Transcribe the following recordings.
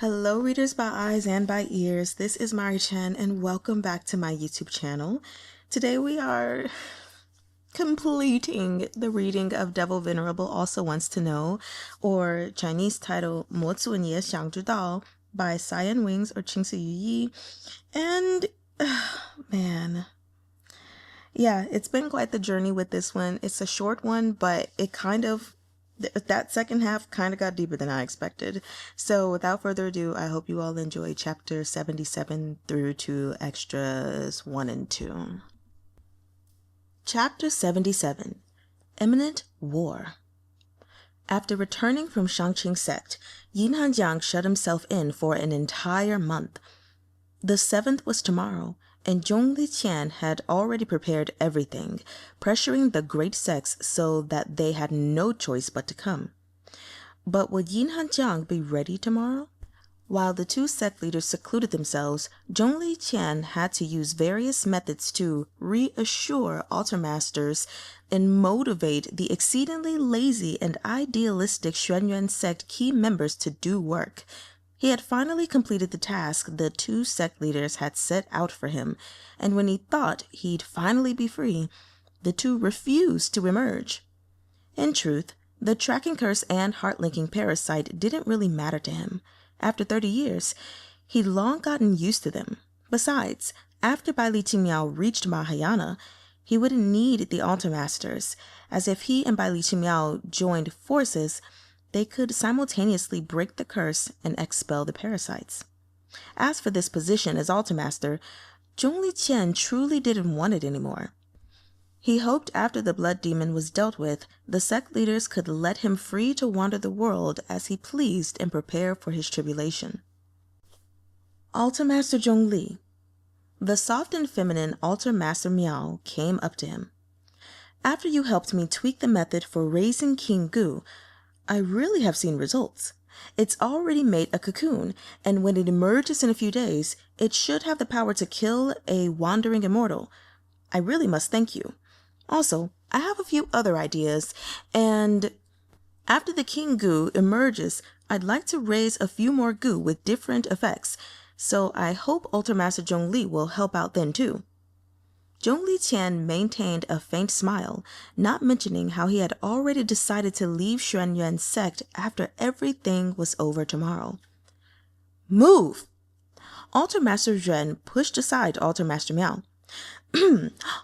Hello readers by eyes and by ears, this is Mari-chan and welcome back to my YouTube channel. Today we are completing the reading of Devil Venerable Also Wants to Know, or Chinese title 魔尊也想知道 by Cyan Wings or青色羽翼. And man, yeah, it's been quite the journey with this one. It's a short one, but it that second half kind of got deeper than I expected. So without further ado, I hope you all enjoy chapter 77 through to extras 1 and 2. Chapter 77, Imminent War. After returning from Shangqing sect, Yeen Hanjiang shut himself in for an entire month. The 7th was tomorrow, and Zhongli Qian had already prepared everything, pressuring the great sects so that they had no choice but to come. But would Yeen Hanjiang be ready tomorrow? While the two sect leaders secluded themselves, Zhongli Qian had to use various methods to reassure altar masters and motivate the exceedingly lazy and idealistic Xuanyuan sect key members to do work. He had finally completed the task the two sect leaders had set out for him, and when he thought he'd finally be free, the two refused to emerge. In truth, the tracking curse and heart-linking parasite didn't really matter to him. After 30 years, he'd long gotten used to them. Besides, after Baili Qingmiao reached Mahayana, he wouldn't need the altar masters, as if he and Baili Qingmiao joined forces, they could simultaneously break the curse and expel the parasites. As for this position as altar master, Zhongli Qian truly didn't want it anymore. He hoped after the blood demon was dealt with, the sect leaders could let him free to wander the world as he pleased and prepare for his tribulation. Altar Master Zhongli. The soft and feminine Altar Master Miao came up to him. After you helped me tweak the method for raising King Gu, I really have seen results. It's already made a cocoon, and when it emerges in a few days, it should have the power to kill a wandering immortal. I really must thank you. Also, I have a few other ideas, and after the King Gu emerges, I'd like to raise a few more Gu with different effects, so I hope Altar Master Zhongli will help out then too. Zhongli Qian maintained a faint smile, not mentioning how he had already decided to leave Xuanyuan's sect after everything was over tomorrow. Move! Altar Master Zhen pushed aside Altar Master Miao.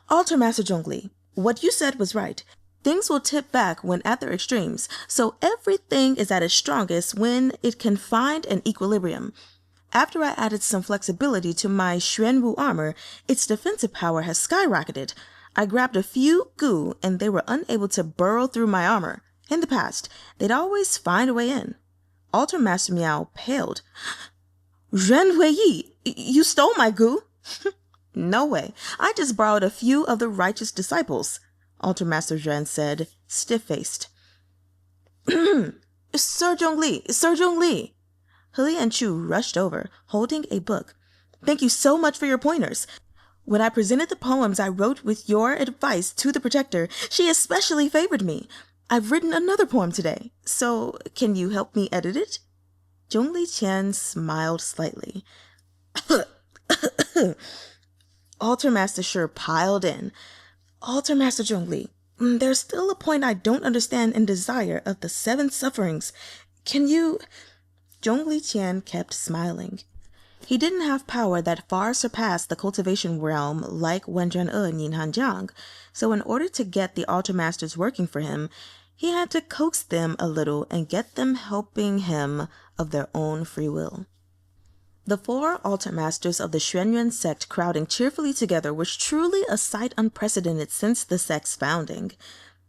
Altar Master Zhongli, what you said was right. Things will tip back when at their extremes, so everything is at its strongest when it can find an equilibrium. After I added some flexibility to my Xuanwu armor, its defensive power has skyrocketed. I grabbed a few Gu and they were unable to burrow through my armor. In the past, they'd always find a way in. Altar Master Miao paled. Wenren E, you stole my Gu? No way. I just borrowed a few of the righteous disciples, Altar Master Zhen said, stiff-faced. Sir Zhongli, Sir Zhongli. He and Chu rushed over, holding a book. Thank you so much for your pointers. When I presented the poems I wrote with your advice to the protector, she especially favored me. I've written another poem today, so can you help me edit it? Zhongli Qian smiled slightly. Altar Master Shrr piled in. Altar Master Zhongli, there's still a point I don't understand and desire of the 7 sufferings. Can you... Zhongli Qian kept smiling. He didn't have power that far surpassed the cultivation realm like Wenren E and Yeen Hanjiang, so in order to get the altar masters working for him, he had to coax them a little and get them helping him of their own free will. The 4 altar masters of the Xuanyuan sect crowding cheerfully together was truly a sight unprecedented since the sect's founding.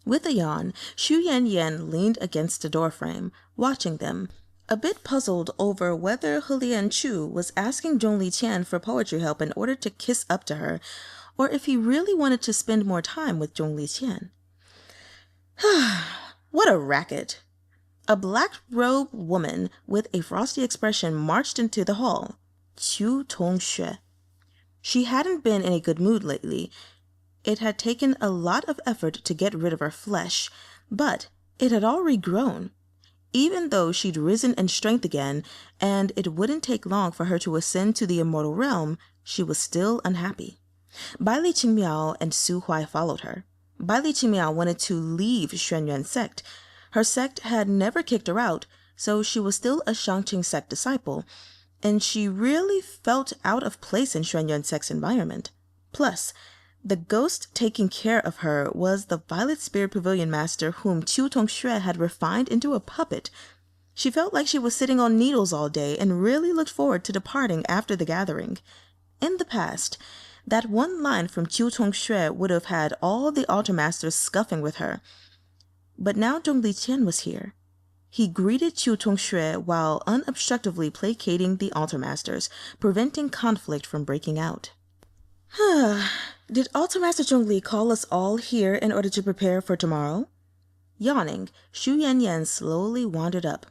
With a yawn, Yanyan leaned against a doorframe, watching them, a bit puzzled over whether He and Chu was asking Zhongli Qian for poetry help in order to kiss up to her, or if he really wanted to spend more time with Zhongli Qian. What a racket! A black-robed woman with a frosty expression marched into the hall. Tsong-shoo-eh. She hadn't been in a good mood lately. It had taken a lot of effort to get rid of her flesh, but it had all regrown. Even though she'd risen in strength again, and it wouldn't take long for her to ascend to the immortal realm, she was still unhappy. Baili Qingmiao and Su Huai followed her. Baili Qingmiao wanted to leave Xuanyuan's sect. Her sect had never kicked her out, so she was still a Shangqing sect disciple, and she really felt out of place in Xuanyuan's sect's environment. Plus, the ghost taking care of her was the Violet Spirit Pavilion Master whom Qingmiao had refined into a puppet. She felt like she was sitting on needles all day and really looked forward to departing after the gathering. In the past, that one line from Qingmiao would have had all the altar masters scuffing with her. But now Qian was here. He greeted Qingmiao while unobstructively placating the altar masters, preventing conflict from breaking out. Did Altar Master Zhongli call us all here in order to prepare for tomorrow? Yawning, Shu Yanyan slowly wandered up.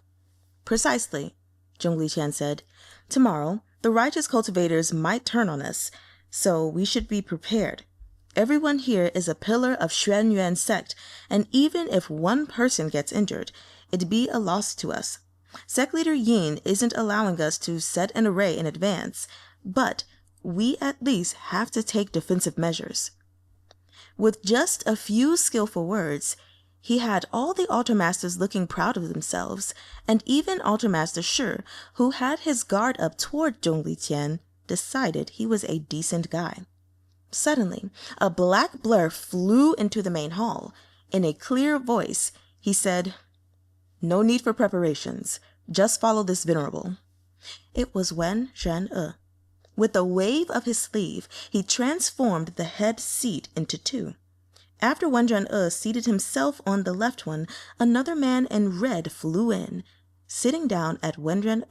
Precisely, Zhongli Qian said. Tomorrow, the righteous cultivators might turn on us, so we should be prepared. Everyone here is a pillar of Xuanyuan's sect, and even if one person gets injured, it'd be a loss to us. Sect leader Yeen isn't allowing us to set an array in advance, but we at least have to take defensive measures. With just a few skillful words, he had all the altar masters looking proud of themselves, and even Altar Master Shrr, who had his guard up toward Zhongli Qian, decided he was a decent guy. Suddenly, a black blur flew into the main hall. In a clear voice, he said, "No need for preparations. Just follow this Venerable." It was When-rehn Uh. With a wave of his sleeve, he transformed the head seat into two. After When-rehn seated himself on the left one, another man in red flew in, sitting down at When-rehn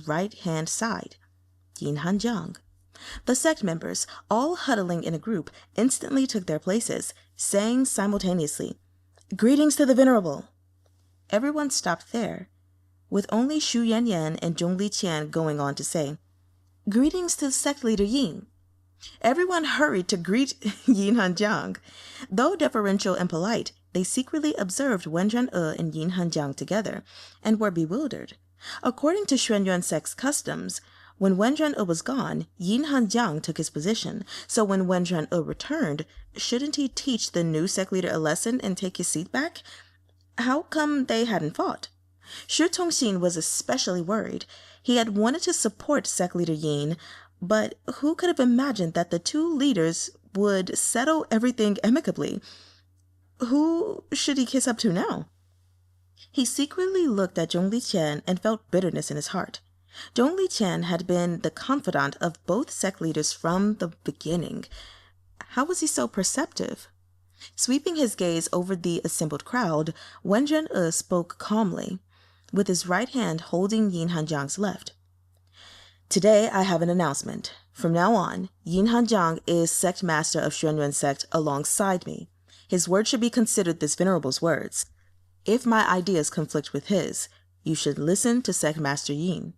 right-hand side, Hanjiang. The sect members, all huddling in a group, instantly took their places, saying simultaneously, "Greetings to the Venerable." Everyone stopped there, with only Shu Yanyan and Zhongli Qian going on to say, "Greetings to the sect leader Yeen." Everyone hurried to greet Yeen Hanjiang. Though deferential and polite, they secretly observed When-rehn and Yeen Hanjiang together, and were bewildered. According to Xuanyuan sect's customs, when When-rehn was gone, Yeen Hanjiang took his position, so when When-rehn returned, shouldn't he teach the new sect leader a lesson and take his seat back? How come they hadn't fought? Tsong-sheen was especially worried. He had wanted to support sect leader Yeen, but who could have imagined that the two leaders would settle everything amicably? Who should he kiss up to now? He secretly looked at Zhongli Qian and felt bitterness in his heart. Zhongli Qian had been the confidant of both sect leaders from the beginning. How was he so perceptive? Sweeping his gaze over the assembled crowd, When-rehn spoke calmly, with his right hand holding Yeen Hanjiang's left. "Today I have an announcement. From now on, Yeen Hanjiang is sect master of Xuanyuan sect alongside me. His words should be considered this Venerable's words. If my ideas conflict with his, you should listen to sect master Yeen."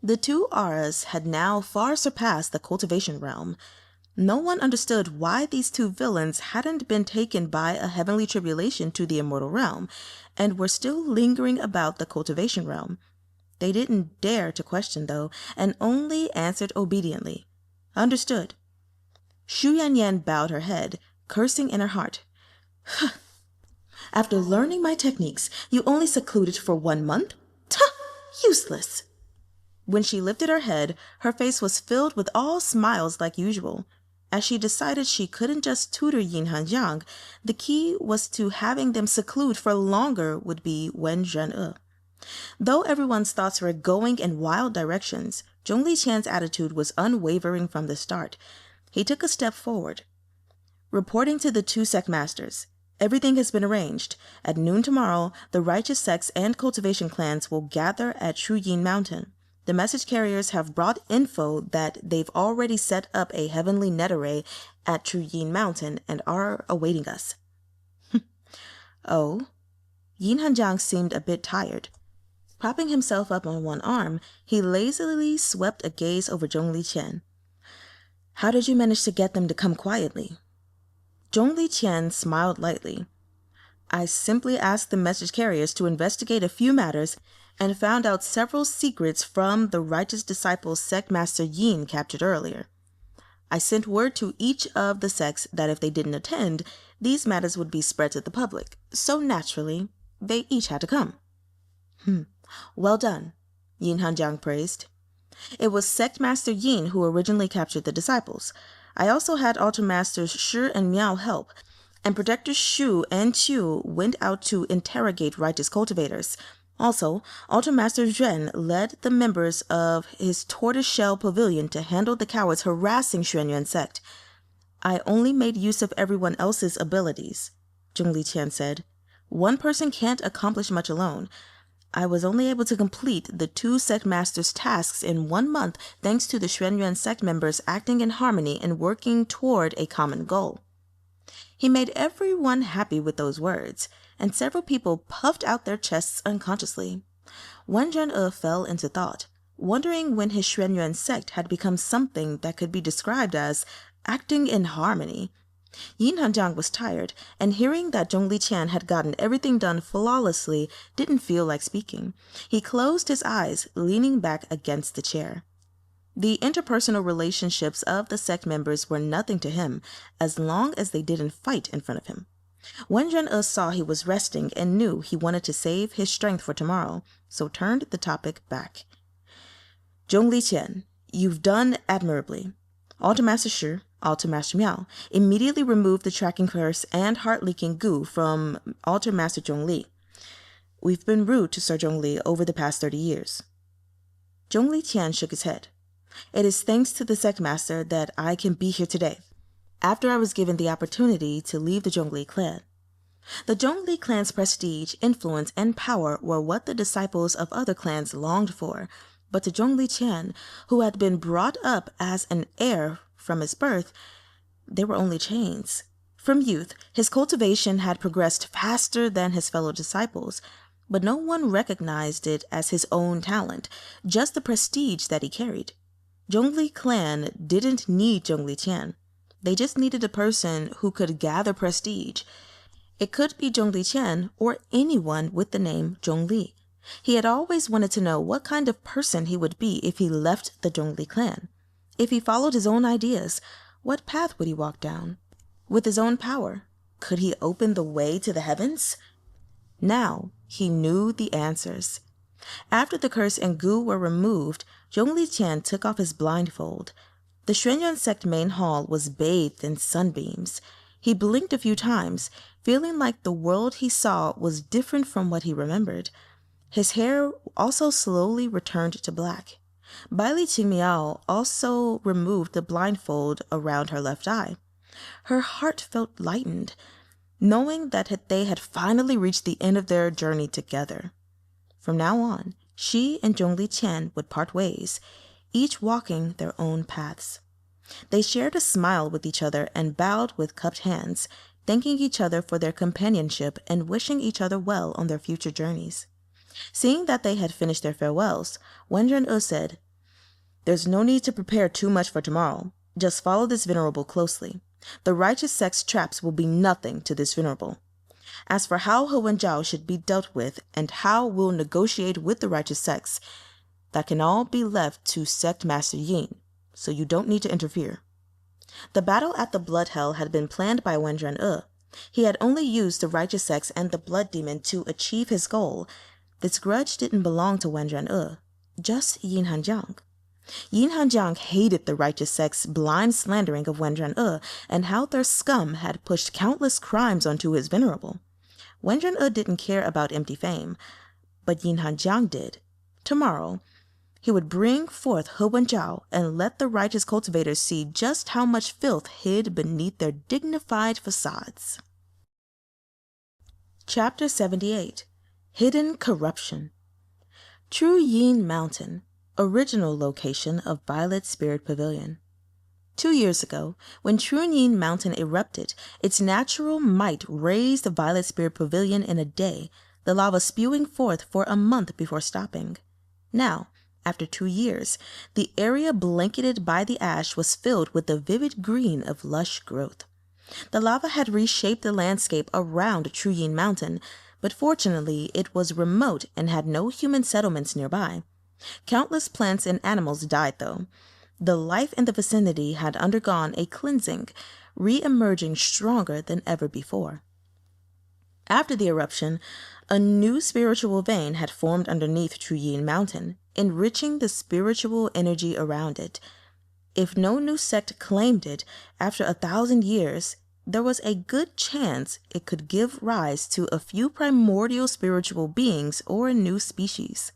The two auras had now far surpassed the cultivation realm. No one understood why these two villains hadn't been taken by a heavenly tribulation to the immortal realm, and were still lingering about the cultivation realm. They didn't dare to question, though, and only answered obediently. "Understood." Shu Yanyan bowed her head, cursing in her heart. "After learning my techniques, you only secluded for 1 month? Tuh! Useless!" When she lifted her head, her face was filled with all smiles like usual. As she decided she couldn't just tutor Yeen Hanjiang, the key was to having them seclude for longer would be When-rehn. Though everyone's thoughts were going in wild directions, Zhongli Qian's attitude was unwavering from the start. He took a step forward. "Reporting to the two sect masters. Everything has been arranged. At noon tomorrow, the righteous sects and cultivation clans will gather at Shuyin Mountain. The message carriers have brought info that they've already set up a heavenly net array at Shuyin Mountain and are awaiting us." "Oh?" Yeen Hanjiang seemed a bit tired. Propping himself up on one arm, he lazily swept a gaze over Zhongli Qian. "How did you manage to get them to come quietly?" Zhongli Qian smiled lightly. I simply asked the message carriers to investigate a few matters and found out several secrets from the righteous disciples sect master Yeen captured earlier. I sent word to each of the sects that if they didn't attend, these matters would be spread to the public, so naturally, they each had to come. Well done, Hanjiang praised. It was sect master Yeen who originally captured the disciples. I also had altar masters Shrr and Qingmiao help, and protectors Shu and Chu went out to interrogate righteous cultivators. Also, altar master Zhen led the members of his tortoise-shell pavilion to handle the cowards harassing Xuanyuan sect. I only made use of everyone else's abilities, Zhongli said. One person can't accomplish much alone. I was only able to complete the 2 sect masters' tasks in 1 month thanks to the Xuanyuan sect members acting in harmony and working toward a common goal. He made everyone happy with those words, and several people puffed out their chests unconsciously. Wenren E fell into thought, wondering when his Xuanyuan sect had become something that could be described as acting in harmony. Hanjiang was tired, and hearing that Zhongli had gotten everything done flawlessly didn't feel like speaking. He closed his eyes, leaning back against the chair. The interpersonal relationships of the sect members were nothing to him, as long as they didn't fight in front of him. Wenren E saw he was resting and knew he wanted to save his strength for tomorrow, so turned the topic back. Zhongli, you've done admirably. Altar Master Shrr, Altar Master Qingmiao, immediately removed the tracking curse and heart-leaking goo from Altar Master Zhongli. We've been rude to Sir Zhongli over the past 30 years. Zhongli shook his head. It is thanks to the sect master that I can be here today, after I was given the opportunity to leave the Zhongli clan. The Zhongli clan's prestige, influence, and power were what the disciples of other clans longed for, but to Zhongli, who had been brought up as an heir from his birth, they were only chains. From youth, his cultivation had progressed faster than his fellow disciples, but no one recognized it as his own talent, just the prestige that he carried. Zhongli clan didn't need Zhongli. They just needed a person who could gather prestige. It could be Zhongli or anyone with the name Zhongli. He had always wanted to know what kind of person he would be if he left the Zhongli clan. If he followed his own ideas, what path would he walk down? With his own power, could he open the way to the heavens? Now he knew the answers. After the curse and goo were removed, Zhongli took off his blindfold. The Xuanyuan sect main hall was bathed in sunbeams. He blinked a few times, feeling like the world he saw was different from what he remembered. His hair also slowly returned to black. Baili Qingmiao also removed the blindfold around her left eye. Her heart felt lightened, knowing that they had finally reached the end of their journey together. From now on, she and Zhongli would part ways, each walking their own paths. They shared a smile with each other and bowed with cupped hands, thanking each other for their companionship and wishing each other well on their future journeys. Seeing that they had finished their farewells, Wenren E said, "There's no need to prepare too much for tomorrow. Just follow this Venerable closely. The righteous sect's traps will be nothing to this Venerable. As for how When-jow should be dealt with and how we'll negotiate with the righteous sects, that can all be left to Sect Master Yeen, so you don't need to interfere." The battle at the Blood Hell had been planned by Wenren E. He had only used the righteous sects and the Blood Demon to achieve his goal. This grudge didn't belong to Wenren E, just Hanjiang. Hanjiang hated the righteous sect's blind slandering of Wenren E and how their scum had pushed countless crimes onto his Venerable. Wenren E didn't care about empty fame, but Hanjiang did. Tomorrow, he would bring forth When-jow and let the righteous cultivators see just how much filth hid beneath their dignified facades. Chapter 78. Hidden Corruption. True Yeen Mountain, original location of Violet Spirit Pavilion. 2 years ago, when True Yeen Mountain erupted, its natural might raised the Violet Spirit Pavilion in a day, the lava spewing forth for a month before stopping. Now, after 2 years, the area blanketed by the ash was filled with the vivid green of lush growth. The lava had reshaped the landscape around Yeen Mountain, but fortunately it was remote and had no human settlements nearby. Countless plants and animals died, though. The life in the vicinity had undergone a cleansing, re-emerging stronger than ever before. After the eruption, a new spiritual vein had formed underneath Yeen Mountain, enriching the spiritual energy around it. If no new sect claimed it, after 1,000 years, there was a good chance it could give rise to a few primordial spiritual beings or a new species.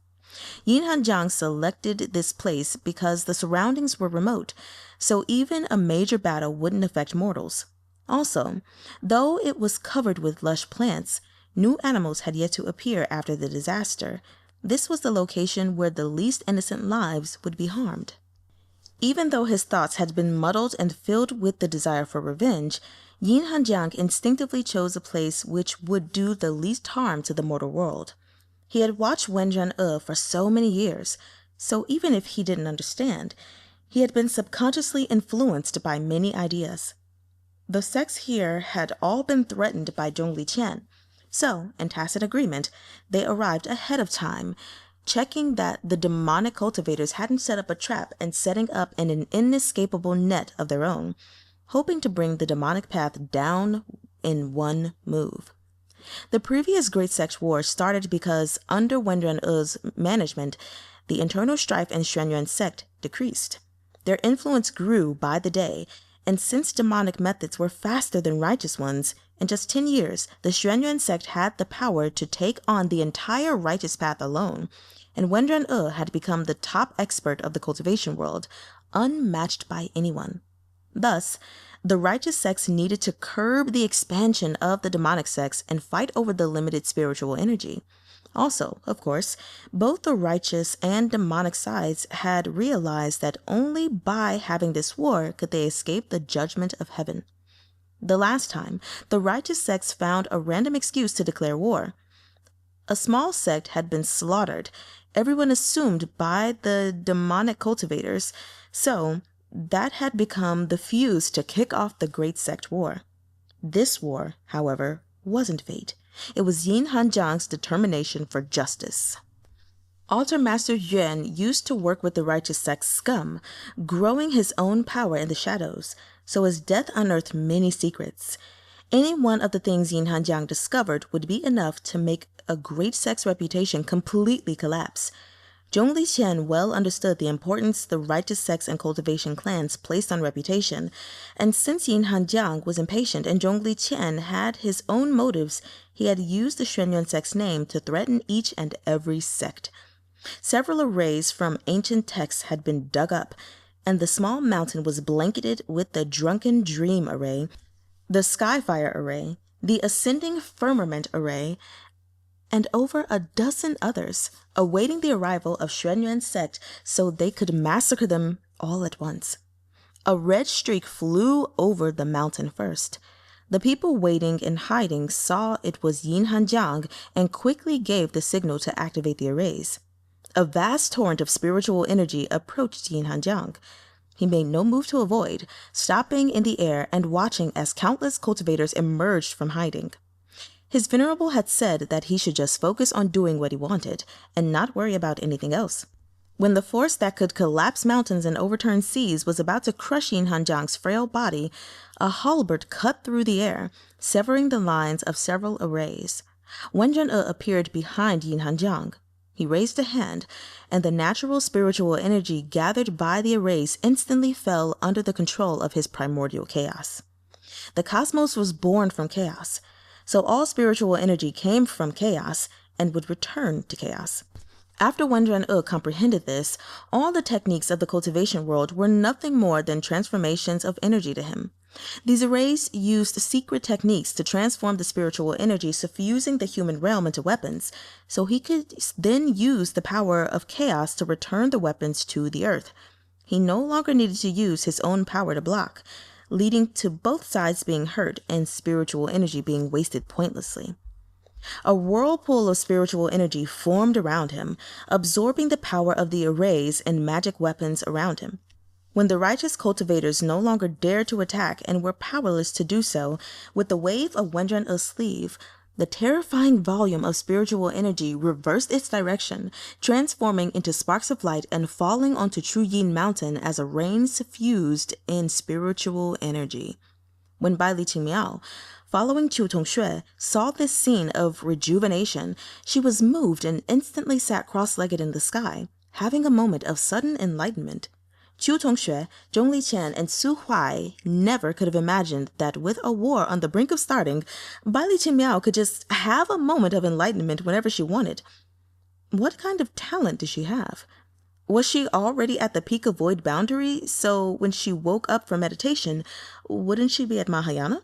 Hanjiang selected this place because the surroundings were remote, so even a major battle wouldn't affect mortals. Also, though it was covered with lush plants, new animals had yet to appear after the disaster. This was the location where the least innocent lives would be harmed. Even though his thoughts had been muddled and filled with the desire for revenge, Hanjiang instinctively chose a place which would do the least harm to the mortal world. He had watched Wenren for so many years, so even if he didn't understand, he had been subconsciously influenced by many ideas. The sects here had all been threatened by Zhongli Qian, so, in tacit agreement, they arrived ahead of time, checking that the demonic cultivators hadn't set up a trap and setting up an inescapable net of their own, hoping to bring the demonic path down in one move. The previous Great Sect War started because, under Wenren E's management, the internal strife in Xuanyuan sect decreased. Their influence grew by the day, and since demonic methods were faster than righteous ones, in just 10 years, the Xuanyuan sect had the power to take on the entire righteous path alone, and Wenren had become the top expert of the cultivation world, unmatched by anyone. Thus, the righteous sects needed to curb the expansion of the demonic sects and fight over the limited spiritual energy. Also, of course, both the righteous and demonic sides had realized that only by having this war could they escape the judgment of heaven. The last time, the righteous sects found a random excuse to declare war. A small sect had been slaughtered, everyone assumed by the demonic cultivators, so that had become the fuse to kick off the Great Sect War. This war, however, wasn't fate. It was Hanjiang's determination for justice. Altar Master Yuan used to work with the righteous sect's scum, growing his own power in the shadows, so his death unearthed many secrets. Any one of the things Hanjiang discovered would be enough to make a great sect's reputation completely collapse. Zhongli Qian well understood the importance the righteous sects and cultivation clans placed on reputation, and since Hanjiang was impatient and Zhongli Qian had his own motives, he had used the Xuanyuan sect's name to threaten each and every sect. Several arrays from ancient texts had been dug up, and the small mountain was blanketed with the Drunken Dream Array, the Skyfire Array, the Ascending Firmament Array, and over a dozen others, awaiting the arrival of Xuanyuan sect so they could massacre them all at once. A red streak flew over the mountain first. The people waiting and hiding saw it was Hanjiang and quickly gave the signal to activate the arrays. A vast torrent of spiritual energy approached Hanjiang. He made no move to avoid, stopping in the air and watching as countless cultivators emerged from hiding. His Venerable had said that he should just focus on doing what he wanted and not worry about anything else. When the force that could collapse mountains and overturn seas was about to crush Hanjiang's frail body, a halberd cut through the air, severing the lines of several arrays. Wenren appeared behind Hanjiang. He raised a hand, and the natural spiritual energy gathered by the arrays instantly fell under the control of his primordial chaos. The cosmos was born from chaos, so all spiritual energy came from chaos and would return to chaos. After Wenren comprehended this, all the techniques of the cultivation world were nothing more than transformations of energy to him. These arrays used secret techniques to transform the spiritual energy suffusing the human realm into weapons, so he could then use the power of chaos to return the weapons to the earth. He no longer needed to use his own power to block, leading to both sides being hurt and spiritual energy being wasted pointlessly. A whirlpool of spiritual energy formed around him, absorbing the power of the arrays and magic weapons around him. When the righteous cultivators no longer dared to attack and were powerless to do so, with the wave of Wenren E's sleeve, the terrifying volume of spiritual energy reversed its direction, transforming into sparks of light and falling onto True Yeen Mountain as a rain suffused in spiritual energy. When Baili Qingmiao, following Tsong-shoo-eh, saw this scene of rejuvenation, she was moved and instantly sat cross-legged in the sky, having a moment of sudden enlightenment. Tsong-shoo-eh, Zhongli, Qian, and Huai never could have imagined that with a war on the brink of starting, Baili Qingmiao could just have a moment of enlightenment whenever she wanted. What kind of talent did she have? Was she already at the peak of void boundary, so when she woke up from meditation, wouldn't she be at Mahayana?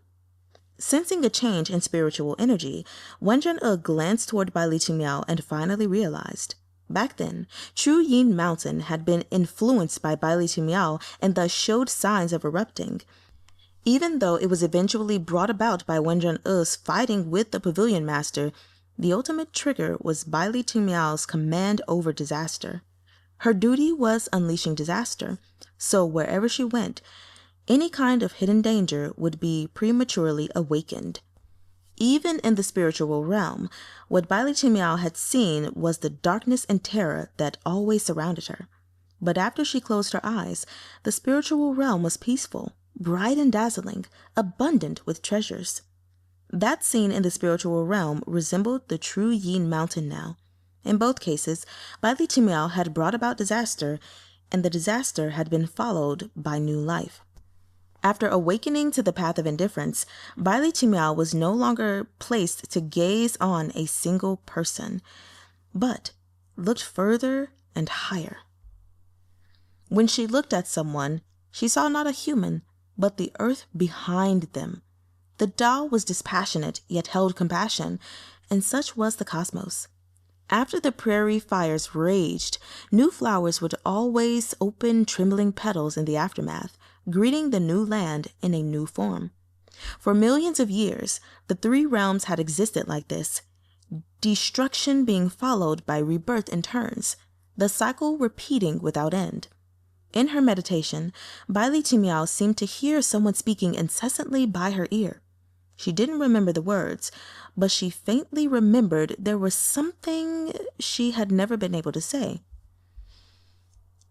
Sensing a change in spiritual energy, Wenren E glanced toward Baili Qingmiao and finally realized. Back then, True Yeen Mountain had been influenced by Baili Qingmiao and thus showed signs of erupting. Even though it was eventually brought about by Wenren E's fighting with the Pavilion Master, the ultimate trigger was Baili Qingmiao's command over disaster. Her duty was unleashing disaster, so wherever she went, any kind of hidden danger would be prematurely awakened. Even in the spiritual realm, what Baili Qingmiao had seen was the darkness and terror that always surrounded her. But after she closed her eyes, the spiritual realm was peaceful, bright and dazzling, abundant with treasures. That scene in the spiritual realm resembled the True Yeen Mountain now. In both cases, Baili Qingmiao had brought about disaster, and the disaster had been followed by new life. After awakening to the path of indifference, Baili Qingmiao was no longer placed to gaze on a single person, but looked further and higher. When she looked at someone, she saw not a human, but the earth behind them. The Tao was dispassionate, yet held compassion, and such was the cosmos. After the prairie fires raged, new flowers would always open trembling petals in the aftermath, greeting the new land in a new form. For millions of years, the three realms had existed like this, destruction being followed by rebirth in turns, the cycle repeating without end. In her meditation, Baili Qingmiao seemed to hear someone speaking incessantly by her ear. She didn't remember the words, but she faintly remembered there was something she had never been able to say.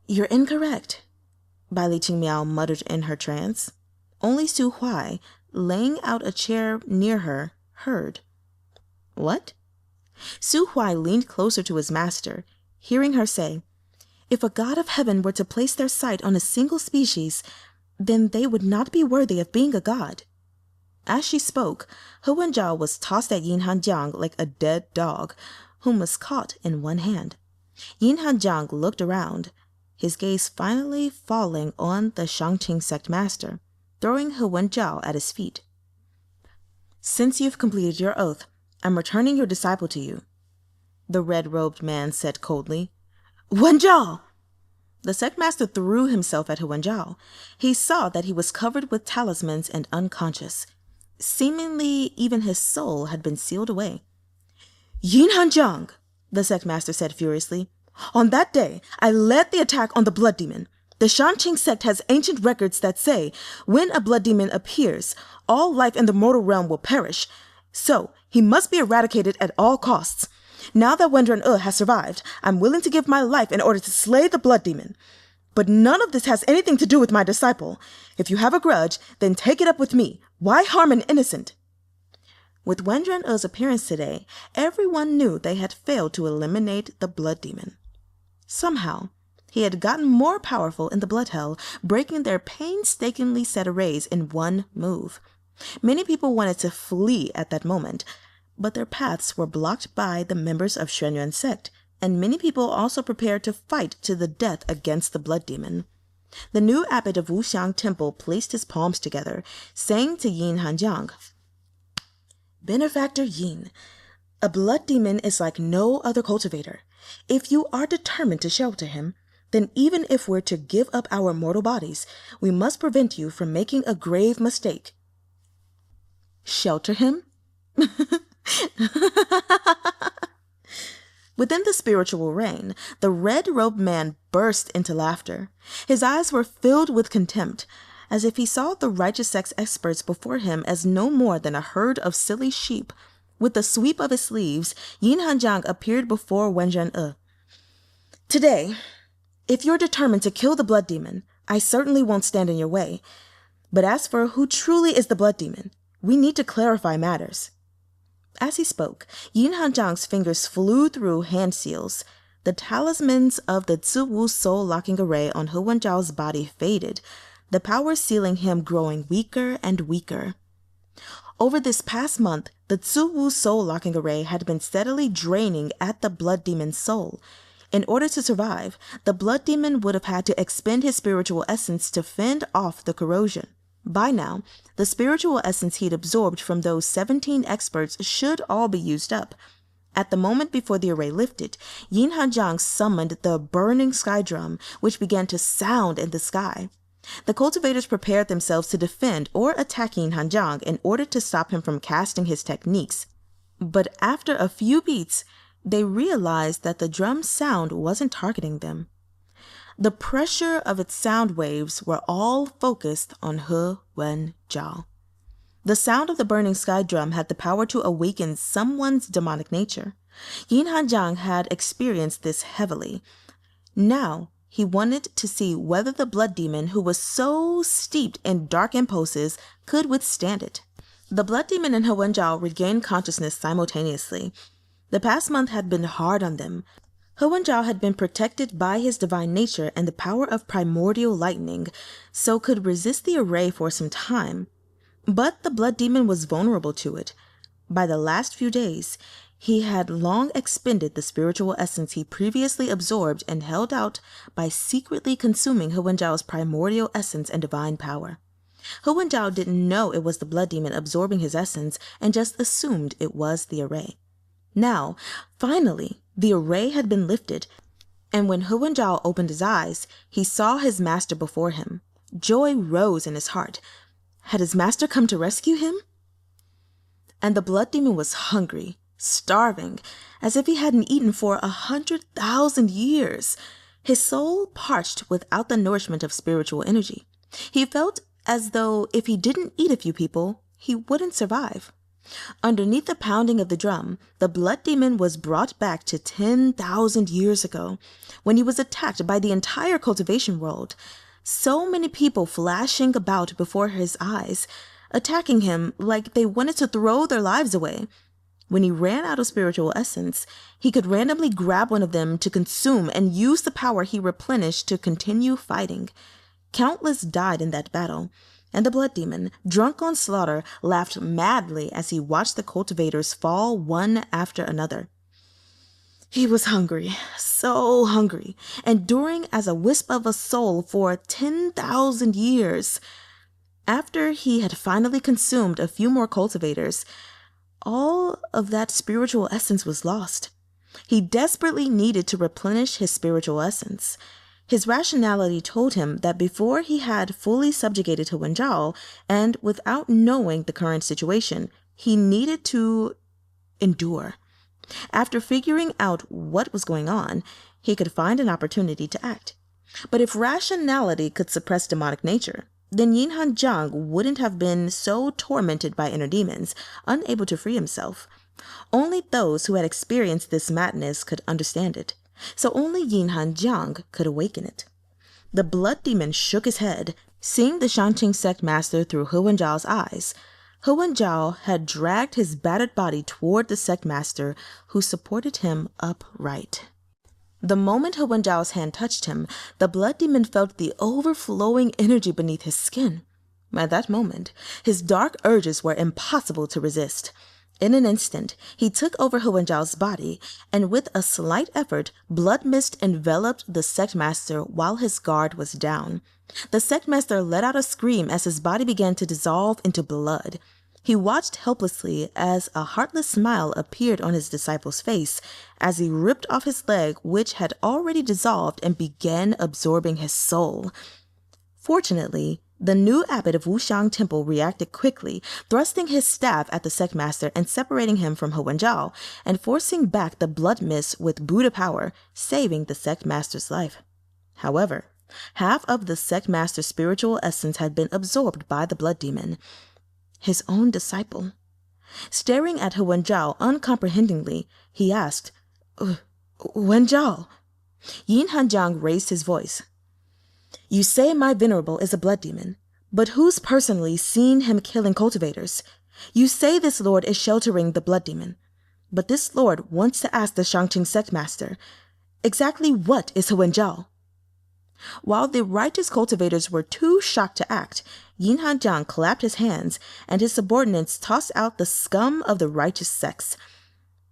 "You're incorrect," Baili Qingmiao muttered in her trance. Only Huai, laying out a chair near her, heard. "What?" Huai leaned closer to his master, hearing her say, "If a god of heaven were to place their sight on a single species, then they would not be worthy of being a god." As she spoke, Wenzhao was tossed at Hanjiang like a dead dog, whom was caught in one hand. Hanjiang looked around, his gaze finally falling on the Shangqing sect master, throwing Wenzhao at his feet. "Since you've completed your oath, I'm returning your disciple to you," the red-robed man said coldly. "Wenzhao!" The sect master threw himself at Wenzhao. He saw that he was covered with talismans and unconscious. Seemingly, even his soul had been sealed away. "Hanjiang," the sect master said furiously. "On that day, I led the attack on the blood demon. The Shangqing sect has ancient records that say, when a blood demon appears, all life in the mortal realm will perish. So, he must be eradicated at all costs. Now that Wenren E has survived, I'm willing to give my life in order to slay the blood demon. But none of this has anything to do with my disciple. If you have a grudge, then take it up with me. Why harm an innocent?" With Wenren E's appearance today, everyone knew they had failed to eliminate the blood demon. Somehow, he had gotten more powerful in the blood hell, breaking their painstakingly set arrays in one move. Many people wanted to flee at that moment, but their paths were blocked by the members of Xuanyuan's sect, and many people also prepared to fight to the death against the blood demon. The new abbot of Wuxiang Temple placed his palms together, saying to Hanjiang, "Benefactor Yeen, a blood demon is like no other cultivator. If you are determined to shelter him, then even if we're to give up our mortal bodies, we must prevent you from making a grave mistake." "Shelter him?" Within the spiritual reign, the red-robed man burst into laughter. His eyes were filled with contempt, as if he saw the righteous sex experts before him as no more than a herd of silly sheep. With a sweep of his sleeves, Hanjiang appeared before Wenren E. Today, if you're determined to kill the blood demon, I certainly won't stand in your way. But as for who truly is the blood demon, we need to clarify matters. As he spoke, Hanjiang's fingers flew through hand seals. The talismans of the Ziwu soul locking array on Wenzhao's body faded, the power sealing him growing weaker and weaker. Over this past month, the Ziwu soul locking array had been steadily draining at the blood demon's soul. In order to survive, the blood demon would have had to expend his spiritual essence to fend off the corrosion. By now, the spiritual essence he'd absorbed from those 17 experts should all be used up. At the moment before the array lifted, Hanjiang summoned the burning sky drum, which began to sound in the sky. The cultivators prepared themselves to defend or attack Hanjiang in order to stop him from casting his techniques. But after a few beats, they realized that the drum's sound wasn't targeting them. The pressure of its sound waves were all focused on Wenzhao. The sound of the burning sky drum had the power to awaken someone's demonic nature. Hanjiang had experienced this heavily. Now, he wanted to see whether the blood demon, who was so steeped in dark impulses, could withstand it. The blood demon and Wenzhao regained consciousness simultaneously. The past month had been hard on them. Wenzhao had been protected by his divine nature and the power of primordial lightning, so could resist the array for some time. But the blood demon was vulnerable to it. By the last few days, he had long expended the spiritual essence he previously absorbed and held out by secretly consuming Wenzhao's primordial essence and divine power. Wenzhao didn't know it was the blood demon absorbing his essence and just assumed it was the array. Now, finally, the array had been lifted, and when Wenzhao opened his eyes, he saw his master before him. Joy rose in his heart. Had his master come to rescue him? And the blood demon was hungry, starving, as if he hadn't eaten for 100,000 years. His soul parched without the nourishment of spiritual energy. He felt as though if he didn't eat a few people, he wouldn't survive. Underneath the pounding of the drum, the blood demon was brought back to 10,000 years ago, when he was attacked by the entire cultivation world. So many people flashing about before his eyes, attacking him like they wanted to throw their lives away. When he ran out of spiritual essence, he could randomly grab one of them to consume and use the power he replenished to continue fighting. Countless died in that battle, and the blood demon, drunk on slaughter, laughed madly as he watched the cultivators fall one after another. He was hungry, so hungry, enduring as a wisp of a soul for 10,000 years. After he had finally consumed a few more cultivators, all of that spiritual essence was lost. He desperately needed to replenish his spiritual essence. His rationality told him that before he had fully subjugated Wenzhao, and without knowing the current situation, he needed to endure. After figuring out what was going on, he could find an opportunity to act. But if rationality could suppress demonic nature, then Hanjiang wouldn't have been so tormented by inner demons, unable to free himself. Only those who had experienced this madness could understand it. So only Hanjiang could awaken it. The blood demon shook his head, seeing the Shangqing sect master through Wenzhao's eyes. Wenzhao had dragged his battered body toward the sect master, who supported him upright. The moment Wenzhao's hand touched him, the blood demon felt the overflowing energy beneath his skin. At that moment, his dark urges were impossible to resist. In an instant, he took over Wenzhao's body, and with a slight effort, blood mist enveloped the sect master while his guard was down. The sect master let out a scream as his body began to dissolve into blood. He watched helplessly as a heartless smile appeared on his disciple's face as he ripped off his leg, which had already dissolved, and began absorbing his soul. Fortunately, The new abbot of Wuxiang Temple reacted quickly, thrusting his staff at the sect master and separating him from Wenzhao, and forcing back the blood mist with Buddha power, saving the sect master's life. However, half of the sect master's spiritual essence had been absorbed by the blood demon, his own disciple. Staring at Wenzhao uncomprehendingly, he asked, Wenzhao? Hanjiang raised his voice. You say my Venerable is a blood demon, but who's personally seen him killing cultivators? You say this lord is sheltering the blood demon, but this lord wants to ask the Shangqing sect master, exactly what is Wenzhao? While the righteous cultivators were too shocked to act, Hanjiang clapped his hands, and his subordinates tossed out the scum of the righteous sects.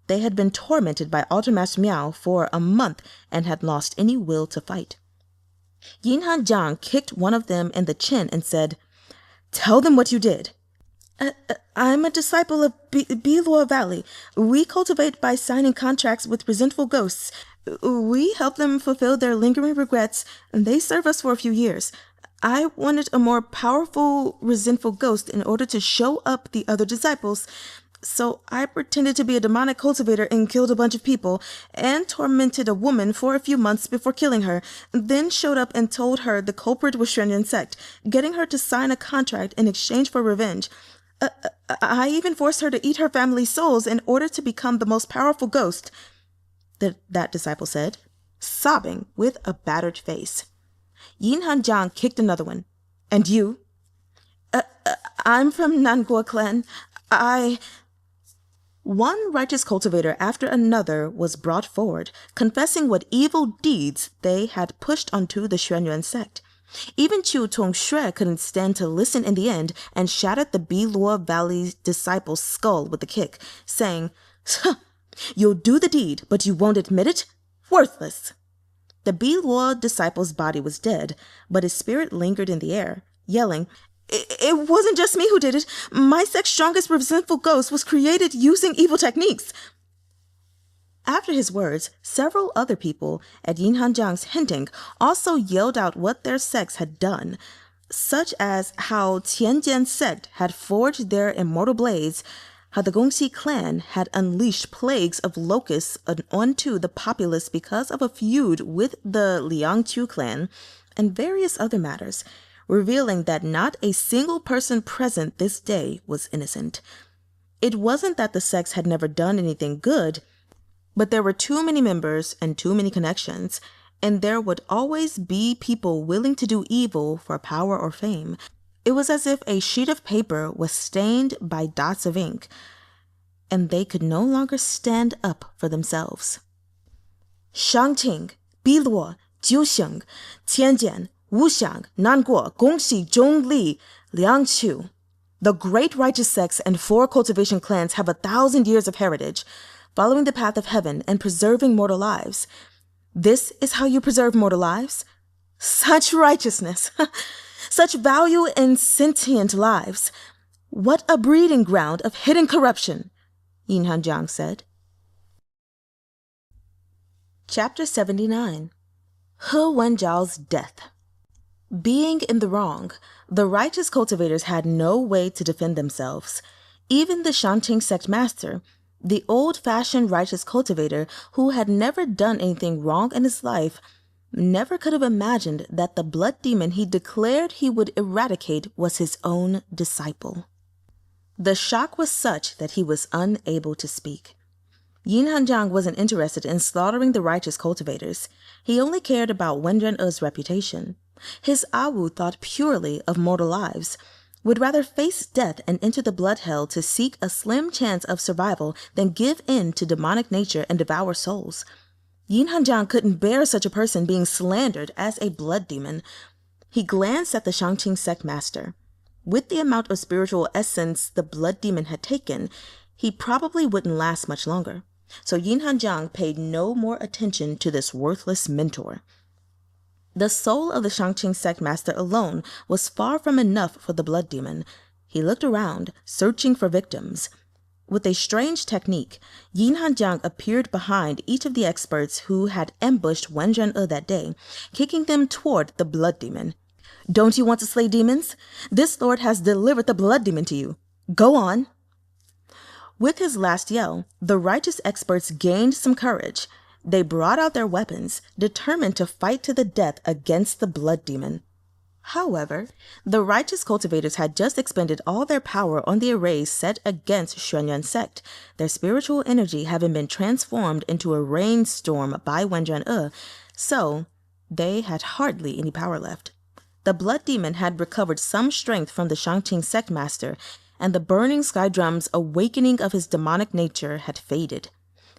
They had been tormented by Aldermaster Miao for a month and had lost any will to fight. Hanjiang kicked one of them in the chin and said, Tell them what you did. I'm a disciple of Baili Valley. We cultivate by signing contracts with resentful ghosts. We help them fulfill their lingering regrets, and they serve us for a few years. I wanted a more powerful, resentful ghost in order to show up the other disciples. So I pretended to be a demonic cultivator and killed a bunch of people, and tormented a woman for a few months before killing her, then showed up and told her the culprit was Yanyan sect, getting her to sign a contract in exchange for revenge. I even forced her to eat her family's souls in order to become the most powerful ghost, that disciple said, sobbing with a battered face. Hanjiang kicked another one. And you? I'm from Nanguo clan. One righteous cultivator after another was brought forward, confessing what evil deeds they had pushed onto the Xuanyuan sect. Even Tsong-shoo-eh couldn't stand to listen in the end and shattered the Baili Valley disciple's skull with a kick, saying, You'll do the deed, but you won't admit it? Worthless! The Baili disciple's body was dead, but his spirit lingered in the air, yelling, It wasn't just me who did it. My sect's strongest resentful ghost was created using evil techniques. After his words, several other people, at Hanjiang's hinting, also yelled out what their sects had done, such as how Tianjian sect had forged their immortal blades, how the Gongxi clan had unleashed plagues of locusts onto the populace because of a feud with the Liangqiu clan, and various other matters, revealing that not a single person present this day was innocent. It wasn't that the sects had never done anything good, but there were too many members and too many connections, and there would always be people willing to do evil for power or fame. It was as if a sheet of paper was stained by dots of ink, and they could no longer stand up for themselves. Shangqing, Baili, Jiuxiang, Tianjian, Wuxiang, Nanguo, Gongxi, Zhongli, Liangqiu. The great righteous sects and 4 cultivation clans have 1,000 years of heritage, following the path of heaven and preserving mortal lives. This is how you preserve mortal lives? Such righteousness! Such value in sentient lives! What a breeding ground of hidden corruption! Hanjiang said. Chapter 79. Wenzhao's death. Being in the wrong, the righteous cultivators had no way to defend themselves. Even the Shangqing sect master, the old-fashioned righteous cultivator who had never done anything wrong in his life, never could have imagined that the blood demon he declared he would eradicate was his own disciple. The shock was such that he was unable to speak. Hanjiang wasn't interested in slaughtering the righteous cultivators. He only cared about Wenren E's reputation. His Awu thought purely of mortal lives, would rather face death and enter the blood hell to seek a slim chance of survival than give in to demonic nature and devour souls. Hanjiang couldn't bear such a person being slandered as a blood demon. He glanced at the Shangqing sect master. With the amount of spiritual essence the blood demon had taken, he probably wouldn't last much longer. So Hanjiang paid no more attention to this worthless mentor. The soul of the Shangqing sect master alone was far from enough for the blood demon. He looked around, searching for victims. With a strange technique, Hanjiang appeared behind each of the experts who had ambushed Wenren E that day, kicking them toward the blood demon. Don't you want to slay demons? This lord has delivered the blood demon to you. Go on." With his last yell, the righteous experts gained some courage. They brought out their weapons, determined to fight to the death against the blood demon. However, the righteous cultivators had just expended all their power on the arrays set against Xuanyuan sect, their spiritual energy having been transformed into a rainstorm by Wenren E, so they had hardly any power left. The blood demon had recovered some strength from the Shangqing sect master, and the burning sky drum's awakening of his demonic nature had faded.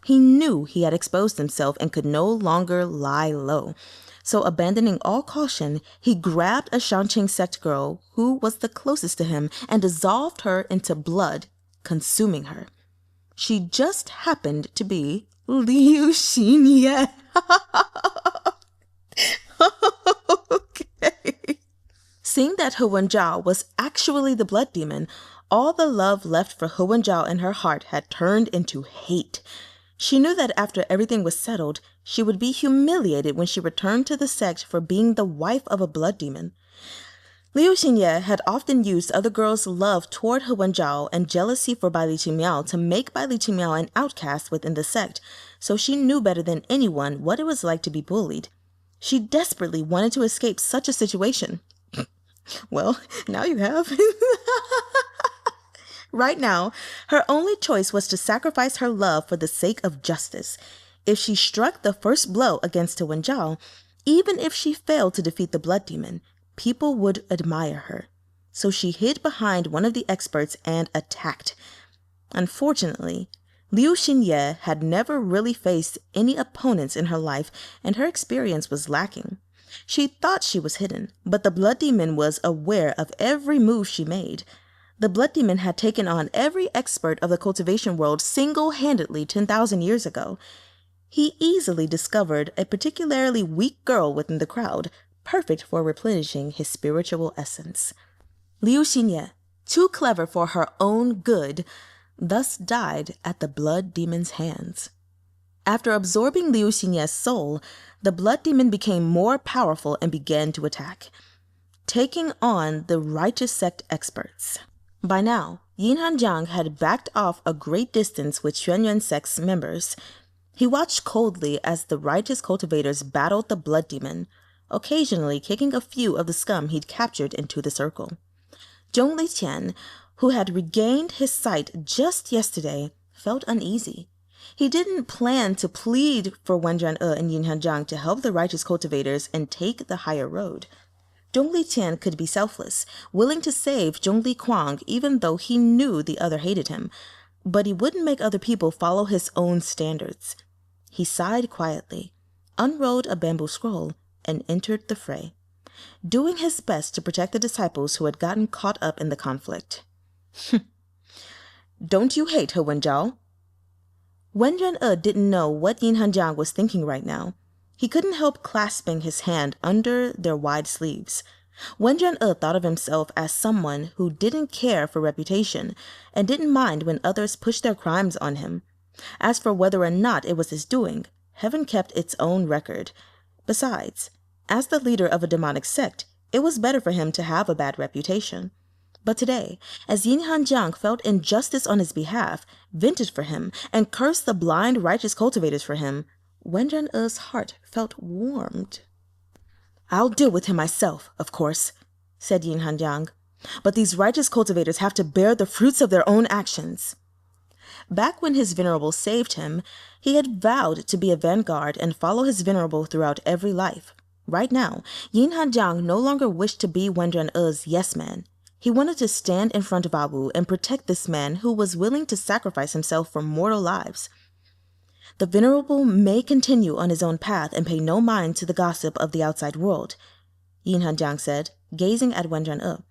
He knew he had exposed himself and could no longer lie low. So abandoning all caution, he grabbed a Shangqing sect girl who was the closest to him and dissolved her into blood, consuming her. She just happened to be Liu Xinye. Okay. Seeing that Wenzhao was actually the blood demon, all the love left for Wenzhao in her heart had turned into hate. She knew that after everything was settled, she would be humiliated when she returned to the sect for being the wife of a blood demon. Liu Xinye had often used other girls' love toward Wenzhao and jealousy for Baili Qingmiao to make Baili Qingmiao an outcast within the sect, so she knew better than anyone what it was like to be bullied. She desperately wanted to escape such a situation. Well, now you have. Right now, her only choice was to sacrifice her love for the sake of justice. If she struck the first blow against Wenzhao, even if she failed to defeat the blood demon, people would admire her. So she hid behind one of the experts and attacked. Unfortunately, Liu Xinye had never really faced any opponents in her life, and her experience was lacking. She thought she was hidden, but the blood demon was aware of every move she made. The blood demon had taken on every expert of the cultivation world single-handedly 10,000 years ago. He easily discovered a particularly weak girl within the crowd, perfect for replenishing his spiritual essence. Liu Xinye, too clever for her own good, thus died at the blood demon's hands. After absorbing Liu Xinye's soul, the blood demon became more powerful and began to attack, taking on the righteous sect experts. By now, Hanjiang had backed off a great distance with Xuanyuan sect's members. He watched coldly as the righteous cultivators battled the blood demon, occasionally kicking a few of the scum he'd captured into the circle. Zhongli Qian, who had regained his sight just yesterday, felt uneasy. He didn't plan to plead for Wenren E and Hanjiang to help the righteous cultivators and take the higher road. Zhongli Qian could be selfless, willing to save Zhongli Kuang even though he knew the other hated him, but he wouldn't make other people follow his own standards. He sighed quietly, unrolled a bamboo scroll, and entered the fray, doing his best to protect the disciples who had gotten caught up in the conflict. Don't you hate her, Wenzhao? Wenren E didn't know what Hanjiang was thinking right now. He couldn't help clasping his hand under their wide sleeves. Wenren E thought of himself as someone who didn't care for reputation and didn't mind when others pushed their crimes on him. As for whether or not it was his doing, heaven kept its own record. Besides, as the leader of a demonic sect, it was better for him to have a bad reputation. But today, as Hanjiang felt injustice on his behalf, vented for him, and cursed the blind righteous cultivators for him, Wenren E's heart felt warmed. I'll deal with him myself, of course, said Hanjiang. But these righteous cultivators have to bear the fruits of their own actions. Back when his Venerable saved him, he had vowed to be a vanguard and follow his Venerable throughout every life. Right now, Hanjiang no longer wished to be Wenren E's yes man. He wanted to stand in front of Awu and protect this man who was willing to sacrifice himself for mortal lives. The Venerable may continue on his own path and pay no mind to the gossip of the outside world, Hanjiang said, gazing at Wenren E.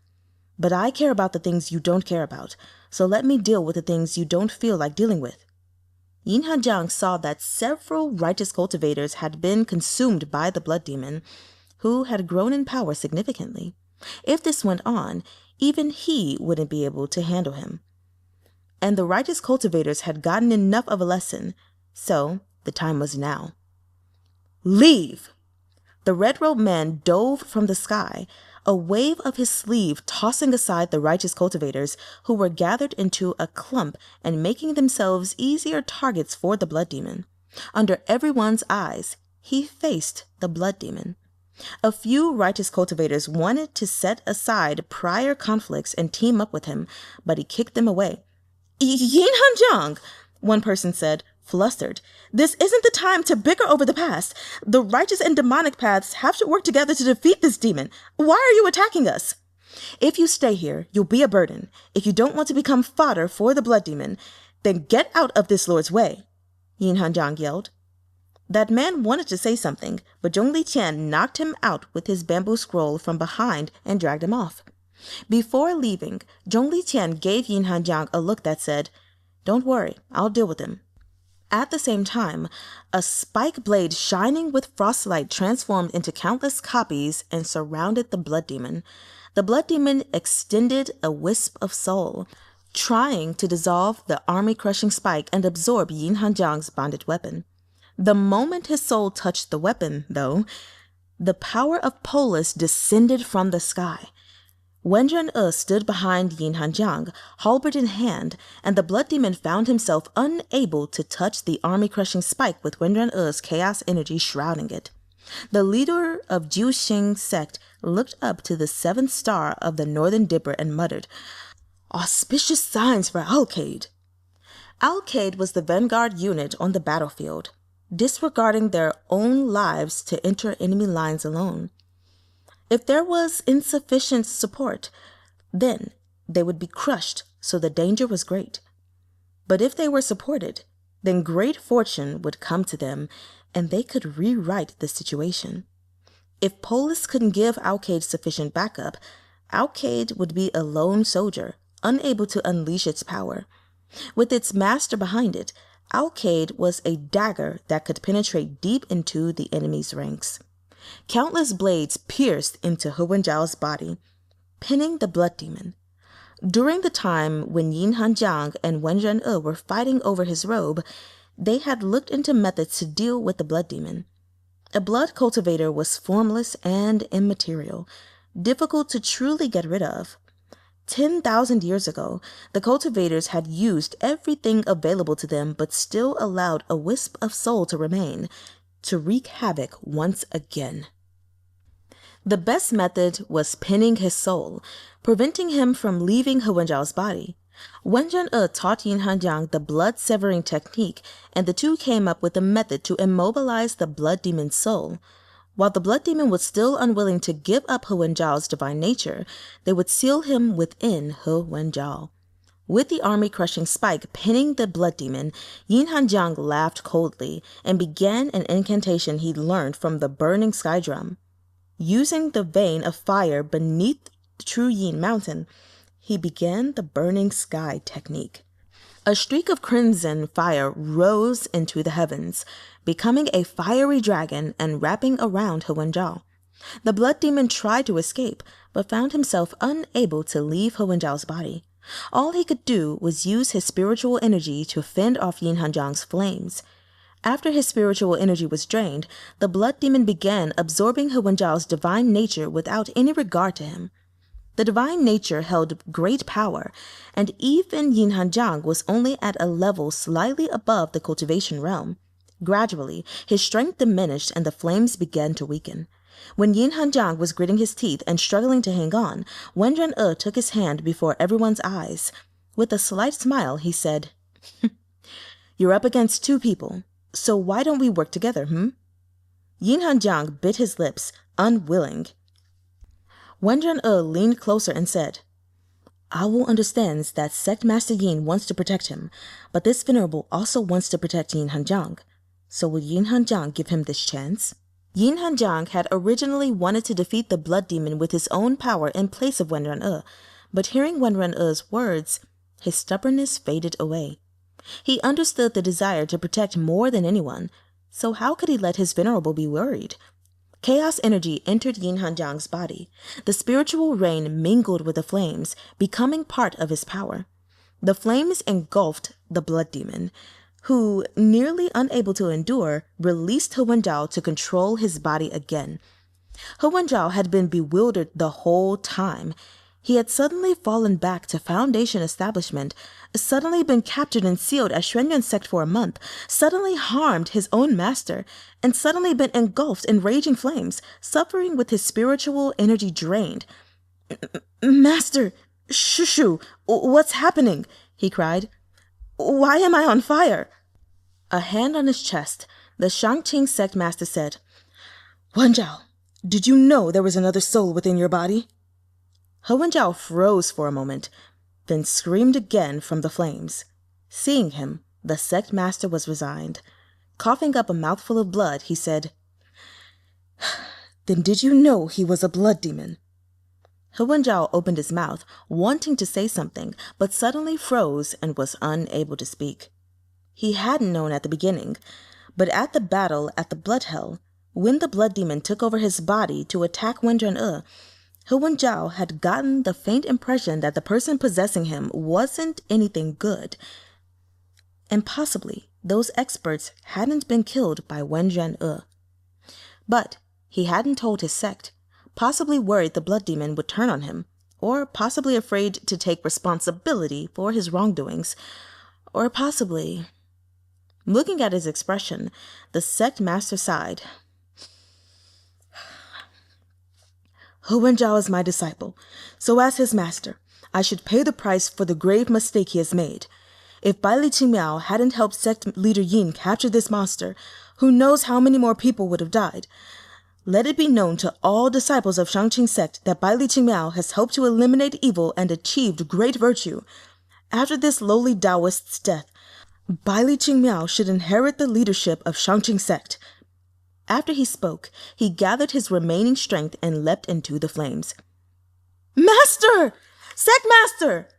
But I care about the things you don't care about, so let me deal with the things you don't feel like dealing with. Hanjiang saw that several righteous cultivators had been consumed by the blood demon, who had grown in power significantly. If this went on, even he wouldn't be able to handle him. And the righteous cultivators had gotten enough of a lesson, so the time was now. Leave! The red-robed man dove from the sky, a wave of his sleeve tossing aside the righteous cultivators who were gathered into a clump and making themselves easier targets for the blood demon. Under everyone's eyes, he faced the blood demon. A few righteous cultivators wanted to set aside prior conflicts and team up with him, but he kicked them away. "Yeen Hanjiang," one person said, flustered. "This isn't the time to bicker over the past. The righteous and demonic paths have to work together to defeat this demon. Why are you attacking us? If you stay here, you'll be a burden. If you don't want to become fodder for the blood demon, then get out of this lord's way," Yeen Hanjiang yelled. That man wanted to say something, but Zhongli Qian knocked him out with his bamboo scroll from behind and dragged him off. Before leaving, Zhongli Qian gave Yeen Hanjiang a look that said, "Don't worry, I'll deal with him." At the same time, a spike blade shining with frostlight transformed into countless copies and surrounded the blood demon. The blood demon extended a wisp of soul, trying to dissolve the army-crushing spike and absorb Yeen Hanjiang's bonded weapon. The moment his soul touched the weapon, though, the power of Polis descended from the sky. Wenren E stood behind Yeen Hanjiang, halberd in hand, and the blood demon found himself unable to touch the army-crushing spike with Wenren E's chaos energy shrouding it. The leader of Jiuxing sect looked up to the seventh star of the Northern Dipper and muttered, "Auspicious signs for Alkaid." Alkaid was the vanguard unit on the battlefield, disregarding their own lives to enter enemy lines alone. If there was insufficient support, then they would be crushed, so the danger was great. But if they were supported, then great fortune would come to them, and they could rewrite the situation. If Polis couldn't give Alkaid sufficient backup, Alkaid would be a lone soldier, unable to unleash its power. With its master behind it, Alkaid was a dagger that could penetrate deep into the enemy's ranks. Countless blades pierced into Wenzhao's body, pinning the blood demon. During the time when Yeen Hanjiang and Wenren E were fighting over his robe, they had looked into methods to deal with the blood demon. A blood cultivator was formless and immaterial, difficult to truly get rid of. 10,000 years ago, the cultivators had used everything available to them but still allowed a wisp of soul to remain, to wreak havoc once again. The best method was pinning his soul, preventing him from leaving Wenzhao's body. Wenren E taught Yeen Hanjiang the blood-severing technique, and the two came up with a method to immobilize the blood demon's soul. While the blood demon was still unwilling to give up Wenzhao's divine nature, they would seal him within Wenzhao. With the army-crushing spike pinning the blood demon, Yeen Hanjiang laughed coldly and began an incantation he'd learned from the burning sky drum. Using the vein of fire beneath the true Yeen mountain, he began the burning sky technique. A streak of crimson fire rose into the heavens, becoming a fiery dragon and wrapping around Wenzhao. The blood demon tried to escape, but found himself unable to leave Wenzhao's body. All he could do was use his spiritual energy to fend off Yeen Hanjiang's flames. After his spiritual energy was drained, the blood demon began absorbing Wenzhao's divine nature without any regard to him. The divine nature held great power, and even Yeen Hanjiang was only at a level slightly above the cultivation realm. Gradually, his strength diminished and the flames began to weaken. When Yeen Hanjiang was gritting his teeth and struggling to hang on, Wenren E took his hand before everyone's eyes. With a slight smile, he said, "You're up against two people, so why don't we work together, Yeen Hanjiang bit his lips, unwilling. Wenren E leaned closer and said, "Owl understands that Sect Master Yeen wants to protect him, but this Venerable also wants to protect Yeen Hanjiang. So will Yeen Hanjiang give him this chance?" Yeen Hanjiang had originally wanted to defeat the blood demon with his own power in place of Wenren E, but hearing Wenren E's words, his stubbornness faded away. He understood the desire to protect more than anyone, so how could he let his Venerable be worried? Chaos energy entered Yeen Hanjiang's body. The spiritual rain mingled with the flames, becoming part of his power. The flames engulfed the blood demon, who, nearly unable to endure, released Wenzhao to control his body again. Wenzhao had been bewildered the whole time. He had suddenly fallen back to Foundation establishment, suddenly been captured and sealed at Xuanyuan sect for a month, suddenly harmed his own master, and suddenly been engulfed in raging flames, suffering with his spiritual energy drained. "Master, Shushu, what's happening?" he cried. "Why am I on fire?" A hand on his chest, the Shangqing sect master said, "Wenzhao, did you know there was another soul within your body?" Wenzhao froze for a moment, then screamed again from the flames. Seeing him, the sect master was resigned. Coughing up a mouthful of blood, he said, "Then did you know he was a blood demon?" Wenzhao opened his mouth, wanting to say something, but suddenly froze and was unable to speak. He hadn't known at the beginning, but at the battle at the Blood Hell, when the blood demon took over his body to attack Wenren E, Wenzhao had gotten the faint impression that the person possessing him wasn't anything good. And possibly those experts hadn't been killed by Wenren E. But he hadn't told his sect, possibly worried the blood demon would turn on him, or possibly afraid to take responsibility for his wrongdoings, or possibly... Looking at his expression, the sect master sighed. "Wenzhao is my disciple, so as his master, I should pay the price for the grave mistake he has made. If Baili Qingmiao hadn't helped sect leader Yeen capture this monster, who knows how many more people would have died. Let it be known to all disciples of Shangqing sect that Baili Qingmiao has helped to eliminate evil and achieved great virtue. After this lowly Taoist's death, Baili Qingmiao should inherit the leadership of Shangqing sect." After he spoke, he gathered his remaining strength and leapt into the flames. "Master! Sect master!"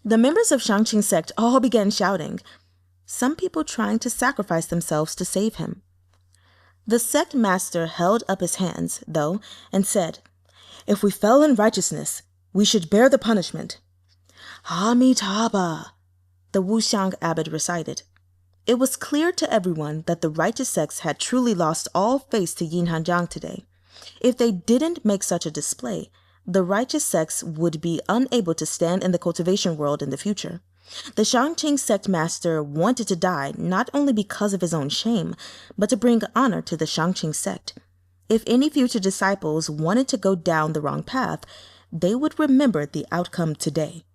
The members of Shangqing sect all began shouting, some people trying to sacrifice themselves to save him. The sect master held up his hands, though, and said, "If we fell in righteousness, we should bear the punishment." "Amitabha," the Wuxiang abbot recited. It was clear to everyone that the righteous sects had truly lost all face to Yin Hanjiang today. If they didn't make such a display, the righteous sects would be unable to stand in the cultivation world in the future. The Shangqing sect master wanted to die not only because of his own shame, but to bring honor to the Shangqing sect. If any future disciples wanted to go down the wrong path, they would remember the outcome today.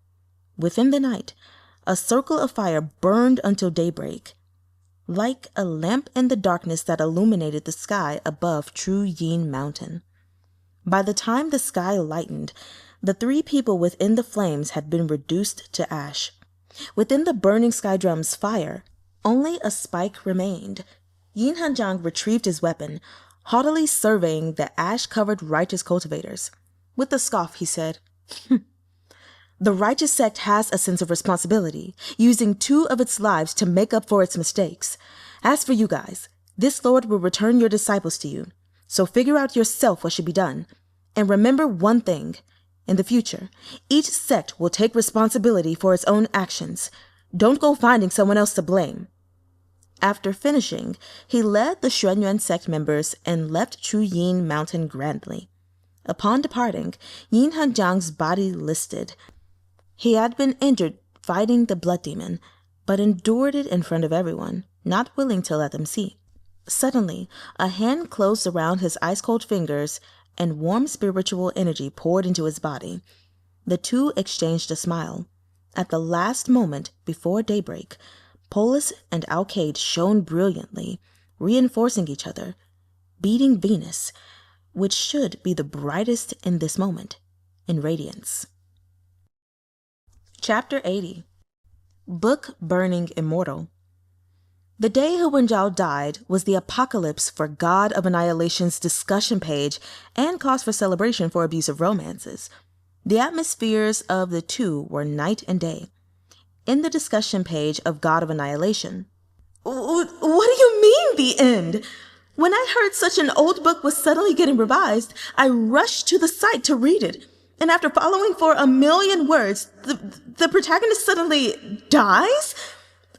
Within the night, a circle of fire burned until daybreak, like a lamp in the darkness that illuminated the sky above True Yeen Mountain. By the time the sky lightened, the 3 people within the flames had been reduced to ash. Within the burning sky drum's fire, only a spike remained. Yin Hanjiang retrieved his weapon, haughtily surveying the ash-covered righteous cultivators. With a scoff, he said, "The righteous sect has a sense of responsibility, using 2 of its lives to make up for its mistakes. As for you guys, this Lord will return your disciples to you, so figure out yourself what should be done. And remember one thing, in the future, each sect will take responsibility for its own actions. Don't go finding someone else to blame." After finishing, he led the Xuanyuan sect members and left True Yeen Mountain grandly. Upon departing, Yin Hanjiang's body listed. He had been injured fighting the blood demon, but endured it in front of everyone, not willing to let them see. Suddenly, a hand closed around his ice-cold fingers, and warm spiritual energy poured into his body. The 2 exchanged a smile. At the last moment before daybreak, Polis and Alcade shone brilliantly, reinforcing each other, beating Venus, which should be the brightest in this moment, in radiance. Chapter 80. Book Burning Immortal. The day Wenzhao died was the apocalypse for God of Annihilation's discussion page and cause for celebration for abusive romances. The atmospheres of the 2 were night and day. In the discussion page of God of Annihilation, "What do you mean, the end? When I heard such an old book was suddenly getting revised, I rushed to the site to read it. And after following for 1,000,000 words, the protagonist suddenly dies?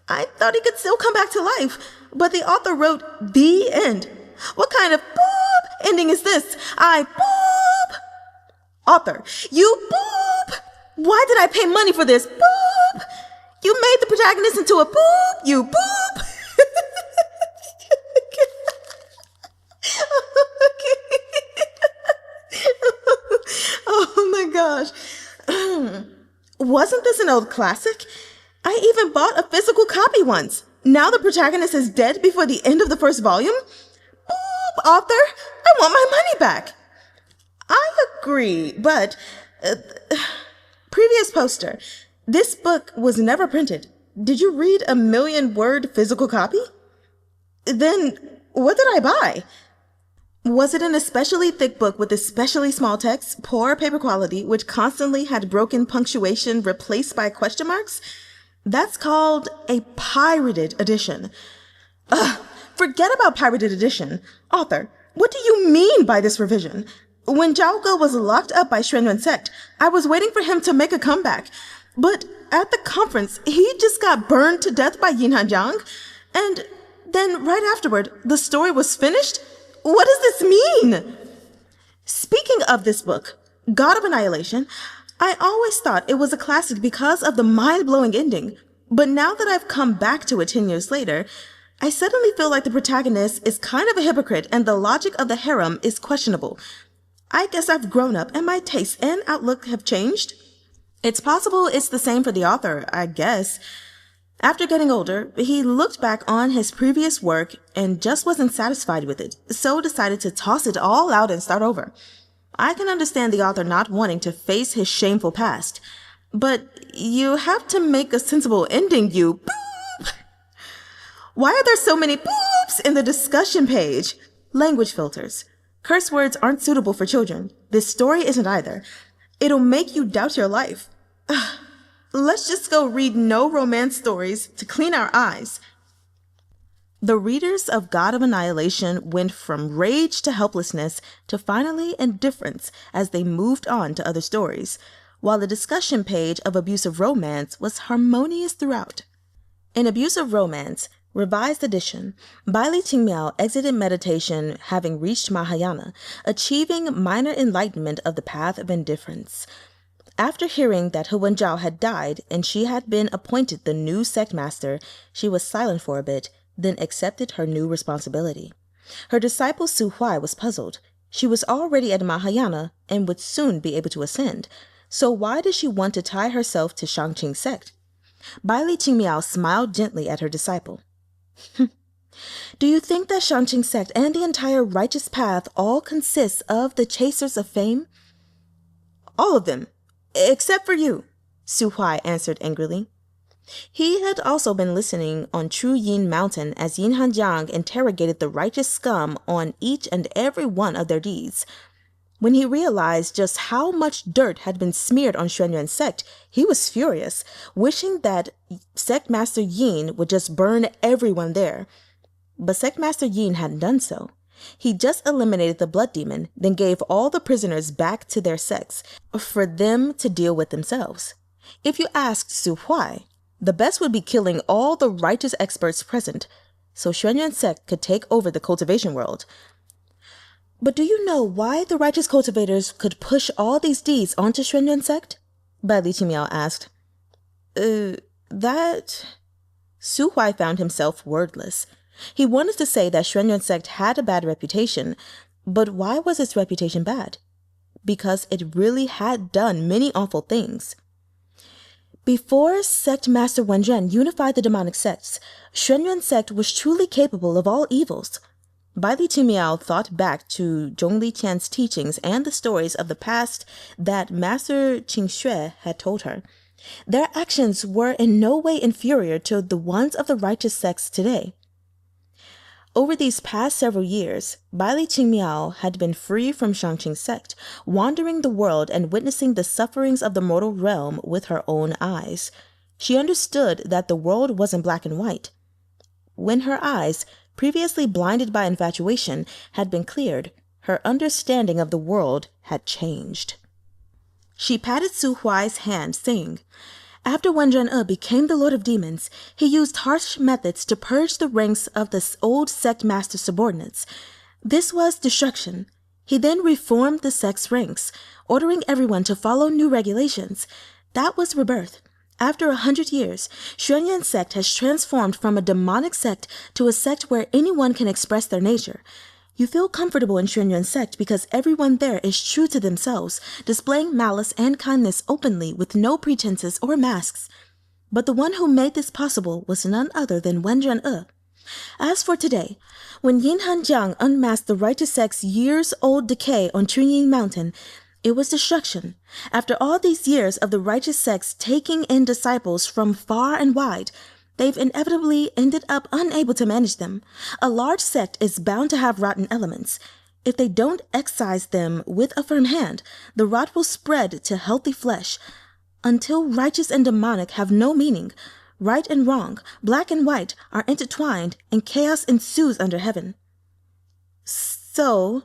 I thought he could still come back to life, but the author wrote the end. What kind of boob ending is this. I boop. Author, you boop. Why did I pay money for this? Boop. You made the protagonist into a boop. You boop. Oh my gosh. Wasn't this an old classic? I even bought a physical copy once. Now the protagonist is dead before the end of the first volume? Boop, author, I want my money back. I agree, but... previous poster. This book was never printed. Did you read a 1,000,000-word physical copy? Then what did I buy? Was it an especially thick book with especially small text, poor paper quality, which constantly had broken punctuation replaced by question marks? That's called a pirated edition. Forget about pirated edition. Author, what do you mean by this revision? When Zhao Ge was locked up by Wenren sect, I was waiting for him to make a comeback. But at the conference, he just got burned to death by Hanjiang. And then right afterward, the story was finished? What does this mean? Speaking of this book, God of Annihilation, I always thought it was a classic because of the mind-blowing ending. But now that I've come back to it 10 years later, I suddenly feel like the protagonist is kind of a hypocrite and the logic of the harem is questionable. I guess I've grown up and my tastes and outlook have changed. It's possible it's the same for the author, I guess. After getting older, he looked back on his previous work and just wasn't satisfied with it, so decided to toss it all out and start over. I can understand the author not wanting to face his shameful past, but you have to make a sensible ending, you boop! Why are there so many boops in the discussion page? Language filters. Curse words aren't suitable for children. This story isn't either. It'll make you doubt your life. Let's just go read no romance stories to clean our eyes. The readers of God of Annihilation went from rage to helplessness to finally indifference as they moved on to other stories, while the discussion page of abusive romance was harmonious throughout. In abusive romance, revised edition, Baili Qingmiao exited meditation having reached Mahayana, achieving minor enlightenment of the path of indifference. After hearing that Wenzhao had died and she had been appointed the new sect master, she was silent for a bit, then accepted her new responsibility. Her disciple Huai was puzzled. She was already at Mahayana and would soon be able to ascend, so why did she want to tie herself to Shangqing's sect? Baili Qingmiao smiled gently at her disciple. Do you think that Shangqing's sect and the entire righteous path all consists of the chasers of fame? All of them. Except for you, Huai answered angrily. He had also been listening on True Yeen Mountain as Hanjiang interrogated the righteous scum on each and every one of their deeds. When he realized just how much dirt had been smeared on Wenren's sect, he was furious, wishing that Sect Master Yeen would just burn everyone there. But Sect Master Yeen hadn't done so. He just eliminated the blood demon, then gave all the prisoners back to their sects for them to deal with themselves. If you asked Huai, the best would be killing all the righteous experts present, so Wenren's sect could take over the cultivation world. But do you know why the righteous cultivators could push all these deeds onto Wenren's sect? Baili Qingmiao asked. That... Huai found himself wordless. He wanted to say that Wenren's sect had a bad reputation, but why was its reputation bad? Because it really had done many awful things. Before Sect Master Wenren unified the demonic sects, Wenren's sect was truly capable of all evils. Baili Qingmiao thought back to Zhongli Qian's teachings and the stories of the past that Master Qingxue had told her. Their actions were in no way inferior to the ones of the righteous sects today. Over these past several years, Baili Qingmiao had been free from Shangqing's sect, wandering the world and witnessing the sufferings of the mortal realm with her own eyes. She understood that the world wasn't black and white. When her eyes, previously blinded by infatuation, had been cleared, her understanding of the world had changed. She patted Huai's hand, saying, After Wenren E became the Lord of Demons, he used harsh methods to purge the ranks of the old sect master subordinates. This was destruction. He then reformed the sect's ranks, ordering everyone to follow new regulations. That was rebirth. After 100 years, Xuanyan sect has transformed from a demonic sect to a sect where anyone can express their nature. You feel comfortable in Xuanyan sect because everyone there is true to themselves, displaying malice and kindness openly with no pretenses or masks. But the one who made this possible was none other than Wenren E. As for today, when Yeen Hanjiang unmasked the righteous sect's years-old decay on Chunyin Mountain, it was destruction. After all these years of the righteous sects taking in disciples from far and wide, they've inevitably ended up unable to manage them. A large sect is bound to have rotten elements. If they don't excise them with a firm hand, the rot will spread to healthy flesh. Until righteous and demonic have no meaning, right and wrong, black and white are intertwined, and chaos ensues under heaven. So,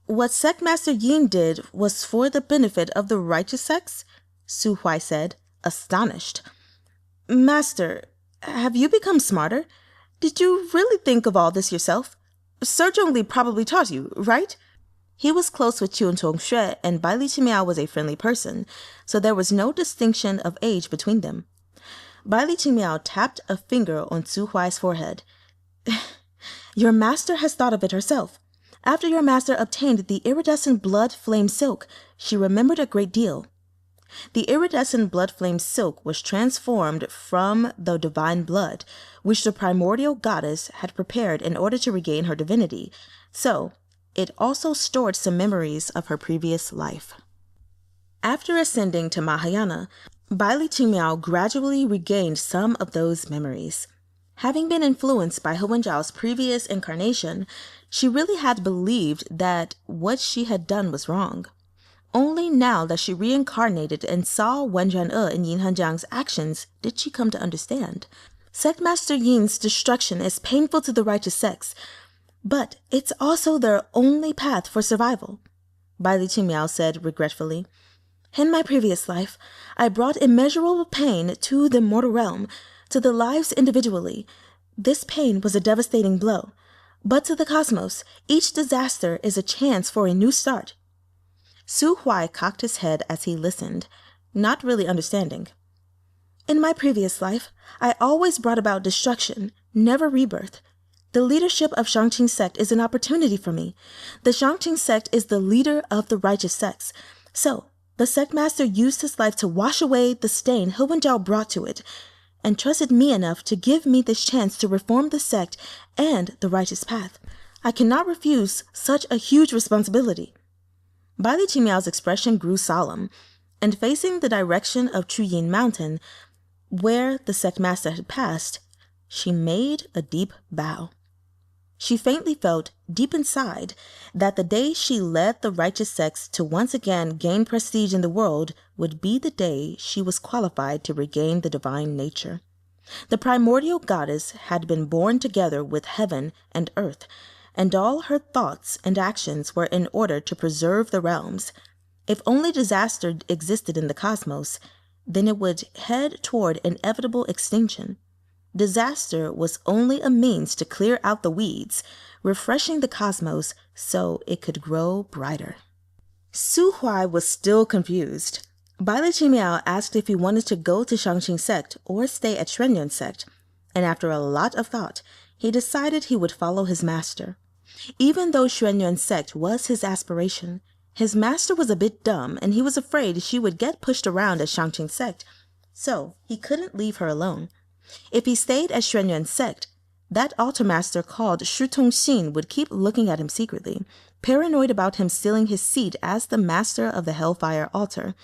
what Sectmaster Yeen did was for the benefit of the righteous sects? Huai said, astonished. Master, have you become smarter? Did you really think of all this yourself? Sir Zhongli probably taught you, right? He was close with Qingmiao, and Baili Qingmiao was a friendly person, so there was no distinction of age between them. Baili Qingmiao tapped a finger on Huai's forehead. Your master has thought of it herself. After your master obtained the iridescent blood flame silk, she remembered a great deal. The iridescent blood flame silk was transformed from the divine blood, which the primordial goddess had prepared in order to regain her divinity, so it also stored some memories of her previous life. After ascending to Mahayana, Baili Qingmiao gradually regained some of those memories. Having been influenced by Wenzhao's previous incarnation, she really had believed that what she had done was wrong. Only now that she reincarnated and saw Wenren E in Yeen Hanjiang's actions did she come to understand. Sectmaster Yeen's destruction is painful to the righteous sects, but it's also their only path for survival, Baili Qingmiao said regretfully. In my previous life, I brought immeasurable pain to the mortal realm, to the lives individually. This pain was a devastating blow, but to the cosmos, each disaster is a chance for a new start. Huai cocked his head as he listened, not really understanding. In my previous life, I always brought about destruction, never rebirth. The leadership of Shangqing sect is an opportunity for me. The Shangqing sect is the leader of the righteous sects. So, the sectmaster used his life to wash away the stain Wenzhao brought to it, and trusted me enough to give me this chance to reform the sect and the righteous path. I cannot refuse such a huge responsibility. Baili Qingmiao's expression grew solemn, and facing the direction of Chunyin Mountain, where the sectmaster had passed, she made a deep bow. She faintly felt, deep inside, that the day she led the righteous sects to once again gain prestige in the world would be the day she was qualified to regain the divine nature. The primordial goddess had been born together with heaven and earth, and all her thoughts and actions were in order to preserve the realms. If only disaster existed in the cosmos, then it would head toward inevitable extinction. Disaster was only a means to clear out the weeds, refreshing the cosmos so it could grow brighter. Huai was still confused. Baili Qingmiao asked if he wanted to go to Shangqing sect or stay at Xuanyan sect, and after a lot of thought, he decided he would follow his master. Even though Xuanyan sect was his aspiration, his master was a bit dumb, and he was afraid she would get pushed around at Shangqing sect, so he couldn't leave her alone. If he stayed at Xuanyan sect, that altar master called Tsong-sheen would keep looking at him secretly, paranoid about him stealing his seat as the master of the Hellfire altar.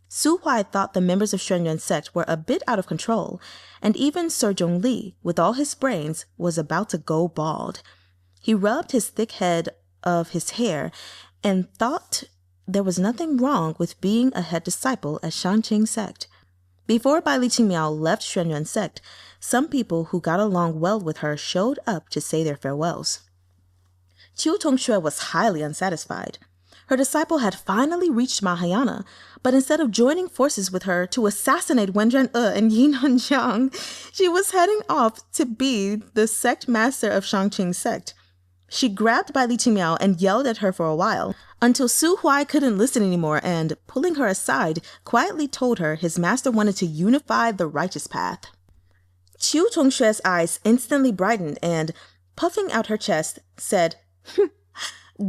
Huai thought the members of Xuanyan sect were a bit out of control, and even Sir Jong-lee, with all his brains, was about to go bald. He rubbed his thick head of his hair and thought there was nothing wrong with being a head disciple at Shangqing sect. Before Baili Qingmiao left Xuanyan sect, some people who got along well with her showed up to say their farewells. Tsong-shoo-eh was highly unsatisfied. Her disciple had finally reached Mahayana, but instead of joining forces with her to assassinate Wenren E and Yeen Hanjiang, she was heading off to be the sect master of Shangqing sect. She grabbed Baili Qingmiao and yelled at her for a while, until Su Huai couldn't listen anymore and, pulling her aside, quietly told her his master wanted to unify the righteous path. Qiu Tongshue's eyes instantly brightened and, puffing out her chest, said,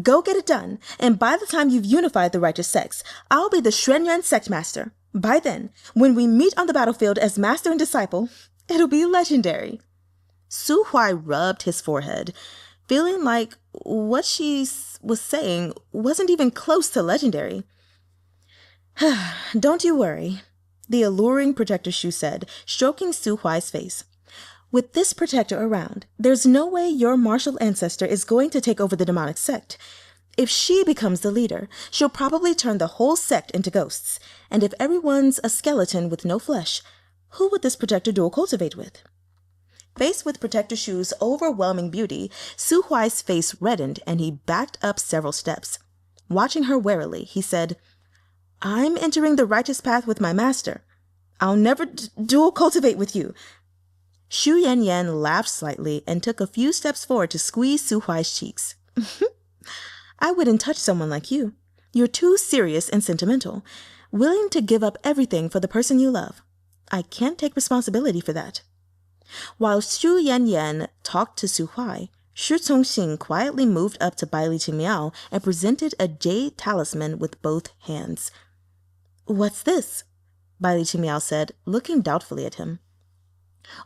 "Go get it done, and by the time you've unified the righteous sects, I'll be the Wenren sect master. By then, when we meet on the battlefield as master and disciple, it'll be legendary." Su Huai rubbed his forehead, feeling like what she was saying wasn't even close to legendary. "Don't you worry," the alluring Protector Shu said, stroking Su Huai's face. "With this protector around, there's no way your martial ancestor is going to take over the demonic sect. If she becomes the leader, she'll probably turn the whole sect into ghosts. And if everyone's a skeleton with no flesh, who would this protector dual cultivate with?" Faced with Protector Shu's overwhelming beauty, Su Huai's face reddened and he backed up several steps. Watching her warily, he said, "I'm entering the righteous path with my master. I'll never dual cultivate with you." Shu Yanyan laughed slightly and took a few steps forward to squeeze Su Huai's cheeks. "I wouldn't touch someone like you. You're too serious and sentimental, willing to give up everything for the person you love. I can't take responsibility for that." While Shu Yanyan talked to Su Huai, Tsong-sheen quietly moved up to Baili Qingmiao and presented a jade talisman with both hands. "What's this?" Baili Qingmiao said, looking doubtfully at him.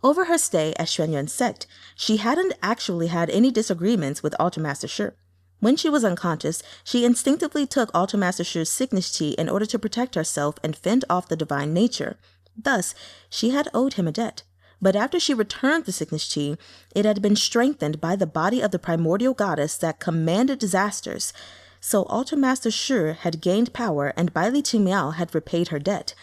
Over her stay at Wenren sect, she hadn't actually had any disagreements with Altar Master Shrr. When she was unconscious, she instinctively took Altar Master Shrr's sickness tea in order to protect herself and fend off the divine nature. Thus, she had owed him a debt. But after she returned the sickness tea, it had been strengthened by the body of the primordial goddess that commanded disasters. So Altar Master Shrr had gained power and Baili Qingmiao had repaid her debt.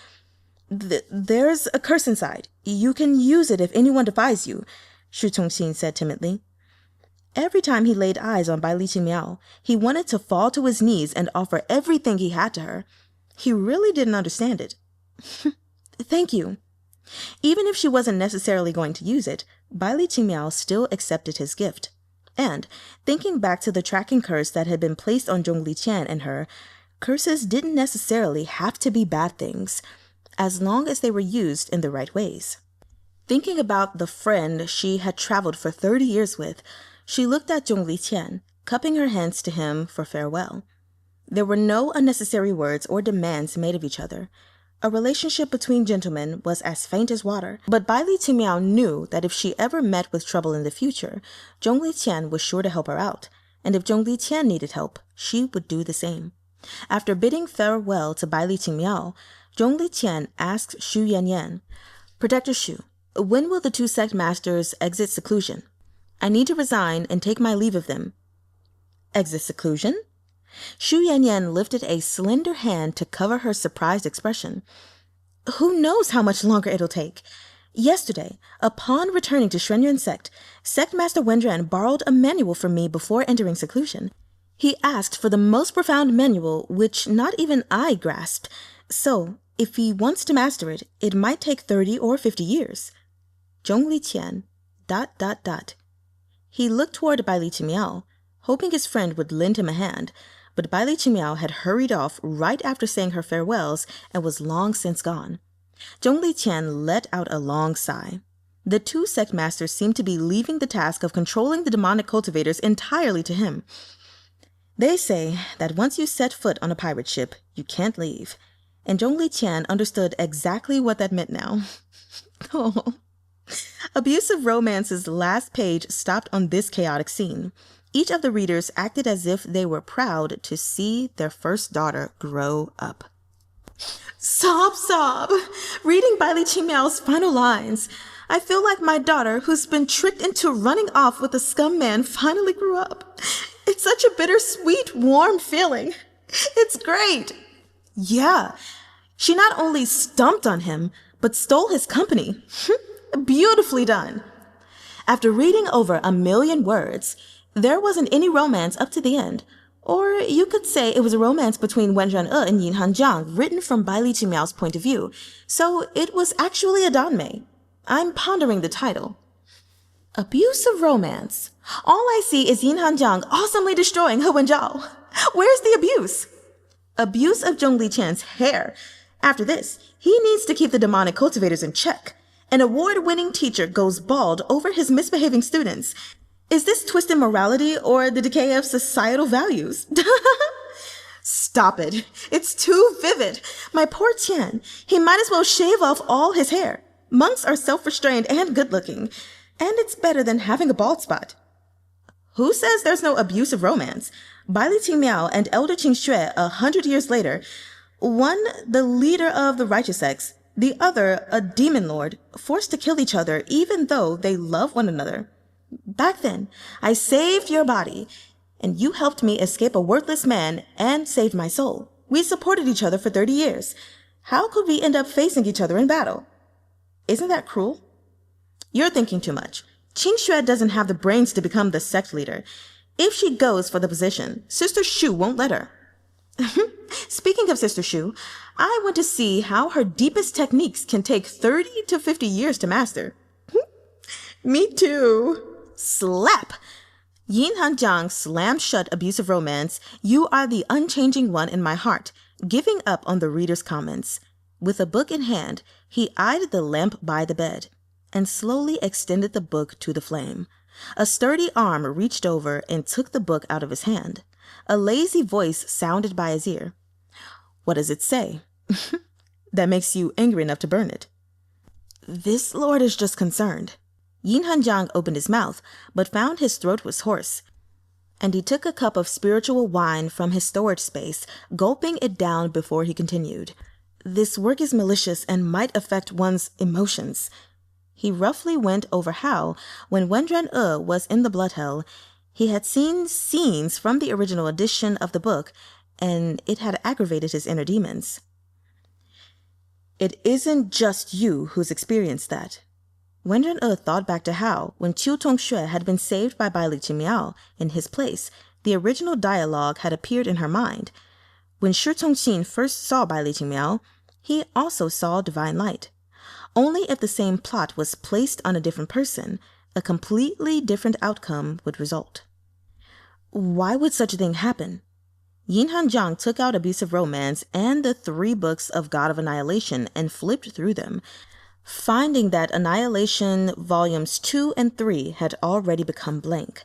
"There's a curse inside. You can use it if anyone defies you," Tsong-sheen said timidly. Every time he laid eyes on Baili Qingmiao, he wanted to fall to his knees and offer everything he had to her. He really didn't understand it. "Thank you." Even if she wasn't necessarily going to use it, Baili Qingmiao still accepted his gift. And, thinking back to the tracking curse that had been placed on Zhongli Qian and her, curses didn't necessarily have to be bad things, as long as they were used in the right ways. Thinking about the friend she had traveled for 30 years with, she looked at Zhongli Qian, cupping her hands to him for farewell. There were no unnecessary words or demands made of each other. A relationship between gentlemen was as faint as water, but Baili Qingmiao knew that if she ever met with trouble in the future, Zhongli Qian was sure to help her out, and if Zhongli Qian needed help, she would do the same. After bidding farewell to Baili Qingmiao, Zhongli Qian asked Shu Yanyan, "Protector Shu, when will the two sect masters exit seclusion? I need to resign and take my leave of them." "Exit seclusion?" Shu Yanyan lifted a slender hand to cover her surprised expression. "Who knows how much longer it'll take? Yesterday, upon returning to Wenren sect, Sect Master Wenren borrowed a manual from me before entering seclusion. He asked for the most profound manual, which not even I grasped. So, if he wants to master it, it might take 30 or 50 years. Zhongli Qian, ... He looked toward Baili Qingmiao, hoping his friend would lend him a hand, but Baili Qingmiao had hurried off right after saying her farewells and was long since gone. Zhongli Qian let out a long sigh. The two sect masters seemed to be leaving the task of controlling the demonic cultivators entirely to him. They say that once you set foot on a pirate ship, you can't leave. And Zhongli Qian understood exactly what that meant now. Oh. Abusive Romance's last page stopped on this chaotic scene. Each of the readers acted as if they were proud to see their first daughter grow up. Sob, sob! Reading Baili Qingmiao's final lines. I feel like my daughter, who's been tricked into running off with a scum man, finally grew up. It's such a bittersweet, warm feeling. It's great. Yeah, she not only stumped on him, but stole his company. Beautifully done. After reading over 1,000,000 words, there wasn't any romance up to the end. Or you could say it was a romance between Wenren E and Yeen Hanjiang, written from Baili Qingmiao's point of view. So it was actually a danmei. I'm pondering the title. Abusive romance. All I see is Yin Hanjiang awesomely destroying Wenzhao. Where's the abuse? Abuse of Zhongli Qian's hair. After this, he needs to keep the demonic cultivators in check. An award-winning teacher goes bald over his misbehaving students. Is this twisted morality or the decay of societal values? Stop it. It's too vivid. My poor Qian. He might as well shave off all his hair. Monks are self-restrained and good-looking. And it's better than having a bald spot. Who says there's no abusive romance? Baili Qingmiao and Elder Qingxue 100 years later, one the leader of the righteous sects, the other a demon lord, forced to kill each other even though they love one another. Back then, I saved your body, and you helped me escape a worthless man and saved my soul. We supported each other for 30 years. How could we end up facing each other in battle? Isn't that cruel? You're thinking too much. Qingxue doesn't have the brains to become the sect leader. If she goes for the position, Sister Shu won't let her. Speaking of Sister Shu, I want to see how her deepest techniques can take 30 to 50 years to master. Me too. Slap! Yin Hanjiang slammed shut abusive romance. You are the unchanging one in my heart, giving up on the reader's comments. With a book in hand, he eyed the lamp by the bed and slowly extended the book to the flame. A sturdy arm reached over and took the book out of his hand. A lazy voice sounded by his ear. What does it say? That makes you angry enough to burn it. This lord is just concerned. Yin Hanjiang opened his mouth, but found his throat was hoarse, and he took a cup of spiritual wine from his storage space, gulping it down before he continued. This work is malicious and might affect one's emotions. He roughly went over how, when Wenren E was in the blood hell, he had seen scenes from the original edition of the book, and it had aggravated his inner demons. It isn't just you who's experienced that. Wenren E thought back to how, when Tsong-shoo-eh had been saved by Baili Qingmiao in his place, the original dialogue had appeared in her mind. When Tsong-sheen first saw Baili Qingmiao, he also saw divine light. Only if the same plot was placed on a different person, a completely different outcome would result. Why would such a thing happen? Yin Hanjiang took out abusive romance and the 3 books of God of Annihilation and flipped through them, finding that Annihilation Volumes 2 and 3 had already become blank.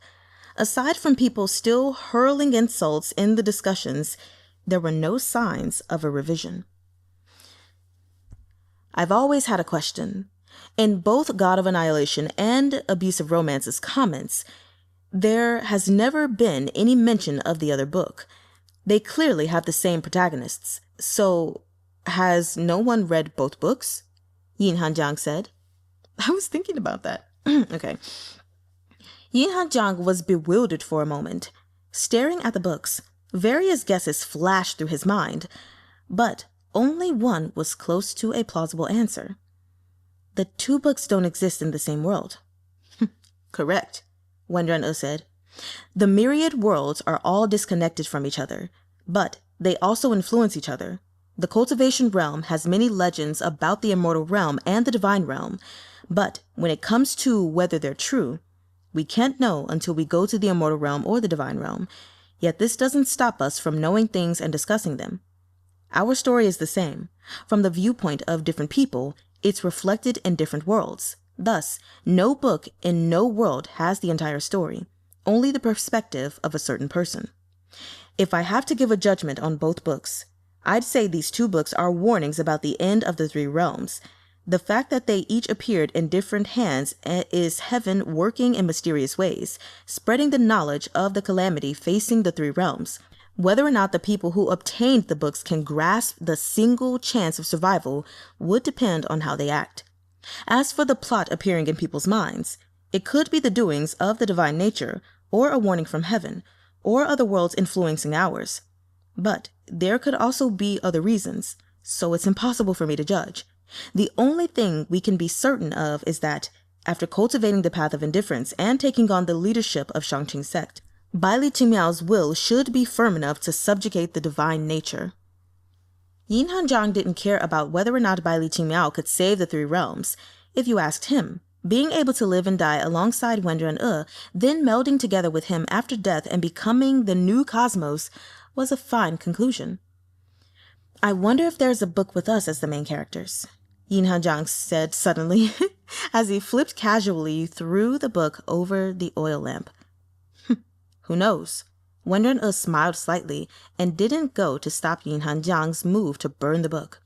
Aside from people still hurling insults in the discussions, there were no signs of a revision. I've always had a question. In both God of Annihilation and Abusive Romance's comments, there has never been any mention of the other book. They clearly have the same protagonists. So, has no one read both books? Yin Hanjiang said. I was thinking about that. Okay. Yin Hanjiang was bewildered for a moment. Staring at the books, various guesses flashed through his mind, but only one was close to a plausible answer. The 2 books don't exist in the same world. Correct, Wenren E said. The myriad worlds are all disconnected from each other, but they also influence each other. The cultivation realm has many legends about the immortal realm and the divine realm, but when it comes to whether they're true, we can't know until we go to the immortal realm or the divine realm. Yet this doesn't stop us from knowing things and discussing them. Our story is the same. From the viewpoint of different people, it's reflected in different worlds. Thus, no book in no world has the entire story, only the perspective of a certain person. If I have to give a judgment on both books, I'd say these 2 books are warnings about the end of the 3 realms. The fact that they each appeared in different hands is heaven working in mysterious ways, spreading the knowledge of the calamity facing the 3 realms. Whether or not the people who obtained the books can grasp the single chance of survival would depend on how they act. As for the plot appearing in people's minds, it could be the doings of the divine nature, or a warning from heaven, or other worlds influencing ours. But there could also be other reasons, so it's impossible for me to judge. The only thing we can be certain of is that, after cultivating the path of indifference and taking on the leadership of Shangqing's sect, Baili Qingmiao's will should be firm enough to subjugate the divine nature. Yin Hanjiang didn't care about whether or not Baili Qingmiao could save the 3 realms. If you asked him, Being able to live and die alongside Wenren then melding together with him after death and becoming the new cosmos, was a fine conclusion. I wonder if there's a book with us as the main characters, Hanjiang said suddenly, as he flipped casually through the book over the oil lamp. Who knows? Wenren smiled slightly and didn't go to stop Hanjiang's move to burn the book.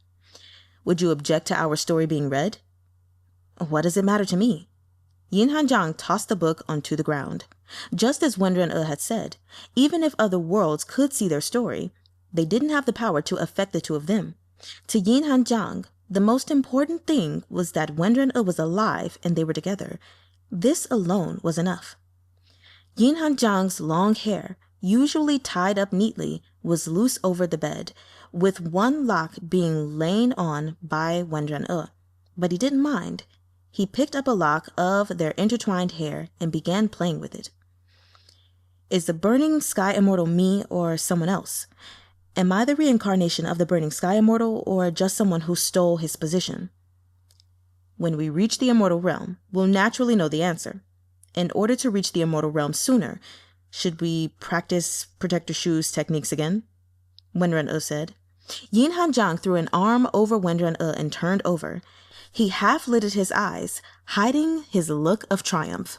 Would you object to our story being read? What does it matter to me? Hanjiang tossed the book onto the ground. Just as Wenren had said, even if other worlds could see their story, they didn't have the power to affect the two of them. To Hanjiang, the most important thing was that Wenren was alive and they were together. This alone was enough. Hanjiang's long hair, usually tied up neatly, was loose over the bed, with one lock being lain on by Wenren but he didn't mind. He picked up a lock of their intertwined hair and began playing with it. Is the burning sky immortal me or someone else? Am I the reincarnation of the burning sky immortal or just someone who stole his position? When we reach the immortal realm, we'll naturally know the answer. In order to reach the immortal realm sooner, should we practice Protector Shu's techniques again? Wenren said. Hanjiang threw an arm over Wenren and turned over. He half lidded his eyes, hiding his look of triumph.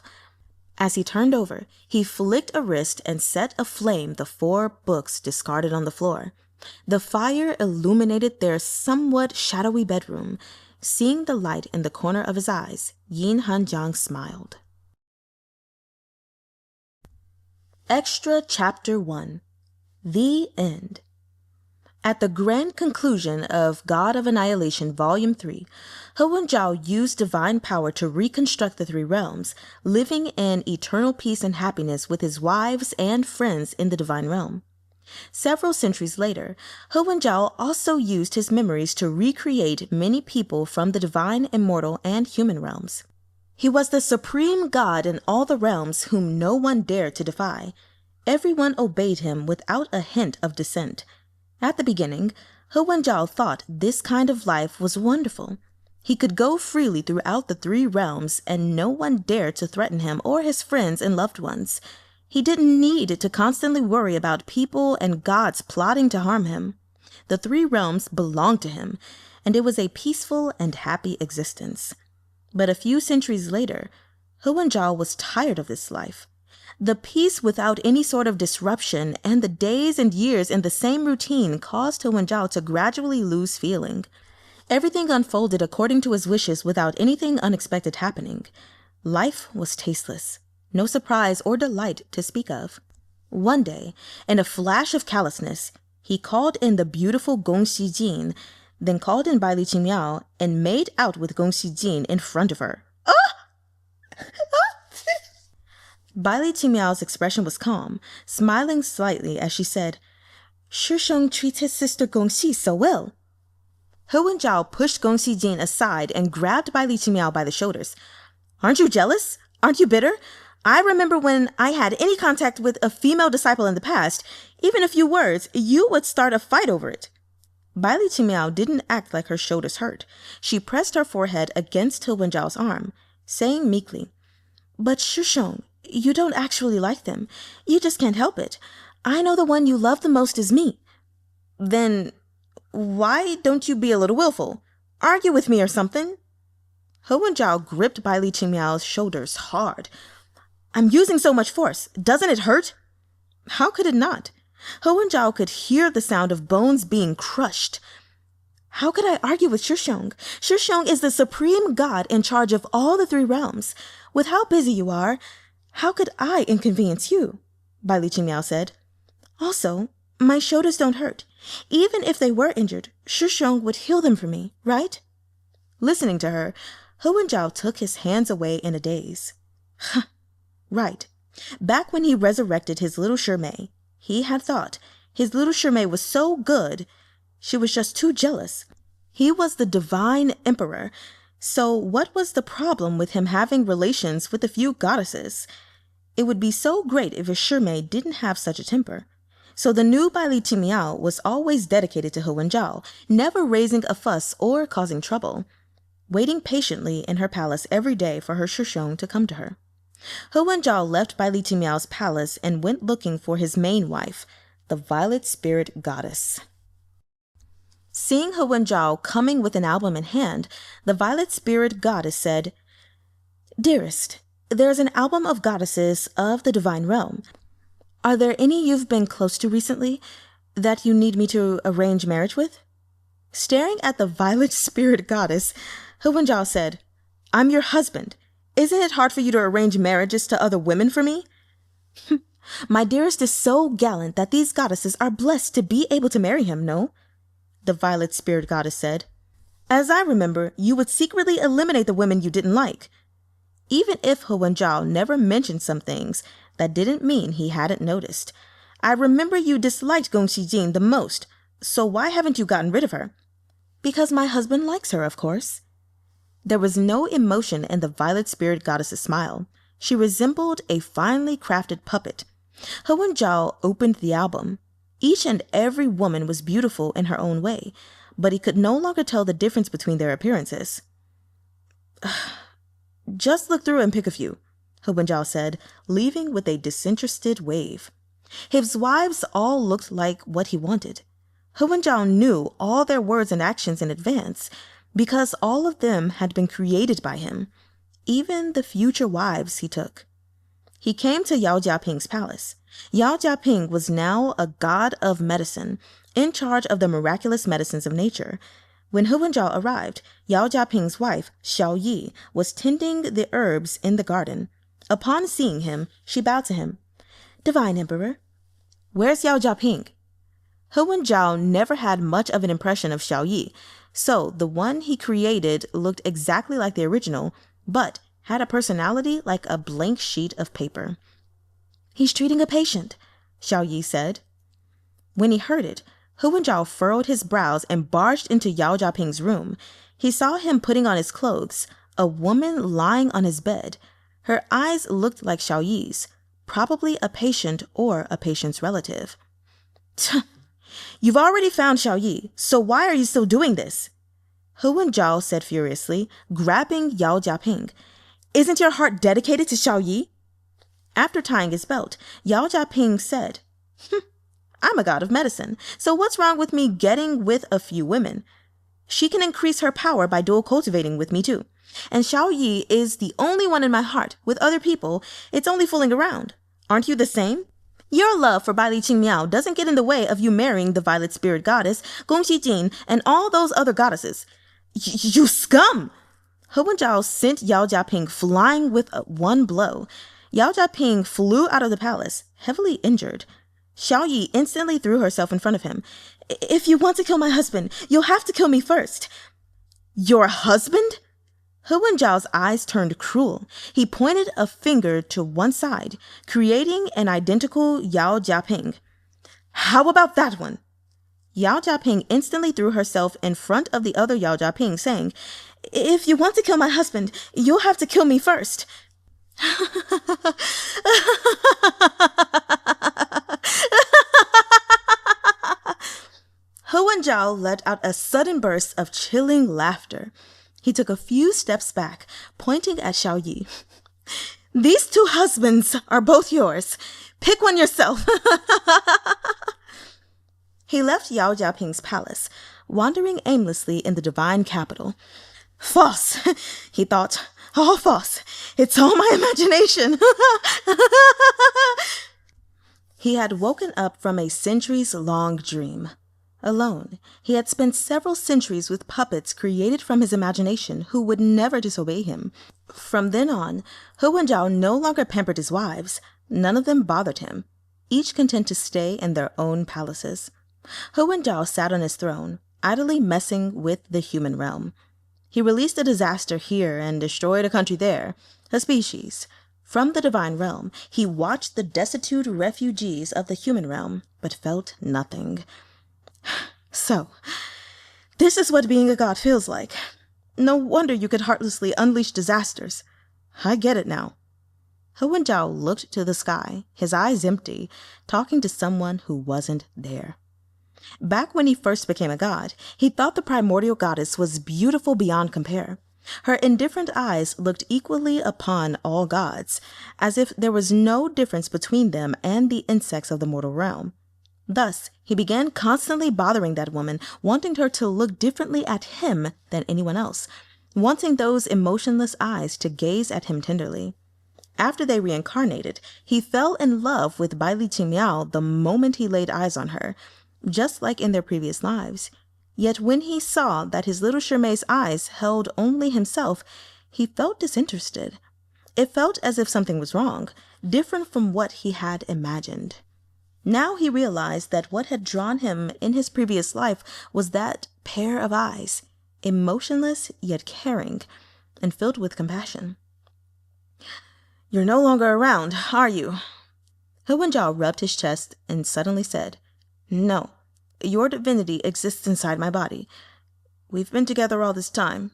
As he turned over, he flicked a wrist and set aflame the 4 books discarded on the floor. The fire illuminated their somewhat shadowy bedroom. Seeing the light in the corner of his eyes, Hanjiang smiled. Extra Chapter 1. The End. At the grand conclusion of God of Annihilation Volume 3, Wenzhao used divine power to reconstruct the 3 realms, living in eternal peace and happiness with his wives and friends in the divine realm. Several centuries later, Wenzhao also used his memories to recreate many people from the divine, immortal, and human realms. He was the supreme God in all the realms whom no one dared to defy. Everyone obeyed him without a hint of dissent. At the beginning, Wenzhao thought this kind of life was wonderful. He could go freely throughout the 3 realms, and no one dared to threaten him or his friends and loved ones. He didn't need to constantly worry about people and gods plotting to harm him. The 3 realms belonged to him, and it was a peaceful and happy existence. But a few centuries later, Wenzhao was tired of this life. The peace without any sort of disruption and the days and years in the same routine caused Wenzhao to gradually lose feeling. Everything unfolded according to his wishes without anything unexpected happening. Life was tasteless, no surprise or delight to speak of. One day, in a flash of callousness, he called in the beautiful Gongxi, then called in Baili Qingmiao and made out with Gongxi in front of her. Baili Qingmiao's expression was calm, smiling slightly as she said, Shisheng treats his sister Gongxi so well. Wenzhao pushed Gongxi aside and grabbed Baili Qingmiao by the shoulders. Aren't you jealous? Aren't you bitter? I remember when I had any contact with a female disciple in the past, even a few words, you would start a fight over it. Baili Qingmiao didn't act like her shoulders hurt. She pressed her forehead against Wenzhao's arm, saying meekly, But Shisheng, you don't actually like them. You just can't help it. I know the one you love the most is me. Then why don't you be a little willful? Argue with me or something? Wenzhao gripped Baili Qingmiao's shoulders hard. I'm using so much force. Doesn't it hurt? How could it not? Wenzhao could hear the sound of bones being crushed. How could I argue with Shisheng? Shisheng is the supreme god in charge of all the 3 realms. With how busy you are, how could I inconvenience you? Baili Qingmiao said. Also, my shoulders don't hurt. Even if they were injured, Shisheng would heal them for me, right? Listening to her, Wenzhao took his hands away in a daze. Right. Back when he resurrected his little Shrr, he had thought his little Shrr was so good, she was just too jealous. He was the divine emperor. So what was the problem with him having relations with a few goddesses? It would be so great if his Shrr didn't have such a temper. So the new Baili Qingmiao was always dedicated to Wenzhao, never raising a fuss or causing trouble. waiting patiently in her palace every day for her Shrr to come to her. Wenzhao left Baili Qingmiao's palace and went looking for his main wife, the Violet Spirit Goddess. Seeing Wenzhao coming with an album in hand, the Violet Spirit Goddess said, "Dearest, there's an album of goddesses of the divine realm. Are there any you've been close to recently that you need me to arrange marriage with?" Staring at the Violet Spirit Goddess, Wenzhao said, "I'm your husband. Isn't it hard for you to arrange marriages to other women for me?" "My dearest is so gallant that these goddesses are blessed to be able to marry him, no?" the Violet Spirit Goddess said. "As I remember, you would secretly eliminate the women you didn't like." Even if Wenzhao never mentioned some things, that didn't mean he hadn't noticed. "I remember you disliked Gongxi the most, so why haven't you gotten rid of her?" "Because my husband likes her, of course." There was no emotion in the Violet Spirit Goddess's smile. She resembled a finely crafted puppet. Wenzhao opened the album. Each and every woman was beautiful in her own way, but he could no longer tell the difference between their appearances. "Just look through and pick a few," Wenzhao said, leaving with a disinterested wave. His wives all looked like what he wanted. Wenzhao knew all their words and actions in advance, because all of them had been created by him, even the future wives he took. He came to Yao Jiaping's palace. Yao Jiaping was now a god of medicine, in charge of the miraculous medicines of nature. When Wenzhao arrived, Yao Jiaping's wife, Xiao Yi, was tending the herbs in the garden. Upon seeing him, she bowed to him. "Divine Emperor." "Where's Yao Jiaping?" Wenzhao never had much of an impression of Xiao Yi, so the one he created looked exactly like the original, but had a personality like a blank sheet of paper. "He's treating a patient," Xiao Yi said. When he heard it, Wenzhao furrowed his brows and barged into Yao Jiaping's room. He saw him putting on his clothes, a woman lying on his bed. Her eyes looked like Xiao Yi's, probably a patient or a patient's relative. "You've already found Xiao Yi, so why are you still doing this?" Wenzhao said furiously, grabbing Yao Jiaping. "Isn't your heart dedicated to Xiao Yi?" After tying his belt, Yao Jiaping said, "I'm a god of medicine, so what's wrong with me getting with a few women? She can increase her power by dual cultivating with me too. And Xiao Yi is the only one in my heart. With other people, it's only fooling around. Aren't you the same? Your love for Baili Qingmiao doesn't get in the way of you marrying the Violet Spirit Goddess, Gongxi, and all those other goddesses. You scum!" Wenzhao sent Yao Jiaping flying with one blow. Yao Jiaping flew out of the palace, heavily injured. Xiao Yi instantly threw herself in front of him. "If you want to kill my husband, you'll have to kill me first." "Your husband?" Wenzhao's eyes turned cruel. He pointed a finger to one side, creating an identical Yao Jiaping. "How about that one?" Yao Jiaping instantly threw herself in front of the other Yao Jiaping, saying, "If you want to kill my husband, you'll have to kill me first." Wenzhao let out a sudden burst of chilling laughter. He took a few steps back, pointing at Xiao Yi. "These two husbands are both yours. Pick one yourself." He left Yao Jiaping's palace, wandering aimlessly in the divine capital. "False," he thought. "All false. It's all my imagination." He had woken up from a centuries-long dream. Alone, he had spent several centuries with puppets created from his imagination who would never disobey him. From then on, Wenzhao no longer pampered his wives. None of them bothered him, each content to stay in their own palaces. Wenzhao sat on his throne, idly messing with the human realm. He released a disaster here and destroyed a country there, a species. From the divine realm, he watched the destitute refugees of the human realm, but felt nothing. So, this is what being a god feels like. No wonder you could heartlessly unleash disasters. I get it now. Wenzhao looked to the sky, his eyes empty, talking to someone who wasn't there. Back when he first became a god, he thought the primordial goddess was beautiful beyond compare. Her indifferent eyes looked equally upon all gods, as if there was no difference between them and the insects of the mortal realm. Thus, he began constantly bothering that woman, wanting her to look differently at him than anyone else, wanting those emotionless eyes to gaze at him tenderly. After they reincarnated, he fell in love with Baili Qingmiao the moment he laid eyes on her, just like in their previous lives. Yet when he saw that his little Shrr's eyes held only himself, he felt disinterested. It felt as if something was wrong, different from what he had imagined. Now he realized that what had drawn him in his previous life was that pair of eyes, emotionless yet caring, and filled with compassion. "You're no longer around, are you?" Wenzhao rubbed his chest and suddenly said, "No, your divinity exists inside my body. We've been together all this time."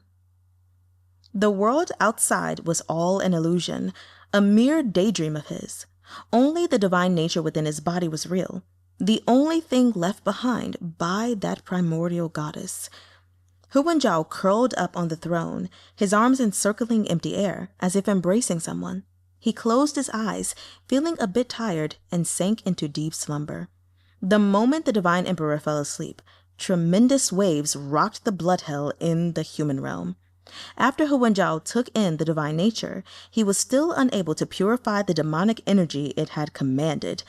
The world outside was all an illusion, a mere daydream of his. Only the divine nature within his body was real, the only thing left behind by that primordial goddess. Wenzhao curled up on the throne, his arms encircling empty air, as if embracing someone. He closed his eyes, feeling a bit tired, and sank into deep slumber. The moment the divine emperor fell asleep, tremendous waves rocked the blood hell in the human realm. After Wenzhao took in the divine nature, he was still unable to purify the demonic energy it had commanded.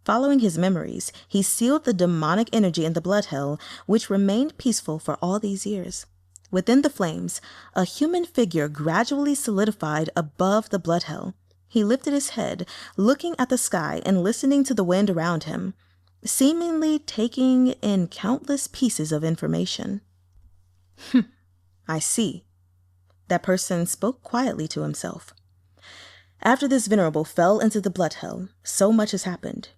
Following his memories, he sealed the demonic energy in the blood hell, which remained peaceful for all these years. Within the flames, a human figure gradually solidified above the blood hell. He lifted his head, looking at the sky and listening to the wind around him, seemingly taking in countless pieces of information. "I see." That person spoke quietly to himself. "After this Venerable fell into the blood hell, so much has happened.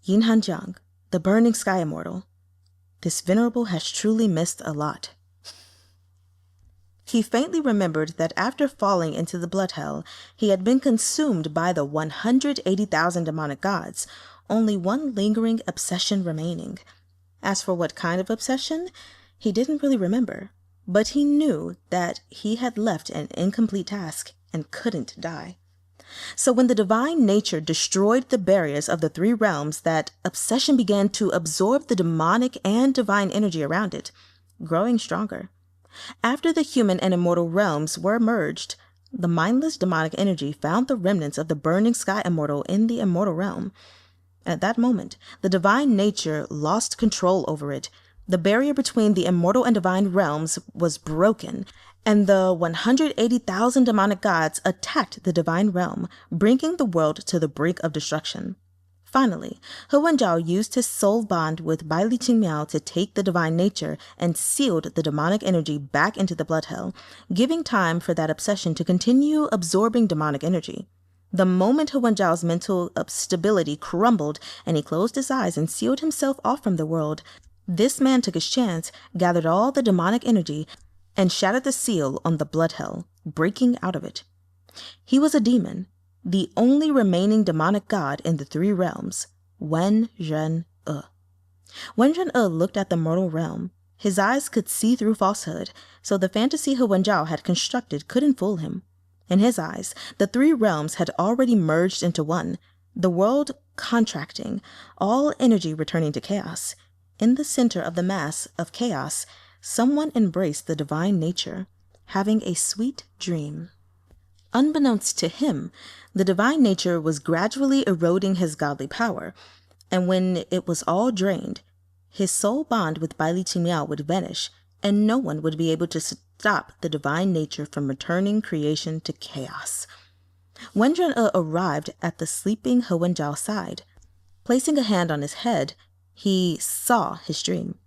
Yeen Hanjiang, the burning sky immortal. This Venerable has truly missed a lot." He faintly remembered that after falling into the blood hell, he had been consumed by the 180,000 demonic gods, only one lingering obsession remaining. As for what kind of obsession, he didn't really remember, but he knew that he had left an incomplete task and couldn't die. So when the divine nature destroyed the barriers of the three realms, that obsession began to absorb the demonic and divine energy around it, growing stronger. After the human and immortal realms were merged, the mindless demonic energy found the remnants of the burning sky immortal in the immortal realm. At that moment, the divine nature lost control over it. The barrier between the immortal and divine realms was broken, and the 180,000 demonic gods attacked the divine realm, bringing the world to the brink of destruction. Finally, Wenzhao used his soul bond with Baili Qingmiao to take the divine nature and sealed the demonic energy back into the blood hell, giving time for that obsession to continue absorbing demonic energy. The moment Wenzhao's mental stability crumbled and he closed his eyes and sealed himself off from the world, this man took his chance, gathered all the demonic energy, and shattered the seal on the blood hell, breaking out of it. He was a demon, the only remaining demonic god in the three realms, When-rehn When-rehn looked at the mortal realm. His eyes could see through falsehood, so the fantasy Wenzhao had constructed couldn't fool him. In his eyes, the three realms had already merged into one, the world contracting, all energy returning to chaos. In the center of the mass of chaos, someone embraced the divine nature, having a sweet dream. Unbeknownst to him, the divine nature was gradually eroding his godly power, and when it was all drained, his soul bond with Baili Qingmiao would vanish, and no one would be able to stop the divine nature from returning creation to chaos. Wenren arrived at the sleeping Wenzhao's side. Placing a hand on his head, he saw his dream.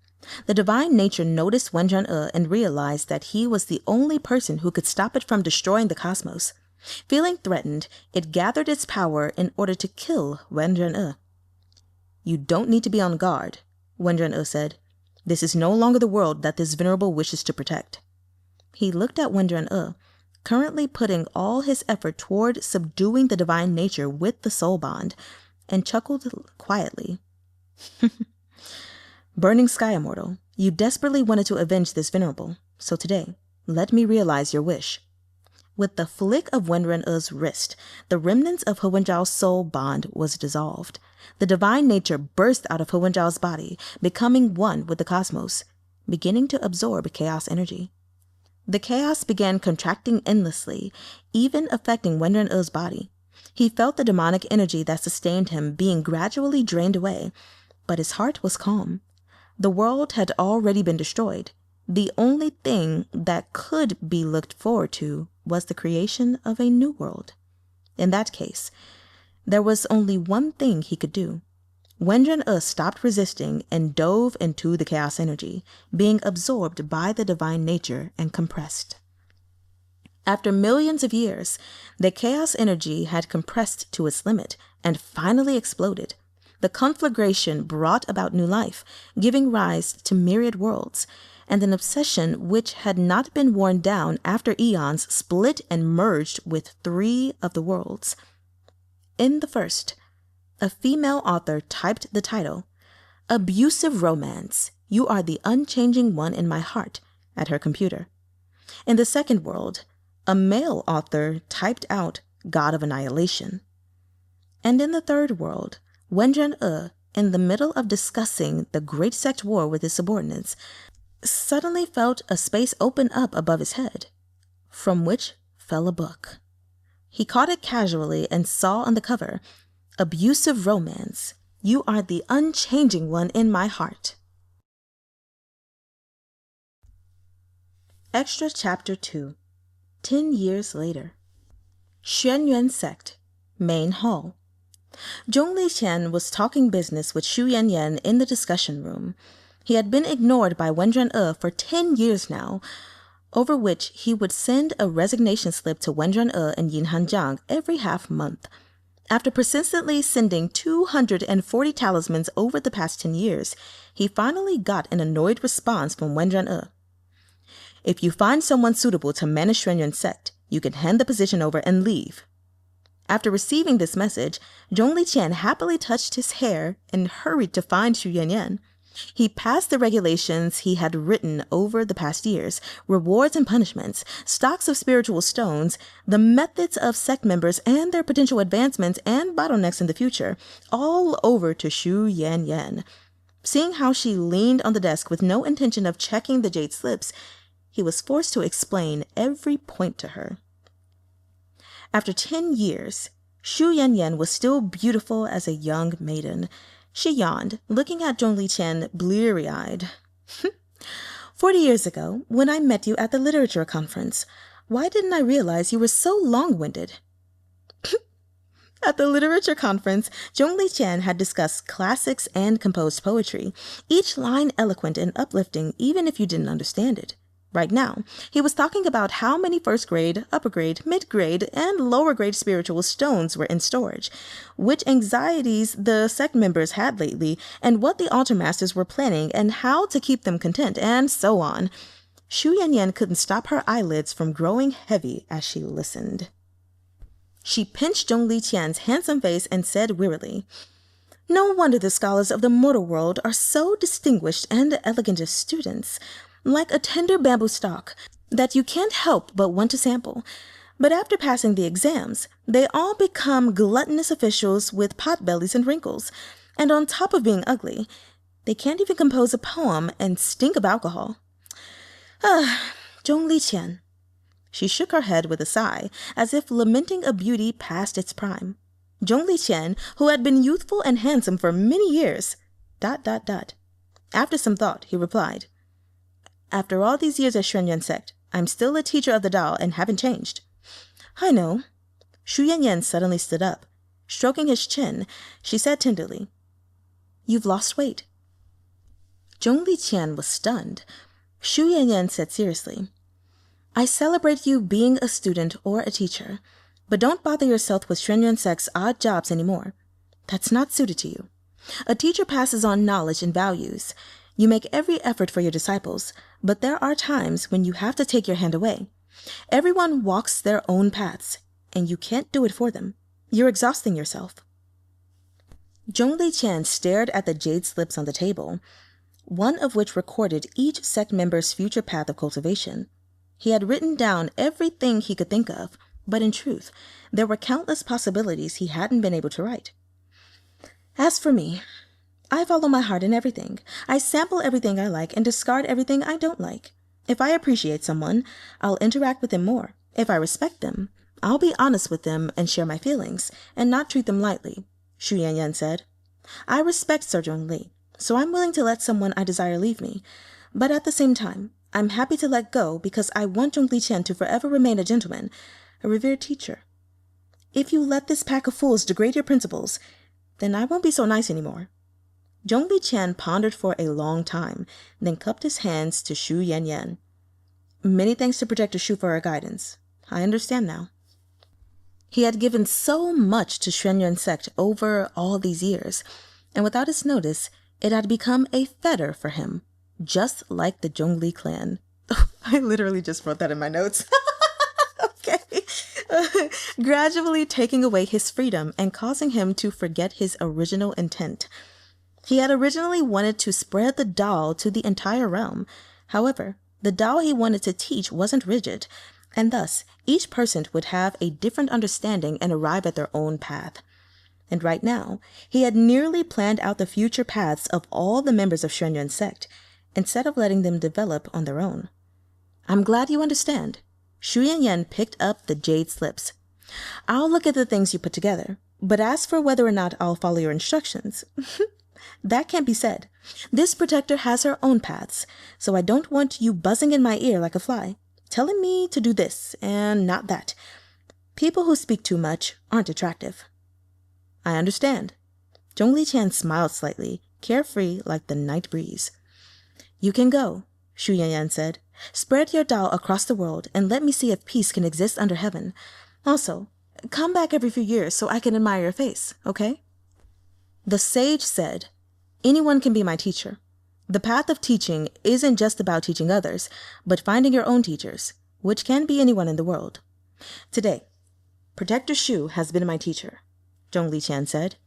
The divine nature noticed Wenren and realized that he was the only person who could stop it from destroying the cosmos. Feeling threatened, it gathered its power in order to kill Wenren. "You don't need to be on guard," Wenren said. "This is no longer the world that this Venerable wishes to protect." He looked at Wenren, currently putting all his effort toward subduing the divine nature with the soul bond, and chuckled quietly. "Burning Sky Immortal, you desperately wanted to avenge this Venerable, so today, let me realize your wish." With the flick of Wenren E's wrist, the remnants of Wenzhao's soul bond was dissolved. The divine nature burst out of Wenzhao's body, becoming one with the cosmos, beginning to absorb chaos energy. The chaos began contracting endlessly, even affecting Wenren E's body. He felt the demonic energy that sustained him being gradually drained away, but his heart was calm. The world had already been destroyed. The only thing that could be looked forward to was the creation of a new world. In that case, there was only one thing he could do. Wenren E stopped resisting and dove into the chaos energy, being absorbed by the divine nature and compressed. After millions of years, the chaos energy had compressed to its limit and finally exploded. The conflagration brought about new life, giving rise to myriad worlds, and an obsession which had not been worn down after eons split and merged with 3 of the worlds. In the first, a female author typed the title, "Abusive Romance, You Are the Unchanging One in My Heart," at her computer. In the second world, a male author typed out "God of Annihilation." And in the third world, Wenren E, in the middle of discussing the Great Sect War with his subordinates, suddenly felt a space open up above his head, from which fell a book. He caught it casually and saw on the cover, "Abusive Romance, You Are the Unchanging One in My Heart." Extra Chapter 2. 10 years later. Xuanyuan Sect, Main Hall. Zhongli Qian was talking business with Xu Yanyan in the discussion room. He had been ignored by Wenren E for 10 years now, over which he would send a resignation slip to Wenren E and Yeen Hanjiang every half-month. After persistently sending 240 talismans over the past 10 years, he finally got an annoyed response from Wenren E. "If you find someone suitable to manage Xuanyuan Sect, you can hand the position over and leave." After receiving this message, Zhongli Qian happily touched his hair and hurried to find Xu Yanyan. He passed the regulations he had written over the past years, rewards and punishments, stocks of spiritual stones, the methods of sect members and their potential advancements and bottlenecks in the future, all over to Xu Yanyan. Seeing how she leaned on the desk with no intention of checking the jade slips, he was forced to explain every point to her. After 10 years, Xu Yanyan was still beautiful as a young maiden. She yawned, looking at Zhongli Qian bleary-eyed. 40 years ago, when I met you at the literature conference, why didn't I realize you were so long-winded?" At the literature conference, Zhongli Qian had discussed classics and composed poetry, each line eloquent and uplifting even if you didn't understand it. Right now, he was talking about how many first-grade, upper-grade, mid-grade, and lower-grade spiritual stones were in storage, which anxieties the sect members had lately, and what the altar masters were planning, and how to keep them content, and so on. Xu Yanyan couldn't stop her eyelids from growing heavy as she listened. She pinched Zhongli Qian's handsome face and said wearily, "No wonder the scholars of the mortal world are so distinguished and elegant as students. Like a tender bamboo stalk that you can't help but want to sample. But after passing the exams, they all become gluttonous officials with potbellies and wrinkles. And on top of being ugly, they can't even compose a poem and stink of alcohol. Zhongli Qian." She shook her head with a sigh, as if lamenting a beauty past its prime. Zhongli Qian, who had been youthful and handsome for many years. ... After some thought, he replied, "After all these years at Xuanyuan Sect, I'm still a teacher of the Tao and haven't changed." "I know." Xu Yanyan suddenly stood up. Stroking his chin, she said tenderly, "You've lost weight." Zhongli Qian was stunned. Xu Yanyan said seriously, "I celebrate you being a student or a teacher, but don't bother yourself with Xuanyuan Sect's odd jobs anymore. That's not suited to you. A teacher passes on knowledge and values. You make every effort for your disciples, but there are times when you have to take your hand away. Everyone walks their own paths, and you can't do it for them. You're exhausting yourself." Zhongli Qian stared at the jade slips on the table, one of which recorded each sect member's future path of cultivation. He had written down everything he could think of, but in truth, there were countless possibilities he hadn't been able to write. As for me, I follow my heart in everything. I sample everything I like and discard everything I don't like. If I appreciate someone, I'll interact with them more. If I respect them, I'll be honest with them and share my feelings, and not treat them lightly, Shu Yanyan said. I respect Sir Zhongli, so I'm willing to let someone I desire leave me. But at the same time, I'm happy to let go because I want Zhongli Qian to forever remain a gentleman, a revered teacher. If you let this pack of fools degrade your principles, then I won't be so nice anymore. Zhongli Qian pondered for a long time, then cupped his hands to Shu Yanyan. Many thanks to Protector Shu for her guidance. I understand now. He had given so much to Xuanyuan sect over all these years, and without his notice, it had become a fetter for him, just like the Zhongli clan. I literally just wrote that in my notes. Okay. Gradually taking away his freedom and causing him to forget his original intent. He had originally wanted to spread the Dao to the entire realm. However, the Dao he wanted to teach wasn't rigid, and thus each person would have a different understanding and arrive at their own path. And right now, he had nearly planned out the future paths of all the members of Xuanyuan sect, instead of letting them develop on their own. I'm glad you understand. Shu Yanyan picked up the jade slips. I'll look at the things you put together, but as for whether or not I'll follow your instructions, that can't be said. This protector has her own paths, so I don't want you buzzing in my ear like a fly, telling me to do this and not that. People who speak too much aren't attractive. I understand. Zhongli Qian smiled slightly, carefree like the night breeze. You can go, Shu Yanyan said. Spread your Dao across the world and let me see if peace can exist under heaven. Also, come back every few years so I can admire your face, okay? The sage said, anyone can be my teacher. The path of teaching isn't just about teaching others, but finding your own teachers, which can be anyone in the world. Today, Protector Shu has been my teacher, Zhongli Qian said.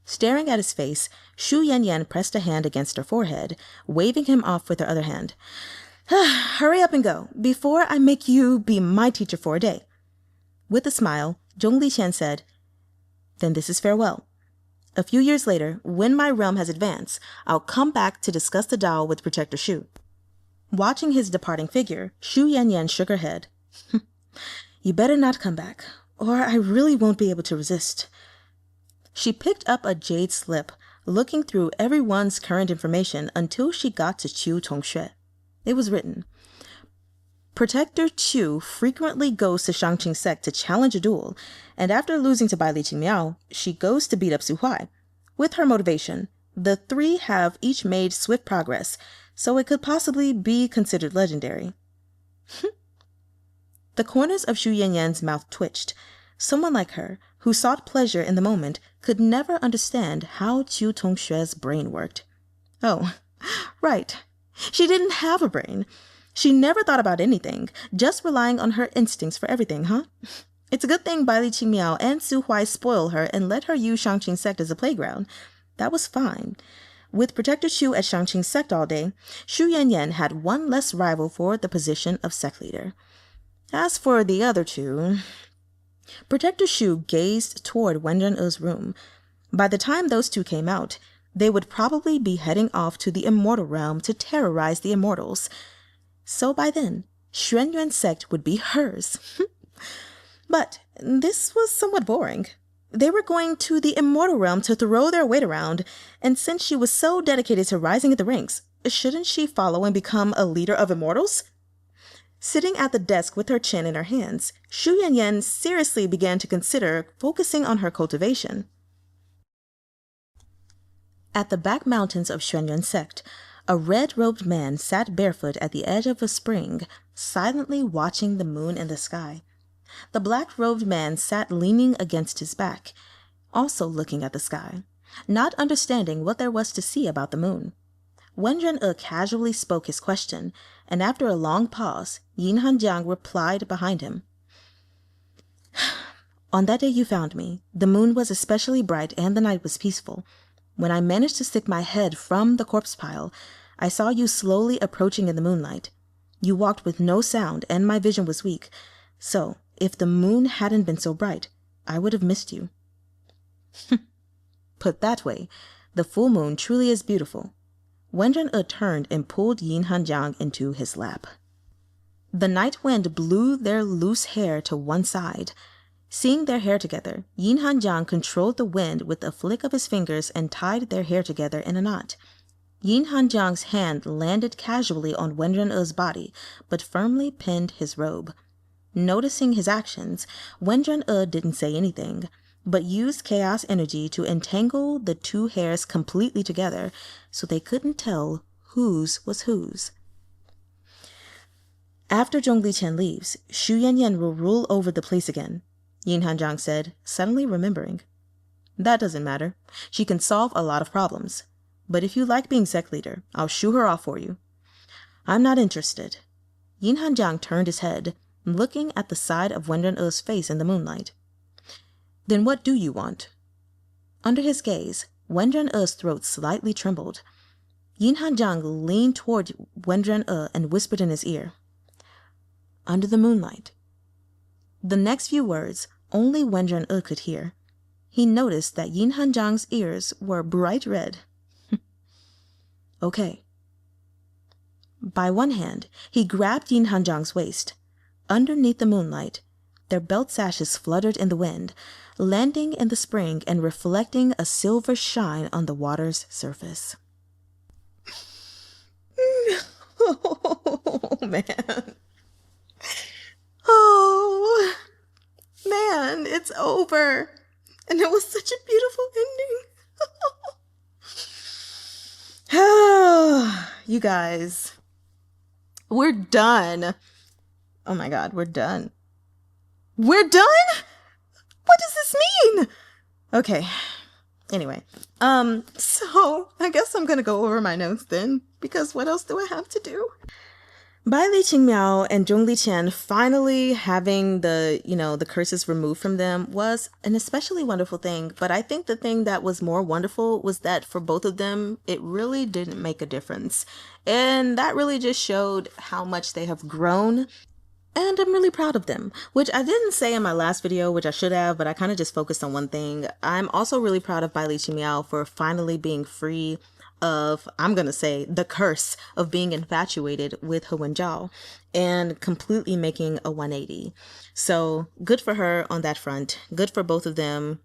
Staring at his face, Shu Yanyan pressed a hand against her forehead, waving him off with her other hand. Hurry up and go, before I make you be my teacher for a day. With a smile, Zhongli Qian said, then this is farewell. A few years later, when my realm has advanced, I'll come back to discuss the Dao with Protector Shu. Watching his departing figure, Shu Yanyan shook her head. You better not come back, or I really won't be able to resist. She picked up a jade slip, looking through everyone's current information until she got to Chu Tongxue. It was written, Protector Chu frequently goes to Shangqing sect to challenge a duel, and after losing to Baili Qingmiao, she goes to beat up Huai. With her motivation, the three have each made swift progress, so it could possibly be considered legendary. The corners of Shu Yanyan's mouth twitched. Someone like her, who sought pleasure in the moment, could never understand how Chu Tongxue's brain worked. Oh, right. She didn't have a brain. She never thought about anything, just relying on her instincts for everything, huh? It's a good thing Baili Qingmiao and Huai spoiled her and let her use Shangqing sect as a playground. That was fine. With Protector Shu at Shangqing sect all day, Shu Yanyan had one less rival for the position of sect leader. As for the other two, Protector Shu gazed toward Wenren E's room. By the time those two came out, they would probably be heading off to the immortal realm to terrorize the immortals. So by then, Xuanyuan sect would be hers. But this was somewhat boring. They were going to the immortal realm to throw their weight around, and since she was so dedicated to rising in the ranks, shouldn't she follow and become a leader of immortals? Sitting at the desk with her chin in her hands, Shu Yanyan seriously began to consider focusing on her cultivation. At the back mountains of Xuanyuan sect, a red-robed man sat barefoot at the edge of a spring, silently watching the moon in the sky. The black-robed man sat leaning against his back, also looking at the sky, not understanding what there was to see about the moon. Wenren E casually spoke his question, and after a long pause, Yeen Hanjiang replied behind him. On that day you found me, the moon was especially bright and the night was peaceful. When I managed to stick my head from the corpse pile, I saw you slowly approaching in the moonlight. You walked with no sound, and my vision was weak. So, if the moon hadn't been so bright, I would have missed you. Put that way, the full moon truly is beautiful. Wenren turned and pulled Yeen Hanjiang into his lap. The night wind blew their loose hair to one side. Seeing their hair together, Yeen Hanjiang controlled the wind with a flick of his fingers and tied their hair together in a knot. Yeen Hanjiang's hand landed casually on Wenren-E's body, but firmly pinned his robe. Noticing his actions, Wenren-E didn't say anything, but used chaos energy to entangle the two hairs completely together so they couldn't tell whose was whose. After Zhongli Qian leaves, Shu Yanyan will rule over the place again, Yeen Hanjiang said, suddenly remembering. That doesn't matter. She can solve a lot of problems. But if you like being sect leader, I'll shoo her off for you. I'm not interested. Yeen Hanjiang turned his head, looking at the side of Wenren-E's face in the moonlight. Then what do you want? Under his gaze, Wenren-E's throat slightly trembled. Yeen Hanjiang leaned toward Wenren-E and whispered in his ear. Under the moonlight. The next few words only Wenren-E could hear. He noticed that Yeen Hanjiang's ears were bright red. Okay. By one hand, he grabbed Yeen Hanjiang's waist. Underneath the moonlight, their belt sashes fluttered in the wind, landing in the spring and reflecting a silver shine on the water's surface. Oh, man. Oh, man, it's over. And it was such a beautiful ending. Oh, you guys, we're done. Oh my God, we're done. We're done? What does this mean? Okay. Anyway, so I guess I'm gonna go over my notes then, because what else do I have to do? Baili, Qingmiao, and Zhongli Qian finally having the curses removed from them was an especially wonderful thing. But I think the thing that was more wonderful was that for both of them, it really didn't make a difference. And that really just showed how much they have grown. And I'm really proud of them, which I didn't say in my last video, which I should have, but I kind of just focused on one thing. I'm also really proud of Baili Qingmiao for finally being free of, I'm going to say, the curse of being infatuated with Wenzhao and completely making a 180. So good for her on that front. Good for both of them.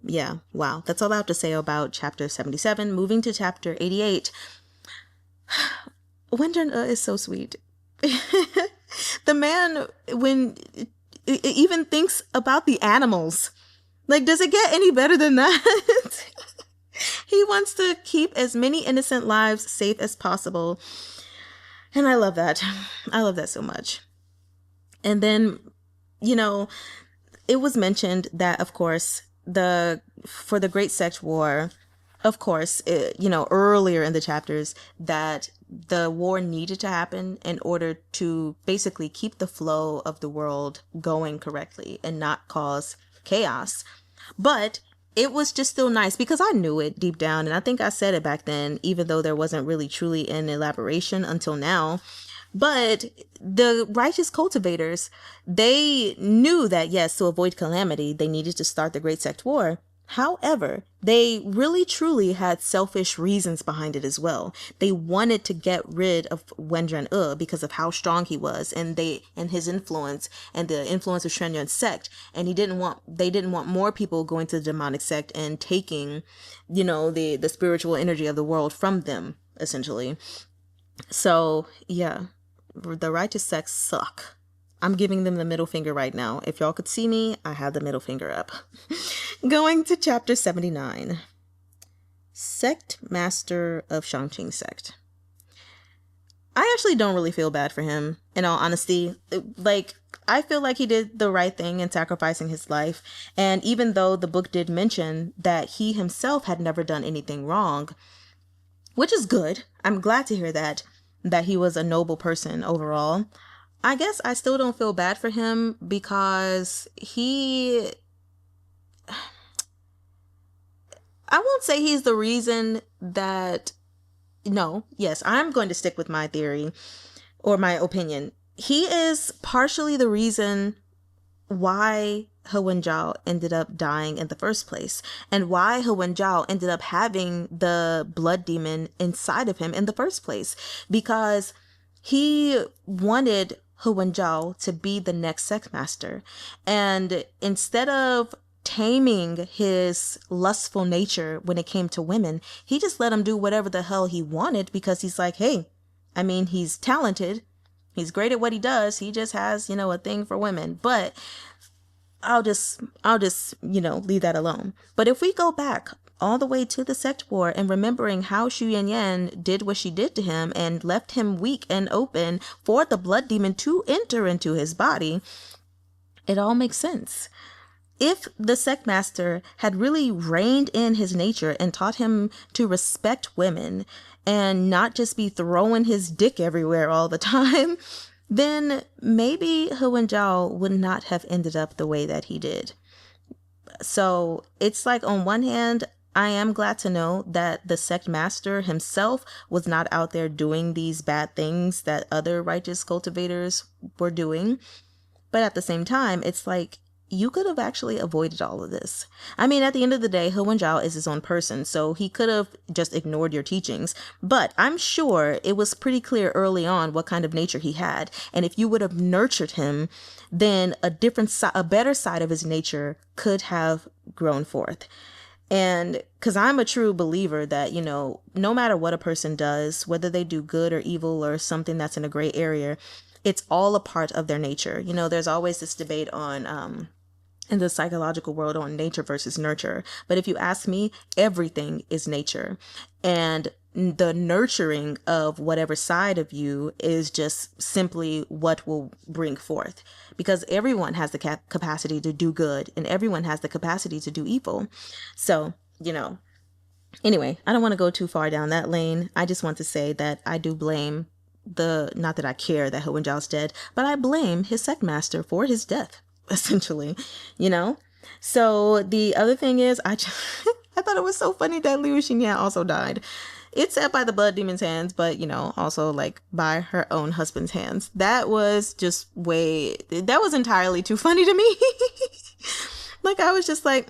Yeah, wow. That's all I have to say about chapter 77. Moving to chapter 88. Wenren is so sweet. The man, when it even thinks about the animals, like, does it get any better than that? He wants to keep as many innocent lives safe as possible. And I love that. I love that so much. And then, it was mentioned that, of course, for the Great Sect War, of course, earlier in the chapters, that the war needed to happen in order to basically keep the flow of the world going correctly and not cause chaos. But it was just still nice because I knew it deep down. And I think I said it back then, even though there wasn't really truly an elaboration until now. But the righteous cultivators, they knew that, yes, to avoid calamity, they needed to start the Great Sect War. However, they really truly had selfish reasons behind it as well. They wanted to get rid of Wenren E because of how strong he was and his influence and the influence of Shen-yun's sect. And they didn't want more people going to the demonic sect and taking, the spiritual energy of the world from them, essentially. So, yeah, the righteous sects suck. I'm giving them the middle finger right now. If y'all could see me, I have the middle finger up. Going to chapter 79. Sect Master of Shangqing Sect. I actually don't really feel bad for him, in all honesty. I feel like he did the right thing in sacrificing his life. And even though the book did mention that he himself had never done anything wrong, which is good. I'm glad to hear that he was a noble person overall. I guess I still don't feel bad for him because I won't say he's the reason that, no, yes, I'm going to stick with my theory or my opinion, he is partially the reason why Wenzhao ended up dying in the first place, and why Wenzhao ended up having the blood demon inside of him in the first place, because he wanted Wenzhao to be the next sex master, and instead of taming his lustful nature when it came to women, he just let him do whatever the hell he wanted, because he's like, hey, I mean, he's talented, he's great at what he does, he just has, a thing for women. But I'll just leave that alone. But if we go back all the way to the sect war and remembering how Shu Yanyan did what she did to him and left him weak and open for the blood demon to enter into his body, it all makes sense. If the sect master had really reined in his nature and taught him to respect women and not just be throwing his dick everywhere all the time, then maybe Wenzhao would not have ended up the way that he did. So it's like, on one hand, I am glad to know that the sect master himself was not out there doing these bad things that other righteous cultivators were doing. But at the same time, it's like, you could have actually avoided all of this. I mean, at the end of the day, Wenzhao is his own person, so he could have just ignored your teachings. But I'm sure it was pretty clear early on what kind of nature he had. And if you would have nurtured him, then a better side of his nature could have grown forth. And because I'm a true believer that, no matter what a person does, whether they do good or evil or something that's in a gray area, it's all a part of their nature. There's always this debate on, in the psychological world, on nature versus nurture. But if you ask me, everything is nature. And the nurturing of whatever side of you is just simply what will bring forth. Because everyone has the capacity to do good, and everyone has the capacity to do evil. So, anyway, I don't want to go too far down that lane. I just want to say that I do blame not that I care that Wenzhao's dead, but I blame his sect master for his death, essentially, So the other thing is, I thought it was so funny that Liu Xingyan also died. It's said by the blood demon's hands, but, also like by her own husband's hands. That was just that was entirely too funny to me. Like, I was just like,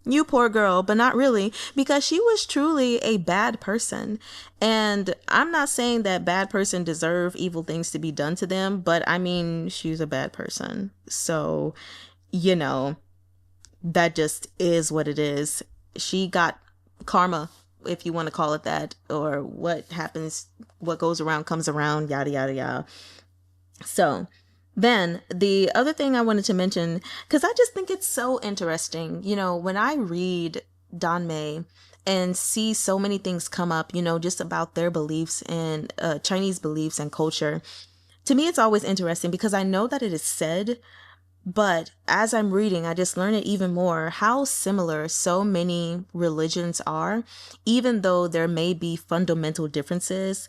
you poor girl, but not really, because she was truly a bad person. And I'm not saying that bad person deserve evil things to be done to them, but I mean, she's a bad person. So, that just is what it is. She got karma, if you want to call it that, or what goes around comes around, yada, yada, yada. So then the other thing I wanted to mention, because I just think it's so interesting, when I read Danmei and see so many things come up, just about their beliefs and Chinese beliefs and culture, to me, it's always interesting because I know that it is said, but as I'm reading, I just learn it even more how similar so many religions are, even though there may be fundamental differences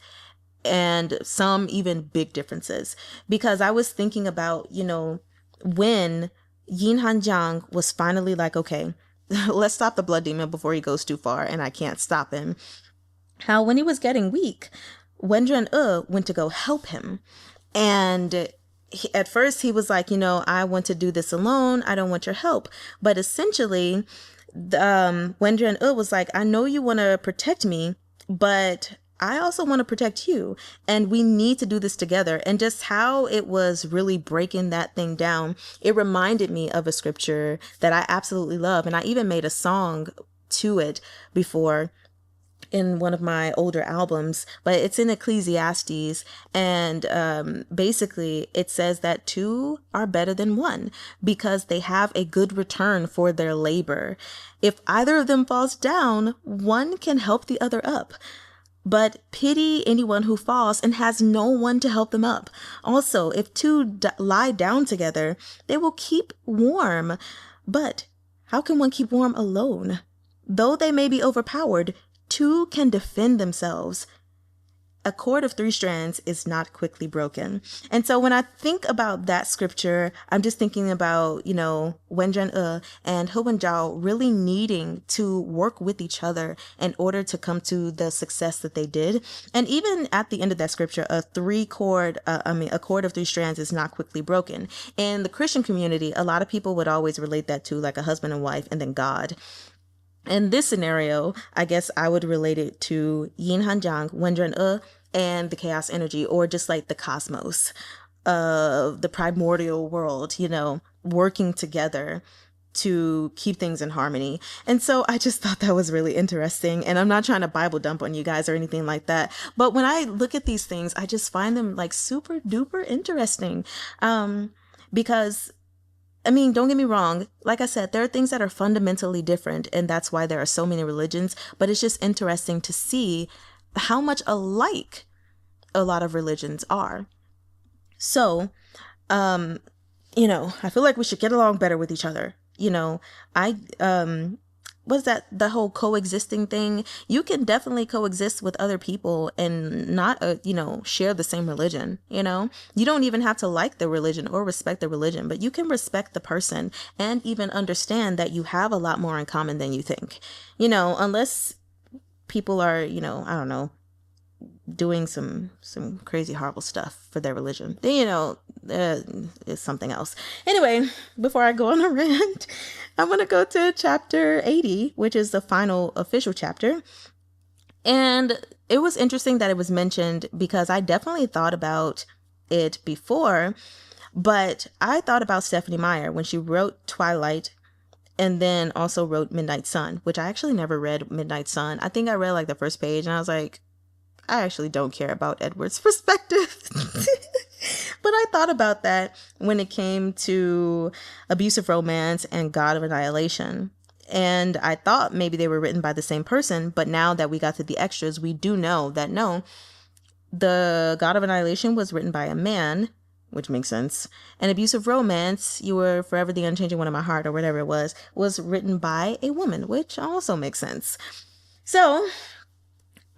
and some even big differences. Because I was thinking about, when Yeen Hanjiang was finally like, okay, let's stop the blood demon before he goes too far and I can't stop him. How when he was getting weak, Wenren E went to go help him. And at first he was like, I want to do this alone. I don't want your help. But essentially, Wenren E was like, I know you want to protect me, but I also want to protect you, and we need to do this together. And just how it was really breaking that thing down, it reminded me of a scripture that I absolutely love. And I even made a song to it before in one of my older albums, but it's in Ecclesiastes. And basically it says that two are better than one because they have a good return for their labor. If either of them falls down, one can help the other up. But pity anyone who falls and has no one to help them up. Also, if two lie down together, they will keep warm. But how can one keep warm alone? Though they may be overpowered, two can defend themselves. a cord of 3 strands is not quickly broken. And so when I think about that scripture, I'm just thinking about, Wenren and Wenzhao really needing to work with each other in order to come to the success that they did. And even at the end of that scripture, a cord of 3 strands is not quickly broken. In the Christian community, a lot of people would always relate that to like a husband and wife and then God. In this scenario, I guess I would relate it to Yeen Hanjiang, Wenren and the chaos energy, or just like the cosmos, the primordial world, working together to keep things in harmony. And so I just thought that was really interesting. And I'm not trying to Bible dump on you guys or anything like that. But when I look at these things, I just find them like super duper interesting. Because don't get me wrong. Like I said, there are things that are fundamentally different, and that's why there are so many religions. But it's just interesting to see how much alike a lot of religions are. So, I feel like we should get along better with each other. Was that the whole coexisting thing? You can definitely coexist with other people and not, share the same religion. You don't even have to like the religion or respect the religion, but you can respect the person and even understand that you have a lot more in common than you think, unless people are, I don't know, doing some crazy horrible stuff for their religion, then it's something else. Anyway, before I go on a rant, I'm going to go to chapter 80, which is the final official chapter. And it was interesting that it was mentioned because I definitely thought about it before, but I thought about Stephenie Meyer when she wrote Twilight and then also wrote Midnight Sun, which I actually never read Midnight Sun. I think I read like the first page and I was like, I actually don't care about Edward's perspective. But I thought about that when it came to Abusive Romance and God of Annihilation. And I thought maybe they were written by the same person. But now that we got to the extras, we do know that no, the God of Annihilation was written by a man, which makes sense. And Abusive Romance, You Were Forever the Unchanging One of My Heart, or whatever it was written by a woman, which also makes sense. So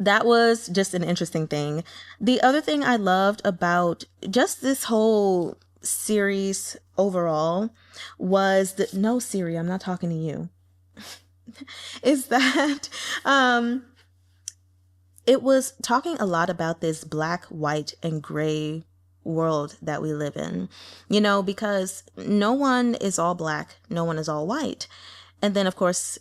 that was just an interesting thing. The other thing I loved about just this whole series overall was that, no, Siri, I'm not talking to you, is that it was talking a lot about this black, white, and gray world that we live in, because no one is all black, no one is all white. And then, of course,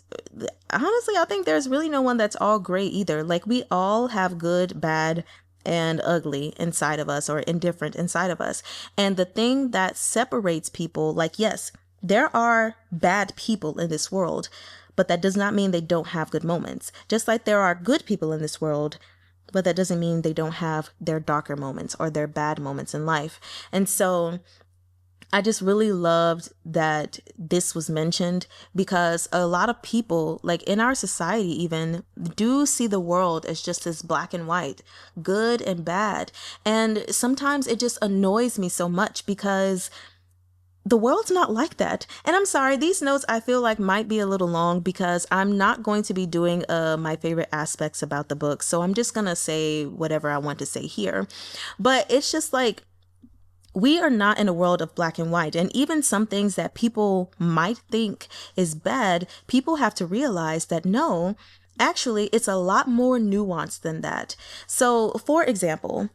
honestly, I think there's really no one that's all gray either. Like, we all have good, bad, and ugly inside of us, or indifferent inside of us. And the thing that separates people, like, yes, there are bad people in this world, but that does not mean they don't have good moments. Just like there are good people in this world, but that doesn't mean they don't have their darker moments or their bad moments in life. And so I just really loved that this was mentioned, because a lot of people, like in our society even, do see the world as just this black and white, good and bad. And sometimes it just annoys me so much because the world's not like that. And I'm sorry, these notes I feel like might be a little long because I'm not going to be doing my favorite aspects about the book. So I'm just going to say whatever I want to say here. But it's just like, we are not in a world of black and white. And even some things that people might think is bad, people have to realize that no, actually, it's a lot more nuanced than that. So, for example,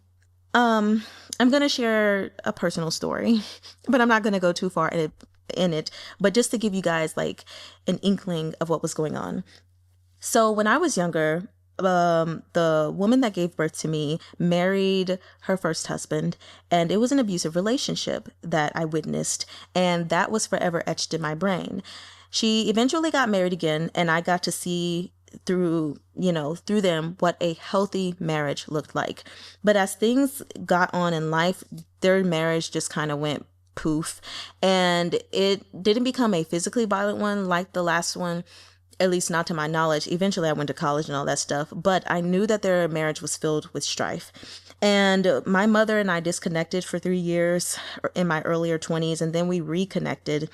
I'm going to share a personal story, but I'm not going to go too far in it, but just to give you guys like an inkling of what was going on. So when I was younger, the woman that gave birth to me married her first husband, and it was an abusive relationship that I witnessed, and that was forever etched in my brain. She eventually got married again, and I got to see through them what a healthy marriage looked like. But as things got on in life, their marriage just kind of went poof, and it didn't become a physically violent one like the last one, at least not to my knowledge. Eventually I went to college and all that stuff, but I knew that their marriage was filled with strife. And my mother and I disconnected for 3 years in my earlier 20s, and then we reconnected.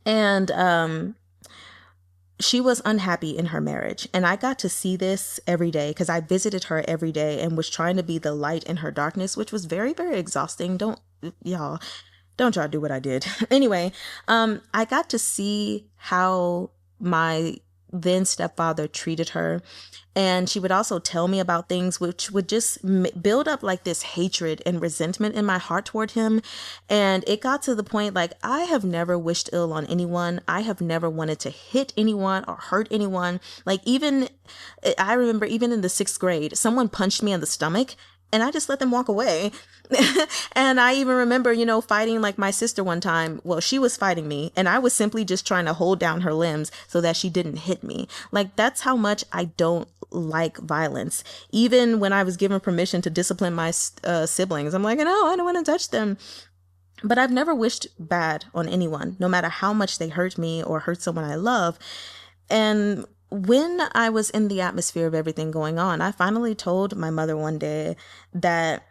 And she was unhappy in her marriage. And I got to see this every day because I visited her every day and was trying to be the light in her darkness, which was very, very exhausting. Don't try to do what I did. Anyway, I got to see how my then stepfather treated her. And she would also tell me about things which would just build up like this hatred and resentment in my heart toward him. And it got to the point like I have never wished ill on anyone. I have never wanted to hit anyone or hurt anyone. Like I remember even in the 6th grade, someone punched me in the stomach and I just let them walk away. And I even remember, fighting like my sister one time. Well, she was fighting me and I was simply just trying to hold down her limbs so that she didn't hit me. Like, that's how much I don't like violence. Even when I was given permission to discipline my siblings, I'm like, no, I don't want to touch them. But I've never wished bad on anyone, no matter how much they hurt me or hurt someone I love. And when I was in the atmosphere of everything going on, I finally told my mother one day that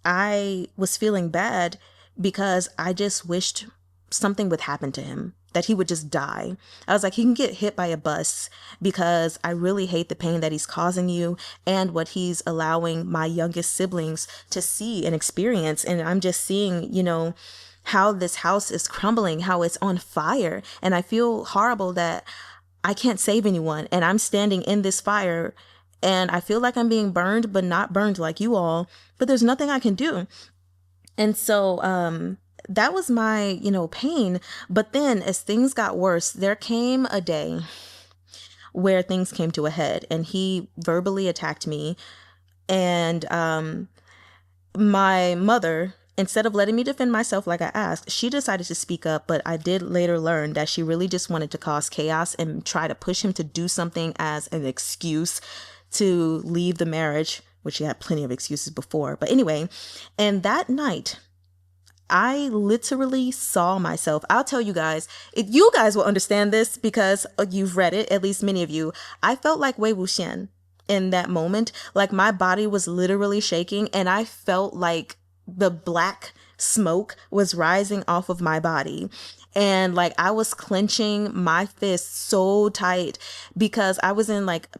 I was feeling bad because I just wished something would happen to him, that he would just die. I was like, he can get hit by a bus because I really hate the pain that he's causing you and what he's allowing my youngest siblings to see and experience. And I'm just seeing, how this house is crumbling, how it's on fire. And I feel horrible that I can't save anyone. And I'm standing in this fire and I feel like I'm being burned, but not burned like you all. But there's nothing I can do. And so that was my, pain. But then as things got worse, there came a day where things came to a head and he verbally attacked me. And my mother, instead of letting me defend myself like I asked, she decided to speak up. But I did later learn that she really just wanted to cause chaos and try to push him to do something as an excuse to leave the marriage, which she had plenty of excuses before. But anyway, and that night, I literally saw myself. I'll tell you guys, you guys will understand this because you've read it, at least many of you. I felt like Wei Wuxian in that moment. Like my body was literally shaking and I felt like the black smoke was rising off of my body. And like I was clenching my fists so tight because I was in like a